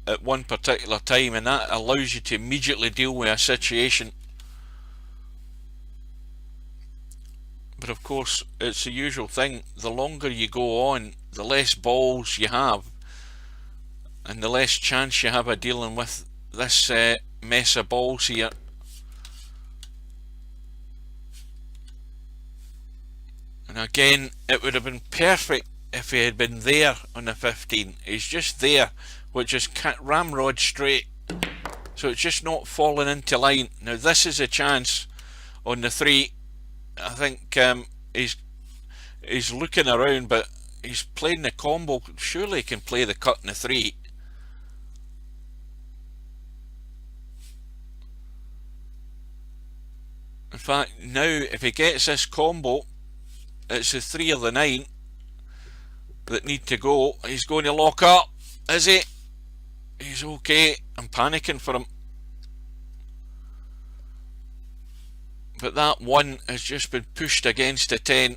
at one particular time, and that allows you to immediately deal with a situation. But of course, it's the usual thing. The longer you go on, the less balls you have, and the less chance you have of dealing with this mess of balls here. And again, it would have been perfect if he had been there on the 15. He's just there, which is ramrod straight, so it's just not falling into line. Now this is a chance on the 3. I think he's looking around, but he's playing the combo. Surely he can play the cut in the 3. In fact, now if he gets this combo, it's the 3 or the 9 that need to go. He's going to lock up, is he? He's okay. I'm panicking for him. But that 1 has just been pushed against a 10.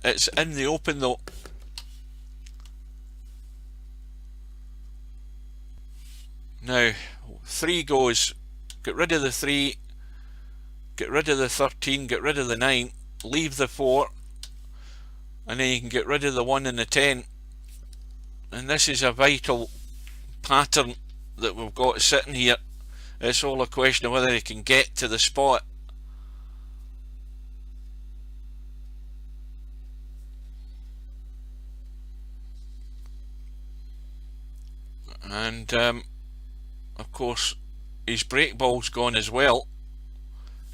It's in the open though. Now 3 goes. Get rid of the 3, get rid of the 13, get rid of the 9, leave the 4, and then you can get rid of the 1 and the 10. And this is a vital pattern that we've got sitting here. It's all a question of whether he can get to the spot. And of course his break ball's gone as well.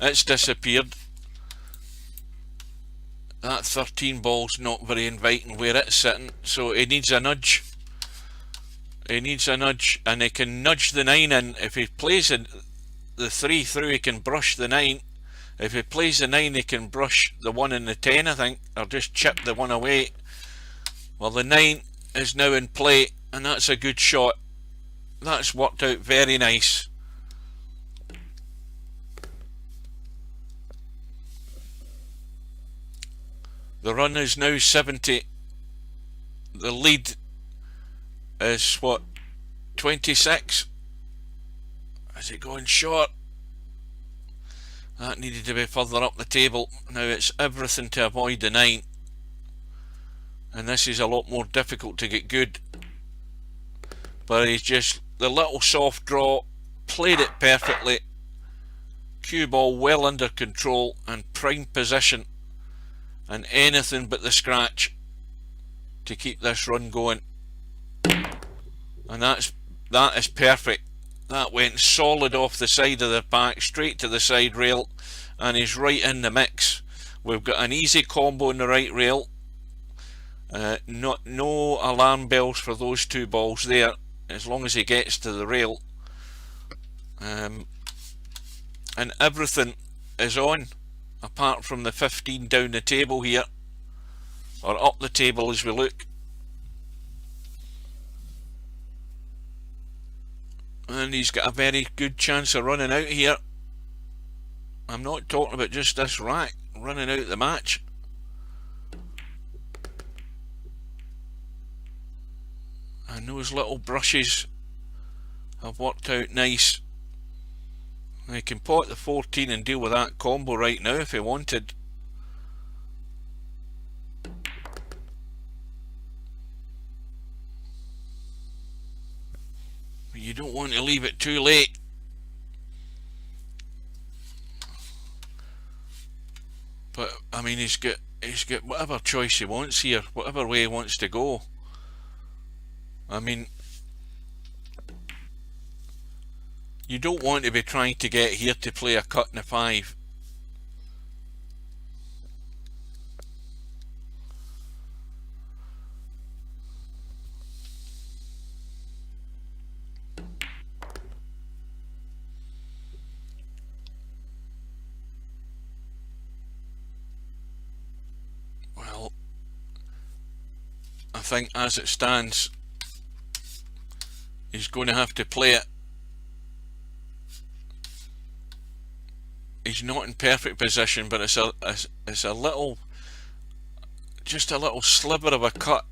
It's disappeared. That 13 ball's not very inviting where it's sitting, so he needs a nudge. He needs a nudge, and he can nudge the 9 in. If he plays the 3 through, he can brush the 9. If he plays the 9, he can brush the 1 and the 10, I think, or just chip the 1 away. Well, the 9 is now in play, and that's a good shot. That's worked out very nice. The run is now 70. The lead is what, 26? Is it going short? That needed to be further up the table. Now it's everything to avoid the 9. And this is a lot more difficult to get good. But he's just, the little soft draw, played it perfectly. Cue ball well under control and prime position. And anything but the scratch to keep this run going. And that is perfect. That went solid off the side of the pack, straight to the side rail, and he's right in the mix. We've got an easy combo in the right rail. No alarm bells for those two balls there, as long as he gets to the rail. And everything is on, apart from the 15 down the table here, or up the table as we look. And he's got a very good chance of running out here. I'm not talking about just this rack, running out the match. And those little brushes have worked out nice. He can pot the 14 and deal with that combo right now if he wanted. But you don't want to leave it too late. But I mean, he's got whatever choice he wants here, whatever way he wants to go. I mean, you don't want to be trying to get here to play a cut in a 5. Well, I think as it stands, he's going to have to play it. He's not in perfect position, but it's a little, just a little sliver of a cut,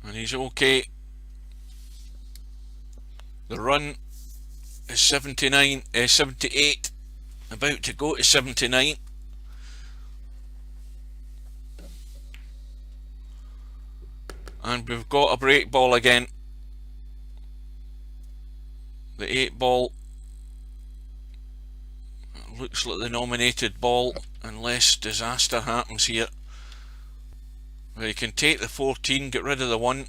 and he's okay. The run is 78, about to go to 79. And we've got a break ball again. The 8 ball looks like the nominated ball, unless disaster happens here. Where you can take the 14, get rid of the 1,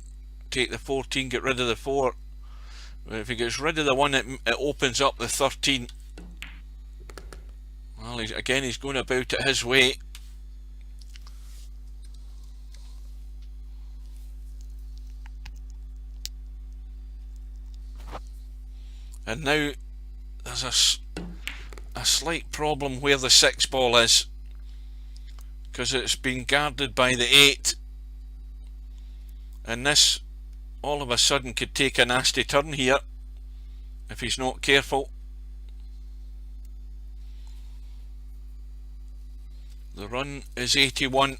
take the 14, get rid of the 4. But if he gets rid of the 1, it opens up the 13. Well, he's going about it his way. And now there's a slight problem where the 6 ball is, because it's been guarded by the 8, and this all of a sudden could take a nasty turn here if he's not careful. The run is 81.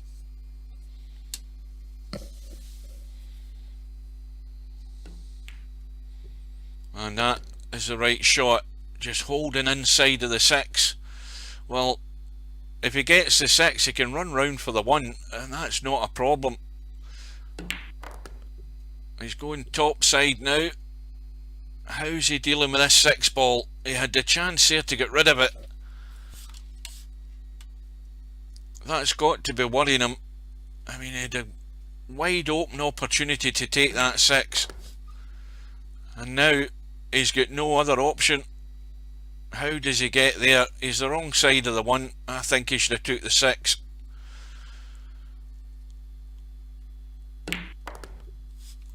And that is the right shot, just holding inside of the 6. Well, if he gets the 6, he can run round for the 1, and that's not a problem. He's going top side now. How's he dealing with this 6 ball? He had the chance here to get rid of it. That's got to be worrying him. I mean, he had a wide open opportunity to take that 6, and now he's got no other option. How does he get there? He's the wrong side of the 1. I think he should have took the 6.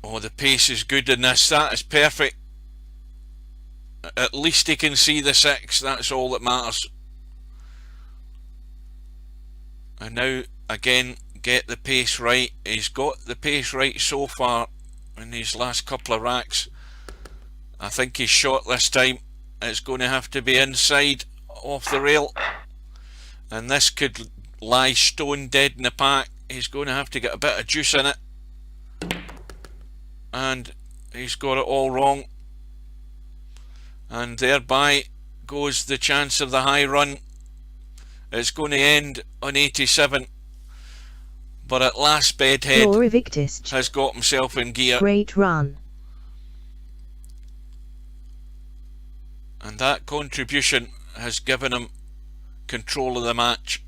Oh, the pace is good in this. That is perfect. At least he can see the 6. That's all that matters. And now again, get the pace right. He's got the pace right so far in these last couple of racks. I think he's shot this time. It's going to have to be inside off the rail, and this could lie stone dead in the pack. He's going to have to get a bit of juice in it, and he's got it all wrong, and thereby goes the chance of the high run. It's going to end on 87, but at last Bedhead has got himself in gear. Great run. And that contribution has given him control of the match.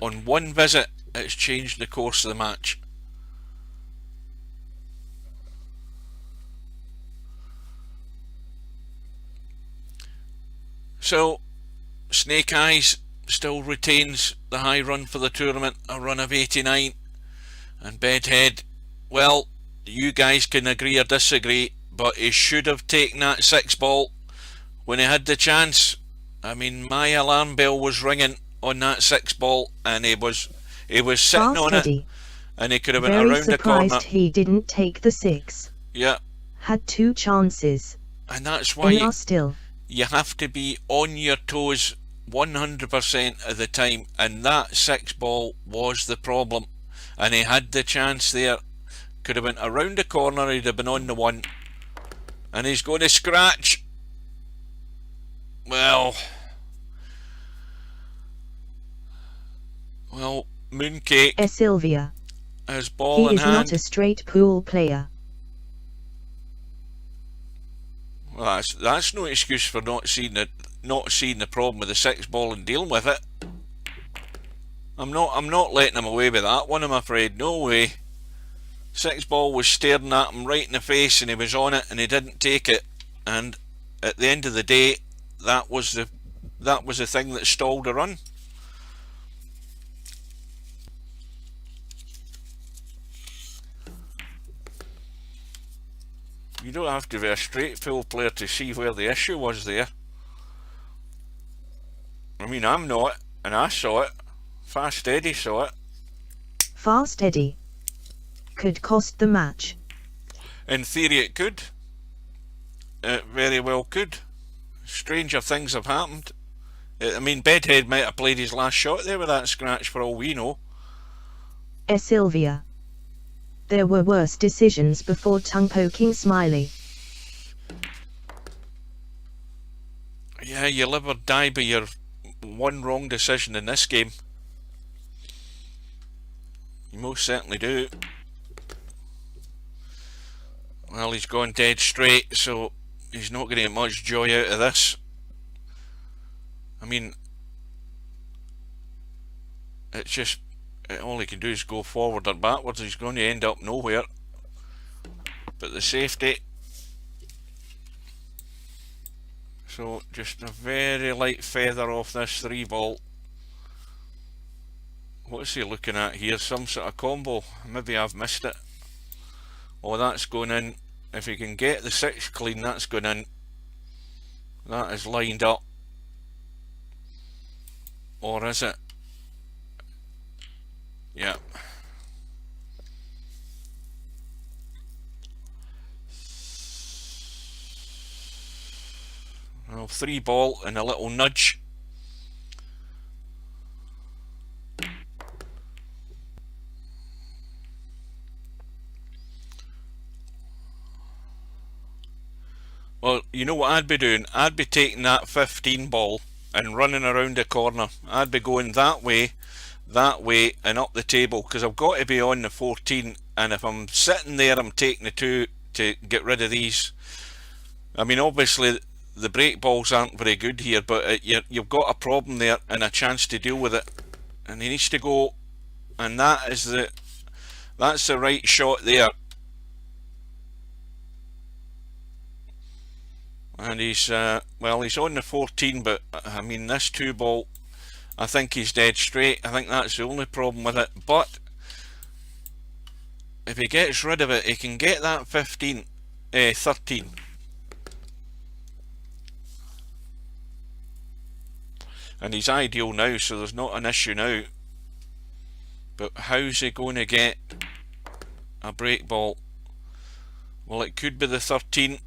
On one visit, it's changed the course of the match. So, Snake Eyes still retains the high run for the tournament, a run of 89. And Bedhead, well, you guys can agree or disagree, but he should have taken that 6 ball when he had the chance. I mean, my alarm bell was ringing on that 6 ball, and he was sitting Fast on Eddie. it, and he could have went Very around the corner. surprised he didn't take the 6. Yeah, Had 2 chances. and that's why And are still. you have to be on your toes 100% of the time, and that 6 ball was the problem. And he had the chance there, could have went around the corner, he'd have been on the 1, and he's going to scratch. Well, Mooncake, Sylvia. his ball He in is hand. not a straight pool player. Well, that's no excuse for not seeing the problem with the 6 ball and dealing with it. I'm not letting him away with that one, I'm afraid. No way. 6 ball was staring at him right in the face, and he was on it, and he didn't take it. And at the end of the day, that was the thing that stalled the run. You don't have to be a straight pool player to see where the issue was there. I mean, I'm not, and I saw it. Fast Eddie saw it. Fast Eddie. Could cost the match. In theory it could. It very well could. Stranger things have happened. I mean, Bedhead might have played his last shot there with that scratch for all we know. Sylvia. There were worse decisions before tongue-poking Smiley. Yeah, you live or die by your one wrong decision in this game. You most certainly do. Well, he's gone dead straight, so he's not going to get much joy out of this. I mean, it's just, all he can do is go forward or backwards. He's going to end up nowhere. But the safety. So just a very light feather off this 3 ball. What's he looking at here? Some sort of combo. Maybe I've missed it. Oh, that's going in. If he can get the 6 clean, that's going in. That is lined up. Or is it? Yeah. Well, 3 ball and a little nudge. Well, you know what I'd be doing? I'd be taking that 15 ball and running around the corner. I'd be going that way, and up the table, because I've got to be on the 14, and if I'm sitting there, I'm taking the 2 to get rid of these. I mean, obviously the break balls aren't very good here, but you've got a problem there and a chance to deal with it, and he needs to go, and that's the right shot there. And he's well, he's on the 14, but I mean, this 2 ball, I think he's dead straight. I think that's the only problem with it. But if he gets rid of it, he can get that 13. And he's ideal now, so there's not an issue now. But how's he going to get a break ball? Well, it could be the 13.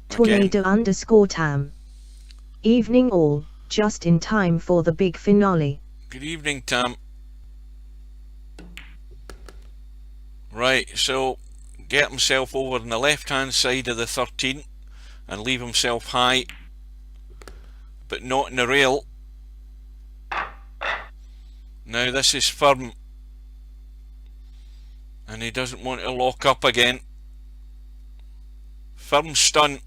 Tornado _ Tam. Evening all, just in time for the big finale. Good evening, Tam. Right, so get himself over on the left hand side of the 13 and leave himself high, but not in the rail. Now this is firm, and he doesn't want to lock up again. Firm stun.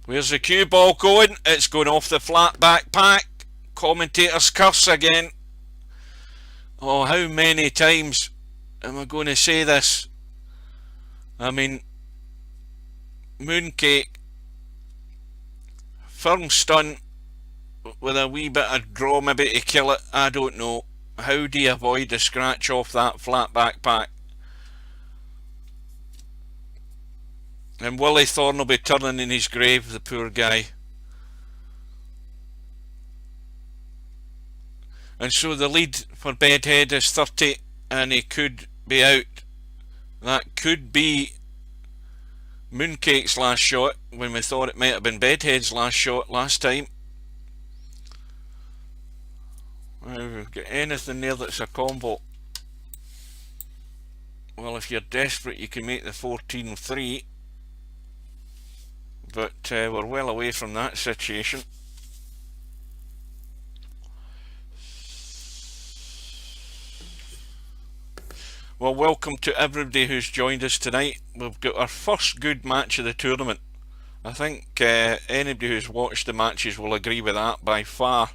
Where's the cue ball going? It's going off the flat back pack. Commentator's curse again. Oh, how many times am I going to say this? I mean, Mooncake, firm stun with a wee bit of draw maybe to kill it. I don't know. How do you avoid the scratch off that flat backpack? And Willie Thorne will be turning in his grave, the poor guy. And so the lead for Bedhead is 30, and he could be out. That could be Mooncake's last shot, when we thought it might have been Bedhead's last shot last time. We've got anything there that's a combo. Well, if you're desperate, you can make the 14-3. But we're well away from that situation. Well, welcome to everybody who's joined us tonight. We've got our first good match of the tournament. I think anybody who's watched the matches will agree with that by far.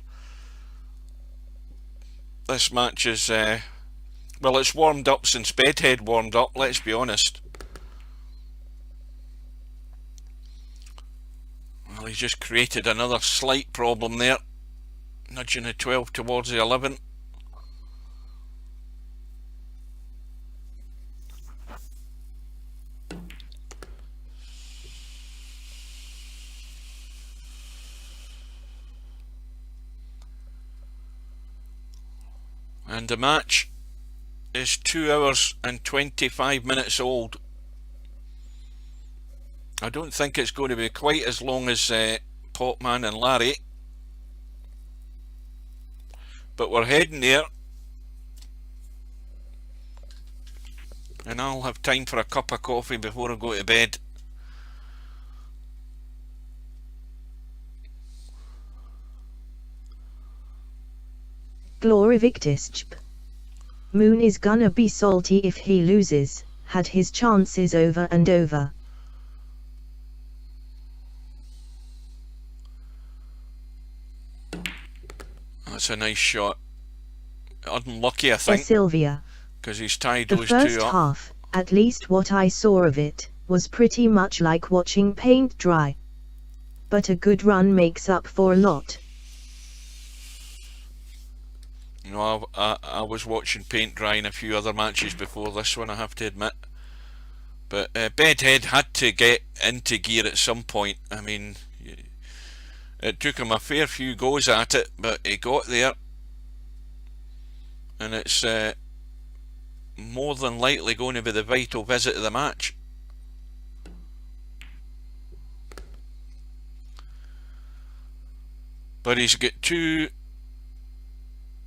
This match is, well, it's warmed up since Bedhead warmed up, let's be honest. Well, he's just created another slight problem there, nudging the 12 towards the 11. And the match is 2 hours and 25 minutes old. I don't think it's going to be quite as long as Potman and Larry, but we're heading there, and I'll have time for a cup of coffee before I go to bed. Glory Victisp. Moon is gonna be salty if he loses, had his chances over and over. That's a nice shot. Unlucky, I think, Sylvia. because he's tied The those two first up. half, at least what I saw of it, was pretty much like watching paint dry. But a good run makes up for a lot. You know, I was watching paint dry in a few other matches before this one, I have to admit. But Bedhead had to get into gear at some point. I mean, it took him a fair few goes at it, but he got there. And it's more than likely going to be the vital visit of the match. But he's got two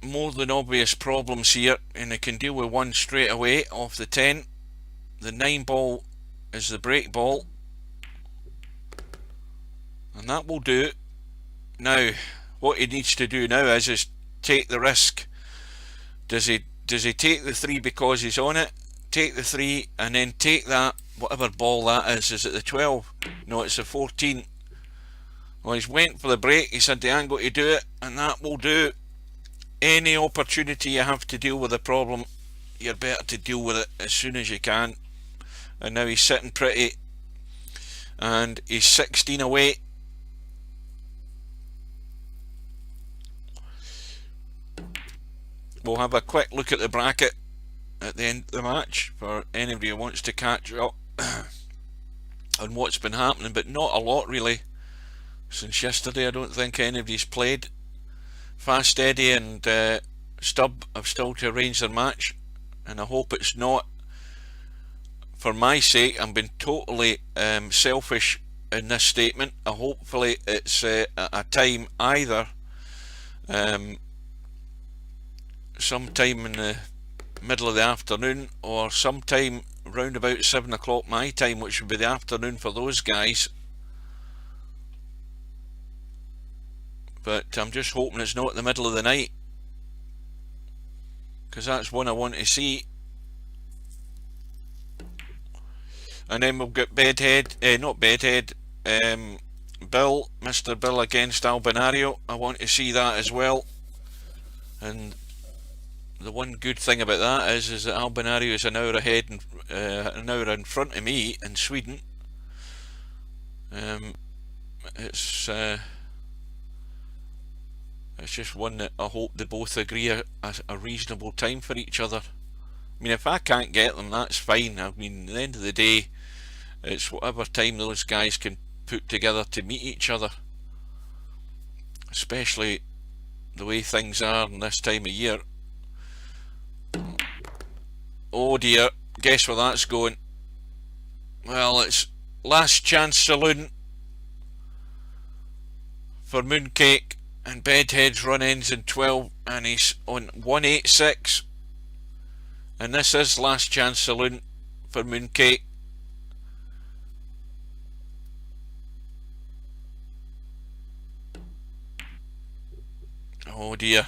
more than obvious problems here, and he can deal with one straight away off the 10. The 9 ball is the break ball, and that will do. Now, what he needs to do now is take the risk. Does he take the 3 because he's on it? Take the 3 and then take that, whatever ball that is it the 12? No, it's the 14. Well, he's went for the break, he's had the angle to do it, and that will do. Any opportunity you have to deal with a problem, you're better to deal with it as soon as you can. And now he's sitting pretty, and he's 16 away. We'll have a quick look at the bracket at the end of the match for anybody who wants to catch up on what's been happening, but not a lot really since yesterday. I don't think anybody's played. Fast Eddie and Stubb have still to arrange their match, and I hope it's not, for my sake, I'm being totally selfish in this statement. Hopefully it's at a time either sometime in the middle of the afternoon or sometime round about 7 o'clock my time, which would be the afternoon for those guys. But I'm just hoping it's not the middle of the night, because that's one I want to see. And then we've got Bedhead, not Bedhead, Bill, Mr. Bill against Albinario. I want to see that as well. And the one good thing about that is that Albinario is an hour ahead and an hour in front of me in Sweden. It's It's just one that I hope they both agree a reasonable time for each other. I mean, if I can't get them, that's fine. I mean, at the end of the day, it's whatever time those guys can put together to meet each other. Especially the way things are in this time of year. Oh dear, guess where that's going? Well, it's Last Chance Saloon for Mooncake, and Bedhead's run ends in 12 and he's on 186. And this is Last Chance Saloon for Mooncake. Oh dear.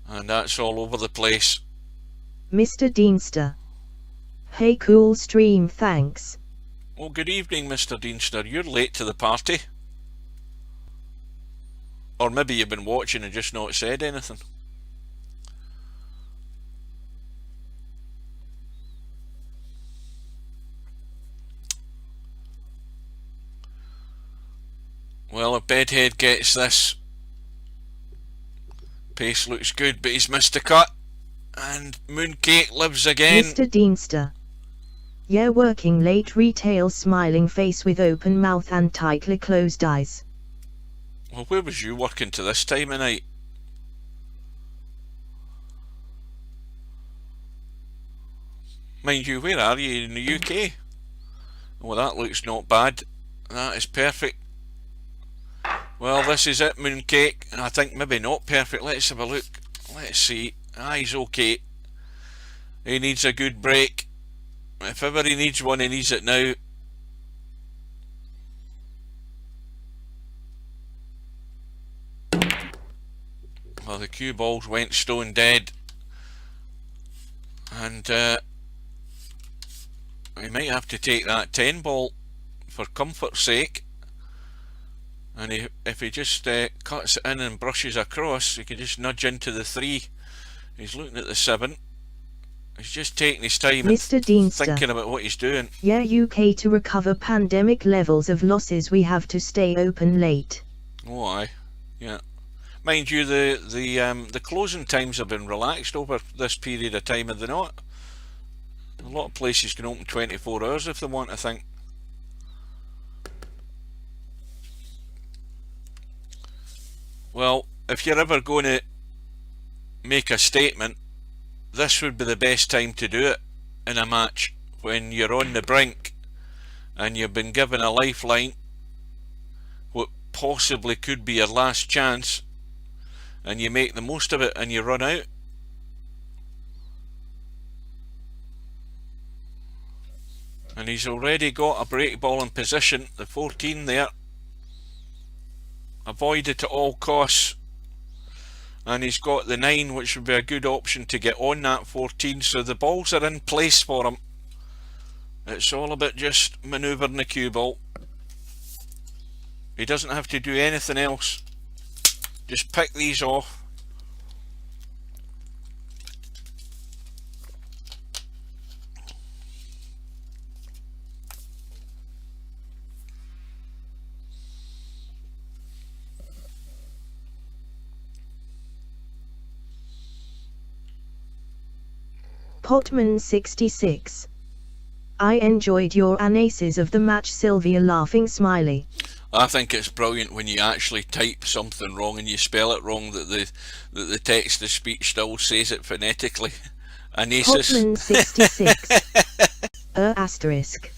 And that's all over the place. Mr. Deanster. Hey, cool stream, thanks. Oh, good evening, Mr. Deanster. You're late to the party. Or maybe you've been watching and just not said anything. Well, if Bedhead gets this, pace looks good, but he's missed a cut. And Mooncake lives again. Mr. Deanster. Yeah, working late, retail, smiling face with open mouth and tightly closed eyes. Well, where was you working to this time of night? Mind you, where are you? In the UK? Well, that looks not bad. That is perfect. Well, this is it, Mooncake. And I think maybe not perfect. Let's have a look. Let's see. Ah, he's okay. He needs a good break. If ever he needs one, he needs it now. Well, the cue balls went stone dead. And we might have to take that 10 ball for comfort's sake. And if he just cuts it in and brushes across, he can just nudge into the 3. He's looking at the 7. He's just taking his time Mr. and Deanster. thinking about what he's doing. Yeah, UK, to recover pandemic levels of losses we have to stay open late. Oh aye, yeah. Mind you, the closing times have been relaxed over this period of time, have they not? A lot of places can open 24 hours if they want, I think. Well, if you're ever going to make a statement, this would be the best time to do it in a match, when you're on the brink and you've been given a lifeline, what possibly could be your last chance, and you make the most of it and you run out. And he's already got a break ball in position, the 14 there. Avoid it at all costs. And he's got the 9, which would be a good option to get on that 14, so the balls are in place for him. It's all about just manoeuvring the cue ball. He doesn't have to do anything else. Just pick these off. Potman 66. I enjoyed your analysis of the match, Sylvia, laughing smiley. I think it's brilliant when you actually type something wrong and you spell it wrong, that the text to speech still says it phonetically. Anasis. Potman 66. Asterisk.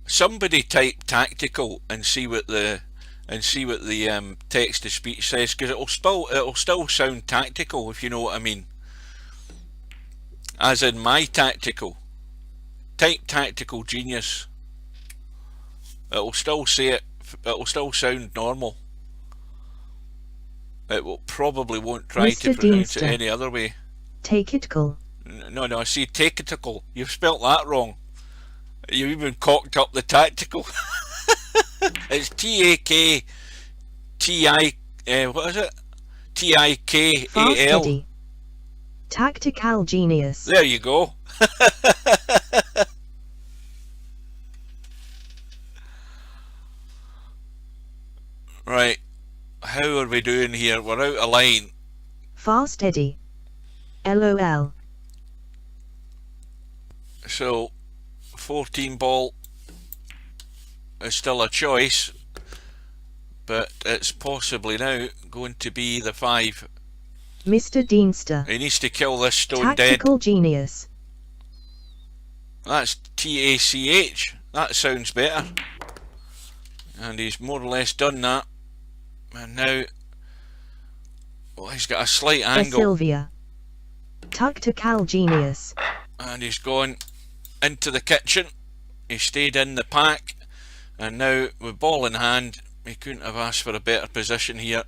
Somebody type tactical and see what the text to speech says, because it'll still sound tactical, if you know what I mean. As in my tactical. Type tactical genius. It'll still say it. It'll still sound normal. It probably won't try Mr. to pronounce Deanster. it any other way. Take it cool. No, I see tactical. You've spelt that wrong. You even cocked up the tactical. It's T-A-K T-I what is it? T-I-K-A-L. Fast Eddie. Tactical genius. There you go. Right, how are we doing here? We're out of line. Fast Eddie. LOL. So 14 ball is still a choice, but it's possibly now going to be the 5. Mr. Deanster. He needs to kill this stone Tactical dead. genius. That's TACH. That sounds better. And he's more or less done that. And now, well, he's got a slight angle. Sylvia. Tactical genius. And he's gone into the kitchen. He stayed in the pack. And now, with ball in hand, he couldn't have asked for a better position here.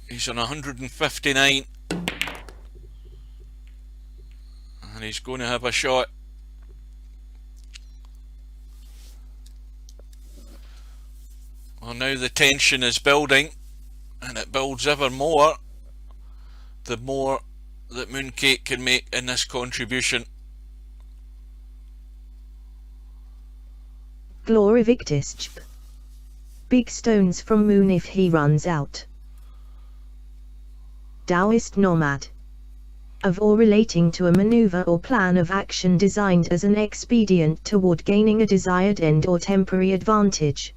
He's on 159. And he's going to have a shot. Well, now the tension is building, and it builds ever more the more that Mooncake can make in this contribution. Glory Victis. Big stones from Moon if he runs out. Taoist nomad. Of or relating to a maneuver or plan of action designed as an expedient toward gaining a desired end or temporary advantage.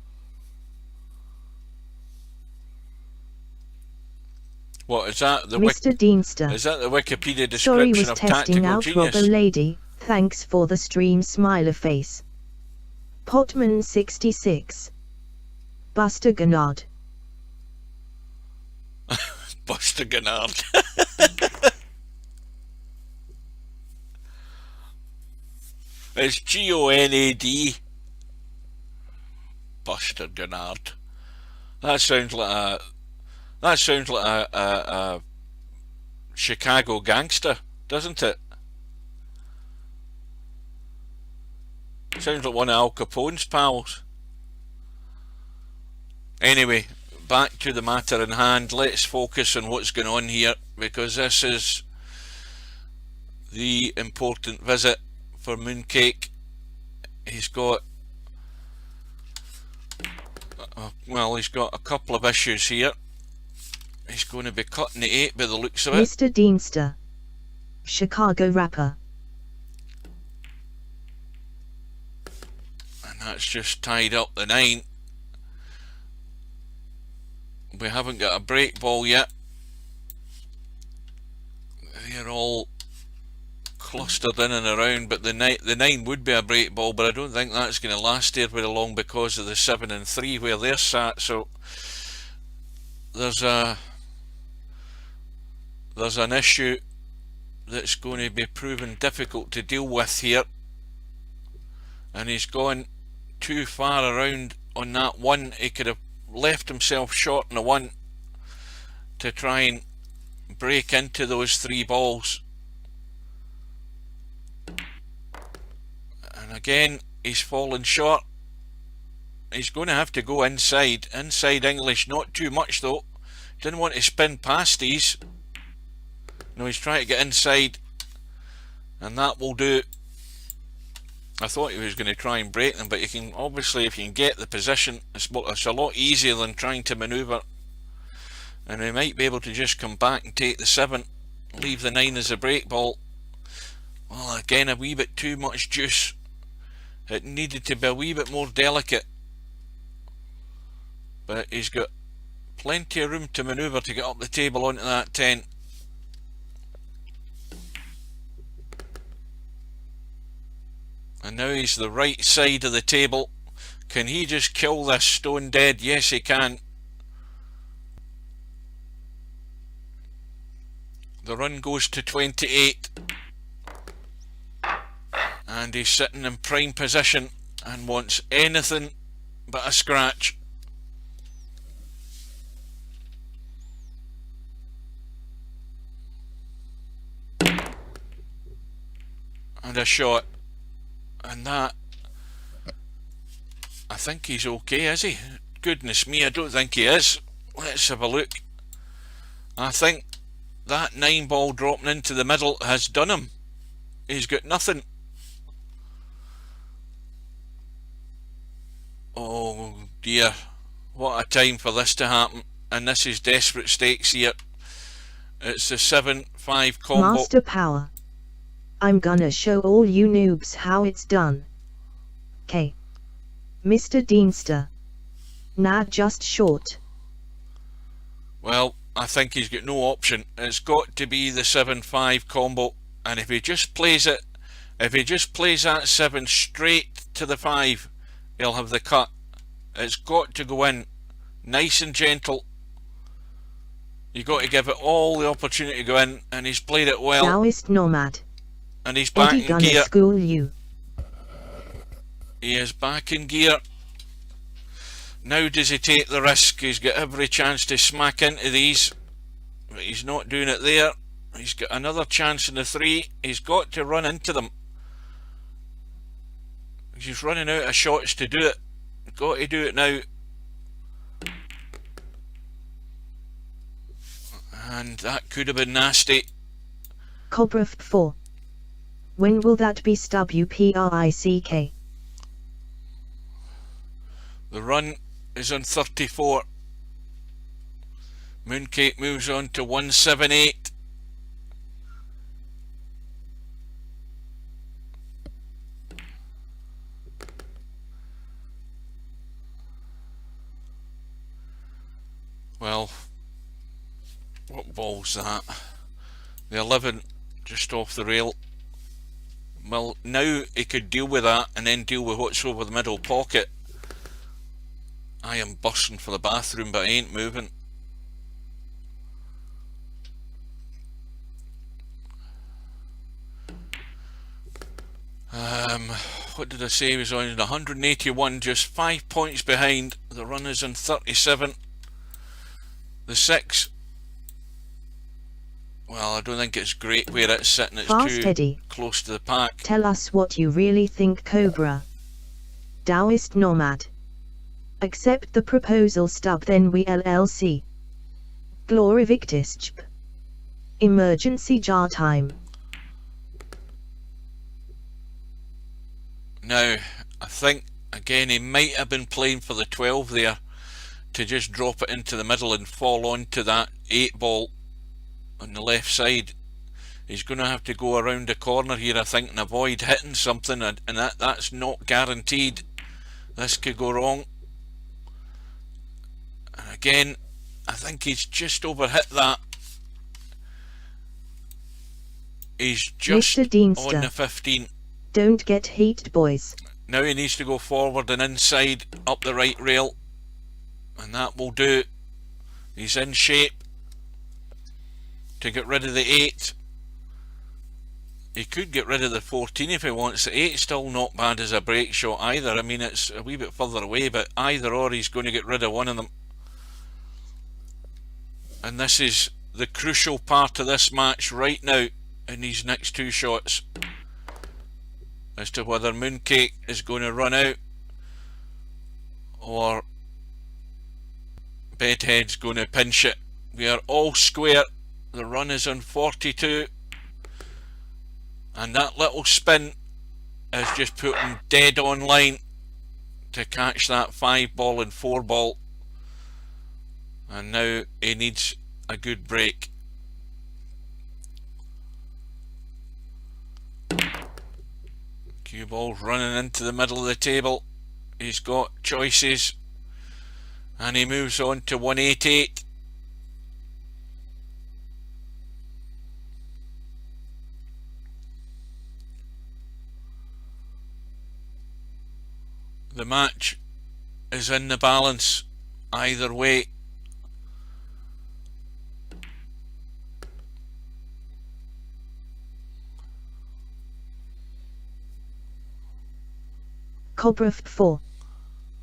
What is that? Mr. Deanster. Is that the Wikipedia description Sorry, was of testing tactical out genius? Robbo Lady. Thanks for the stream, smiler face. Potman 66. Buster Gennard. Buster Gennard. It's Gonad. Buster Gennard. That sounds like a Chicago gangster, doesn't it? Sounds like one of Al Capone's pals. Anyway, back to the matter in hand. Let's focus on what's going on here, because this is the important visit for Mooncake. He's got he's got a couple of issues here. He's going to be cutting the 8 by the looks of it. Mr. Deanster. Chicago rapper. And that's just tied up the 9. We haven't got a break ball yet. They're all clustered in and around, but the 9 would be a break ball, but I don't think that's going to last there very long because of the 7 and 3 where they're sat. So there's an issue that's going to be proven difficult to deal with here, and he's gone too far around on that 1. He could have left himself short on the 1 to try and break into those 3 balls. And again, he's fallen short. He's going to have to go inside English, not too much though. Didn't want to spin past these. No, he's trying to get inside, and that will do. I thought he was going to try and break them, but you can obviously, if you can get the position, it's a lot easier than trying to manoeuvre. And he might be able to just come back and take the 7, leave the 9 as a break ball. Well, again, a wee bit too much juice. It needed to be a wee bit more delicate, but he's got plenty of room to manoeuvre to get up the table onto that 10. And now he's the right side of the table. Can he just kill this stone dead? Yes, he can. The run goes to 28. And he's sitting in prime position and wants anything but a scratch. And a shot. And that, I think he's okay, is he? Goodness me, I don't think he is. Let's have a look. I think that 9 ball dropping into the middle has done him. He's got nothing. Oh dear. What a time for this to happen. And this is desperate stakes here. It's the 7-5 combo. Master power. I'm gonna show all you noobs how it's done. K. Mr. Deanster. Nah, just short. Well, I think he's got no option. It's got to be the 7-5 combo. And if he just plays it, if he just plays that 7 straight to the 5, he'll have the cut. It's got to go in. Nice and gentle. You got to give it all the opportunity to go in, and he's played it well. Taoist nomad. And he's back Eddie in gonna gear. school you. He is back in gear. Now does he take the risk? He's got every chance to smack into these, but he's not doing it there. He's got another chance in the 3. He's got to run into them. He's running out of shots to do it. Got to do it now. And that could have been nasty. Cobra 4. When will that be WPRICK? The run is on 34. Mooncake moves on to 178. Well, what ball's that? The 11 just off the rail. Well, now he could deal with that and then deal with what's over the middle pocket. I am bursting for the bathroom, but I ain't moving. What did I say? He was on 181, just 5 points behind. The run is on 37. The 6, well, I don't think it's great where it's sitting. It's Fast too Eddie. close to the pack. Tell us what you really think, Cobra. Taoist nomad. Accept the proposal stub, then we LLC. Glory Victis. Emergency jar time. Now, I think, again, he might have been playing for the 12 there, to just drop it into the middle and fall onto that 8 ball on the left side. He's going to have to go around the corner here, I think, and avoid hitting something, and that's not guaranteed. This could go wrong. And again, I think he's just overhit that. He's just Mr. Deanster. on the 15. Don't get heated, boys. Now he needs to go forward and inside up the right rail, and that will do. He's in shape to get rid of the 8. He could get rid of the 14 if he wants. The 8's still not bad as a break shot either. I mean, it's a wee bit further away, but either or he's going to get rid of one of them. And this is the crucial part of this match right now in these next 2 shots, as to whether Mooncake is going to run out or Bedhead's going to pinch it. We are all square. The run is on 42, and that little spin has just put him dead on line to catch that 5 ball and 4 ball, and now he needs a good break. Cue ball's running into the middle of the table. He's got choices, and he moves on to 188. The match is in the balance either way. Cobra 4.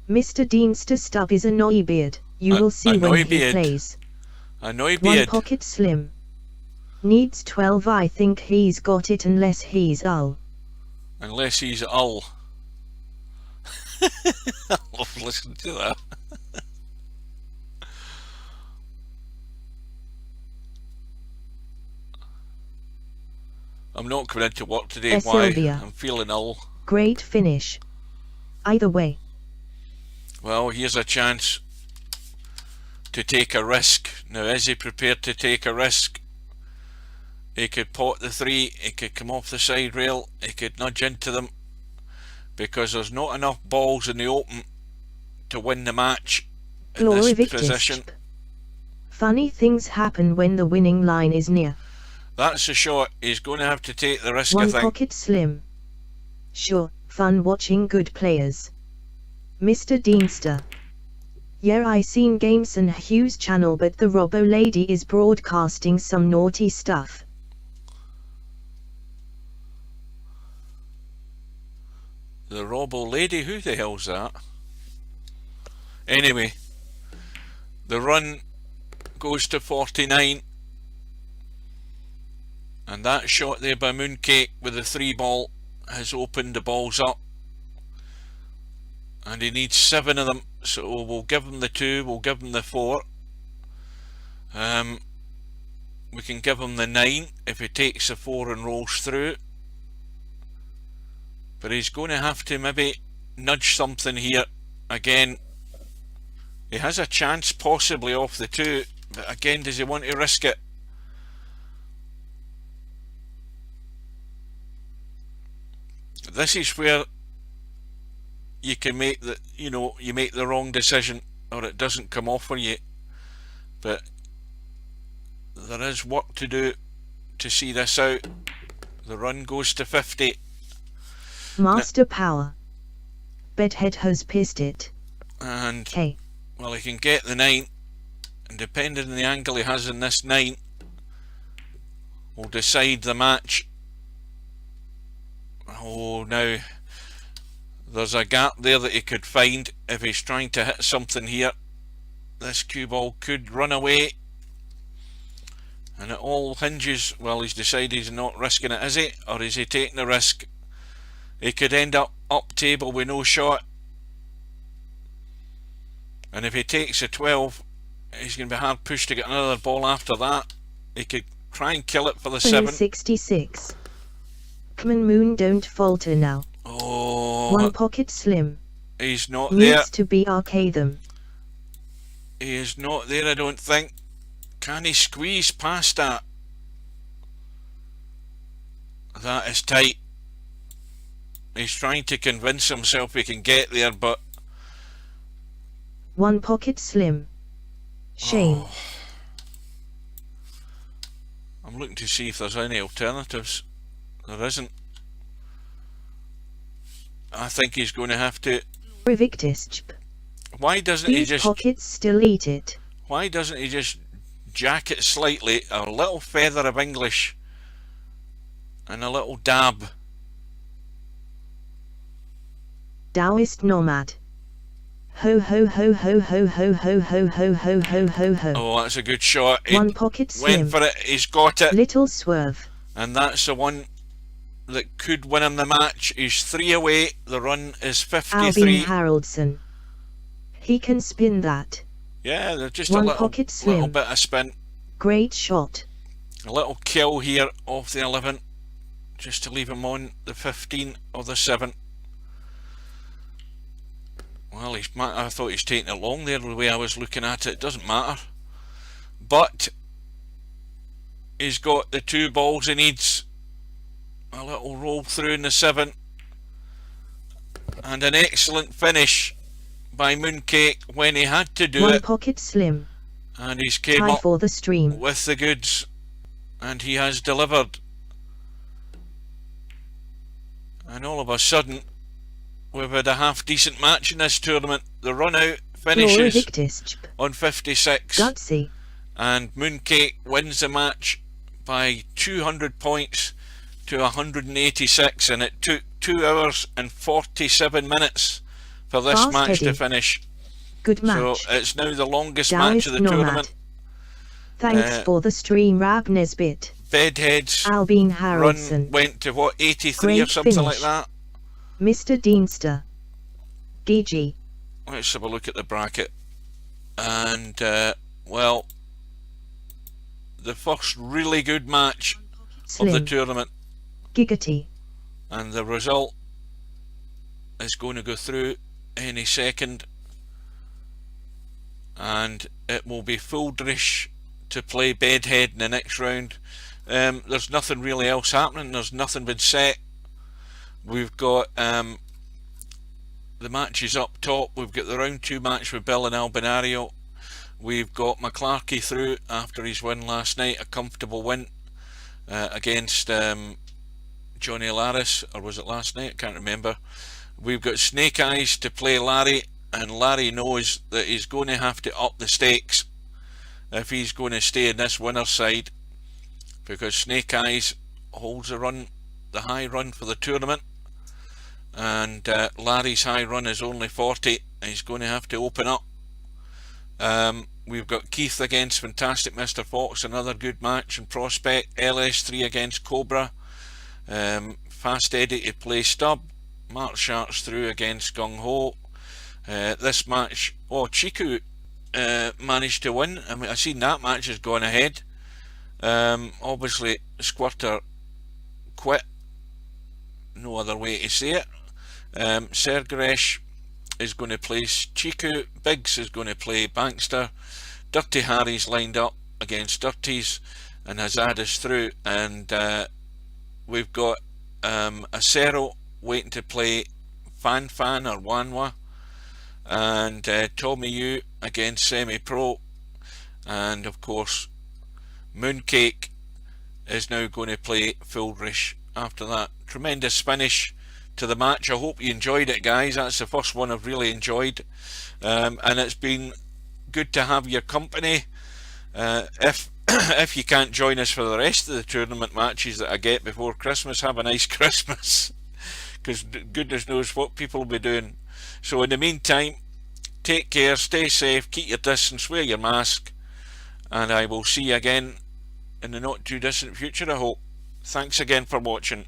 Mr. Deanster stub is a Noibeard. You will see when he plays. A One Noibeard. pocket slim. Needs 12. I think he's got it unless he's Ull. Unless he's Ull. I love listening to that. I'm not coming into work today. Why? Sylvia. I'm feeling ill. Great finish. Either way. Well, here's a chance. to take a risk. Now, is he prepared to take a risk? He could pot the 3, he could come off the side rail, he could nudge into them, because there's not enough balls in the open to win the match in this position. Funny things happen when the winning line is near. That's a shot. He's going to have to take the risk, One I think. pocket slim. Sure, fun watching good players. Mr. Deanster. Yeah, I seen games on Hughes channel, but the Robo lady is broadcasting some naughty stuff. The Robo lady? Who the hell's that? Anyway, the run goes to 49. And that shot there by Mooncake with the 3 ball has opened the balls up. And he needs 7 of them, so we'll give him the 2, we'll give him the 4. We can give him the 9 if he takes the 4 and rolls through. But he's going to have to maybe nudge something here. Again, he has a chance possibly off the 2, but again, does he want to risk it? This is where you can make the, you make the wrong decision, or it doesn't come off for you. But there is work to do to see this out. The run goes to 50. Master power. Bedhead has pissed it. And well, he can get the 9, and depending on the angle he has in this 9 will decide the match. Oh, now there's a gap there that he could find if he's trying to hit something here. This cue ball could run away, and it all hinges. Well, he's decided he's not risking it, is he? Or is he taking the risk? He could end up table with no shot, and if he takes a 12, he's going to be hard pushed to get another ball after that. He could try and kill it for the 7. 66. Come on, Moon, don't falter now. Oh, one pocket slim. He's not there. Needs to be arcade them. He is not there, I don't think. Can he squeeze past that? That is tight. He's trying to convince himself he can get there, but... One pocket slim. Shame. Oh. I'm looking to see if there's any alternatives. There isn't. I think he's going to have to... Why doesn't he just... pockets still eat it. Why doesn't he just jack it slightly, a little feather of English, and a little dab? Taoist nomad. Ho ho ho ho ho ho ho ho ho ho ho ho ho. Oh, that's a good shot. One pocket slim. Went for it, he's got it. Little swerve. And that's the one that could win him the match. He's 3 away. The run is 53. Albin Haraldson. He can spin that. Yeah, there's just one a little pocket slim. Little bit of spin. Great shot. A little kill here off the 11, just to leave him on the 15 or the 7. Well, I thought he's taking it long there the way I was looking at it. It doesn't matter. But he's got the 2 balls he needs. A little roll through in the 7. And an excellent finish by Mooncake when he had to do one it. Pocket slim. And he's came Tie up for the stream. with the goods. And he has delivered. And all of a sudden, we've had a half decent match in this tournament. The run out finishes on 56. Gutsy. And Mooncake wins the match by 200 points to 186, and it took 2 hours and 47 minutes for this Fast match heady. to finish. Good match. So it's now the longest Taoist match of the nomad. tournament. Thanks for the stream, Rab Nesbitt. Bedhead's Albin run Haraldson. went to what, 83 Great or something finish. like that. Mr. Deanster. Gigi. Let's have a look at the bracket. And well, the first really good match Slim. of the tournament, Giggity. and the result is going to go through any second. and it will be Fuldrish to play Bedhead in the next round. There's nothing really else happening. There's nothing been set. We've got the matches up top. We've got the round 2 match with Bill and Albinario. We've got McClarkey through after his win last night, a comfortable win against Johnny Laris, or was it last night? I can't remember. We've got Snake Eyes to play Larry, and Larry knows that he's going to have to up the stakes if he's going to stay in this winner's side, because Snake Eyes holds the high run for the tournament, and Larry's high run is only 40, and he's going to have to open up. We've got Keith against Fantastic Mr. Fox, another good match and prospect. LS3 against Cobra. Fast Eddie to play Stub. Mark Sharks through against Gung Ho. This match, Chiku managed to win. I mean, I seen that match has gone ahead. Obviously Squirter quit, no other way to say it. Sergeresh is going to play Chiku. Biggs is going to play Bankster. Dirty Harry's lined up against Dirties, and Hazard is through, and we've got Acero waiting to play Fan or Wanwa, and Tommy Yu against Semi Pro, and of course Mooncake is now going to play Fuldrish after that. Tremendous finish to the match. I hope you enjoyed it, guys. That's the first one I've really enjoyed, and it's been good to have your company. If if you can't join us for the rest of the tournament matches that I get before Christmas, have a nice Christmas, because goodness knows what people will be doing. So in the meantime, take care, stay safe, keep your distance, wear your mask, and I will see you again in the not too distant future, I hope. Thanks again for watching.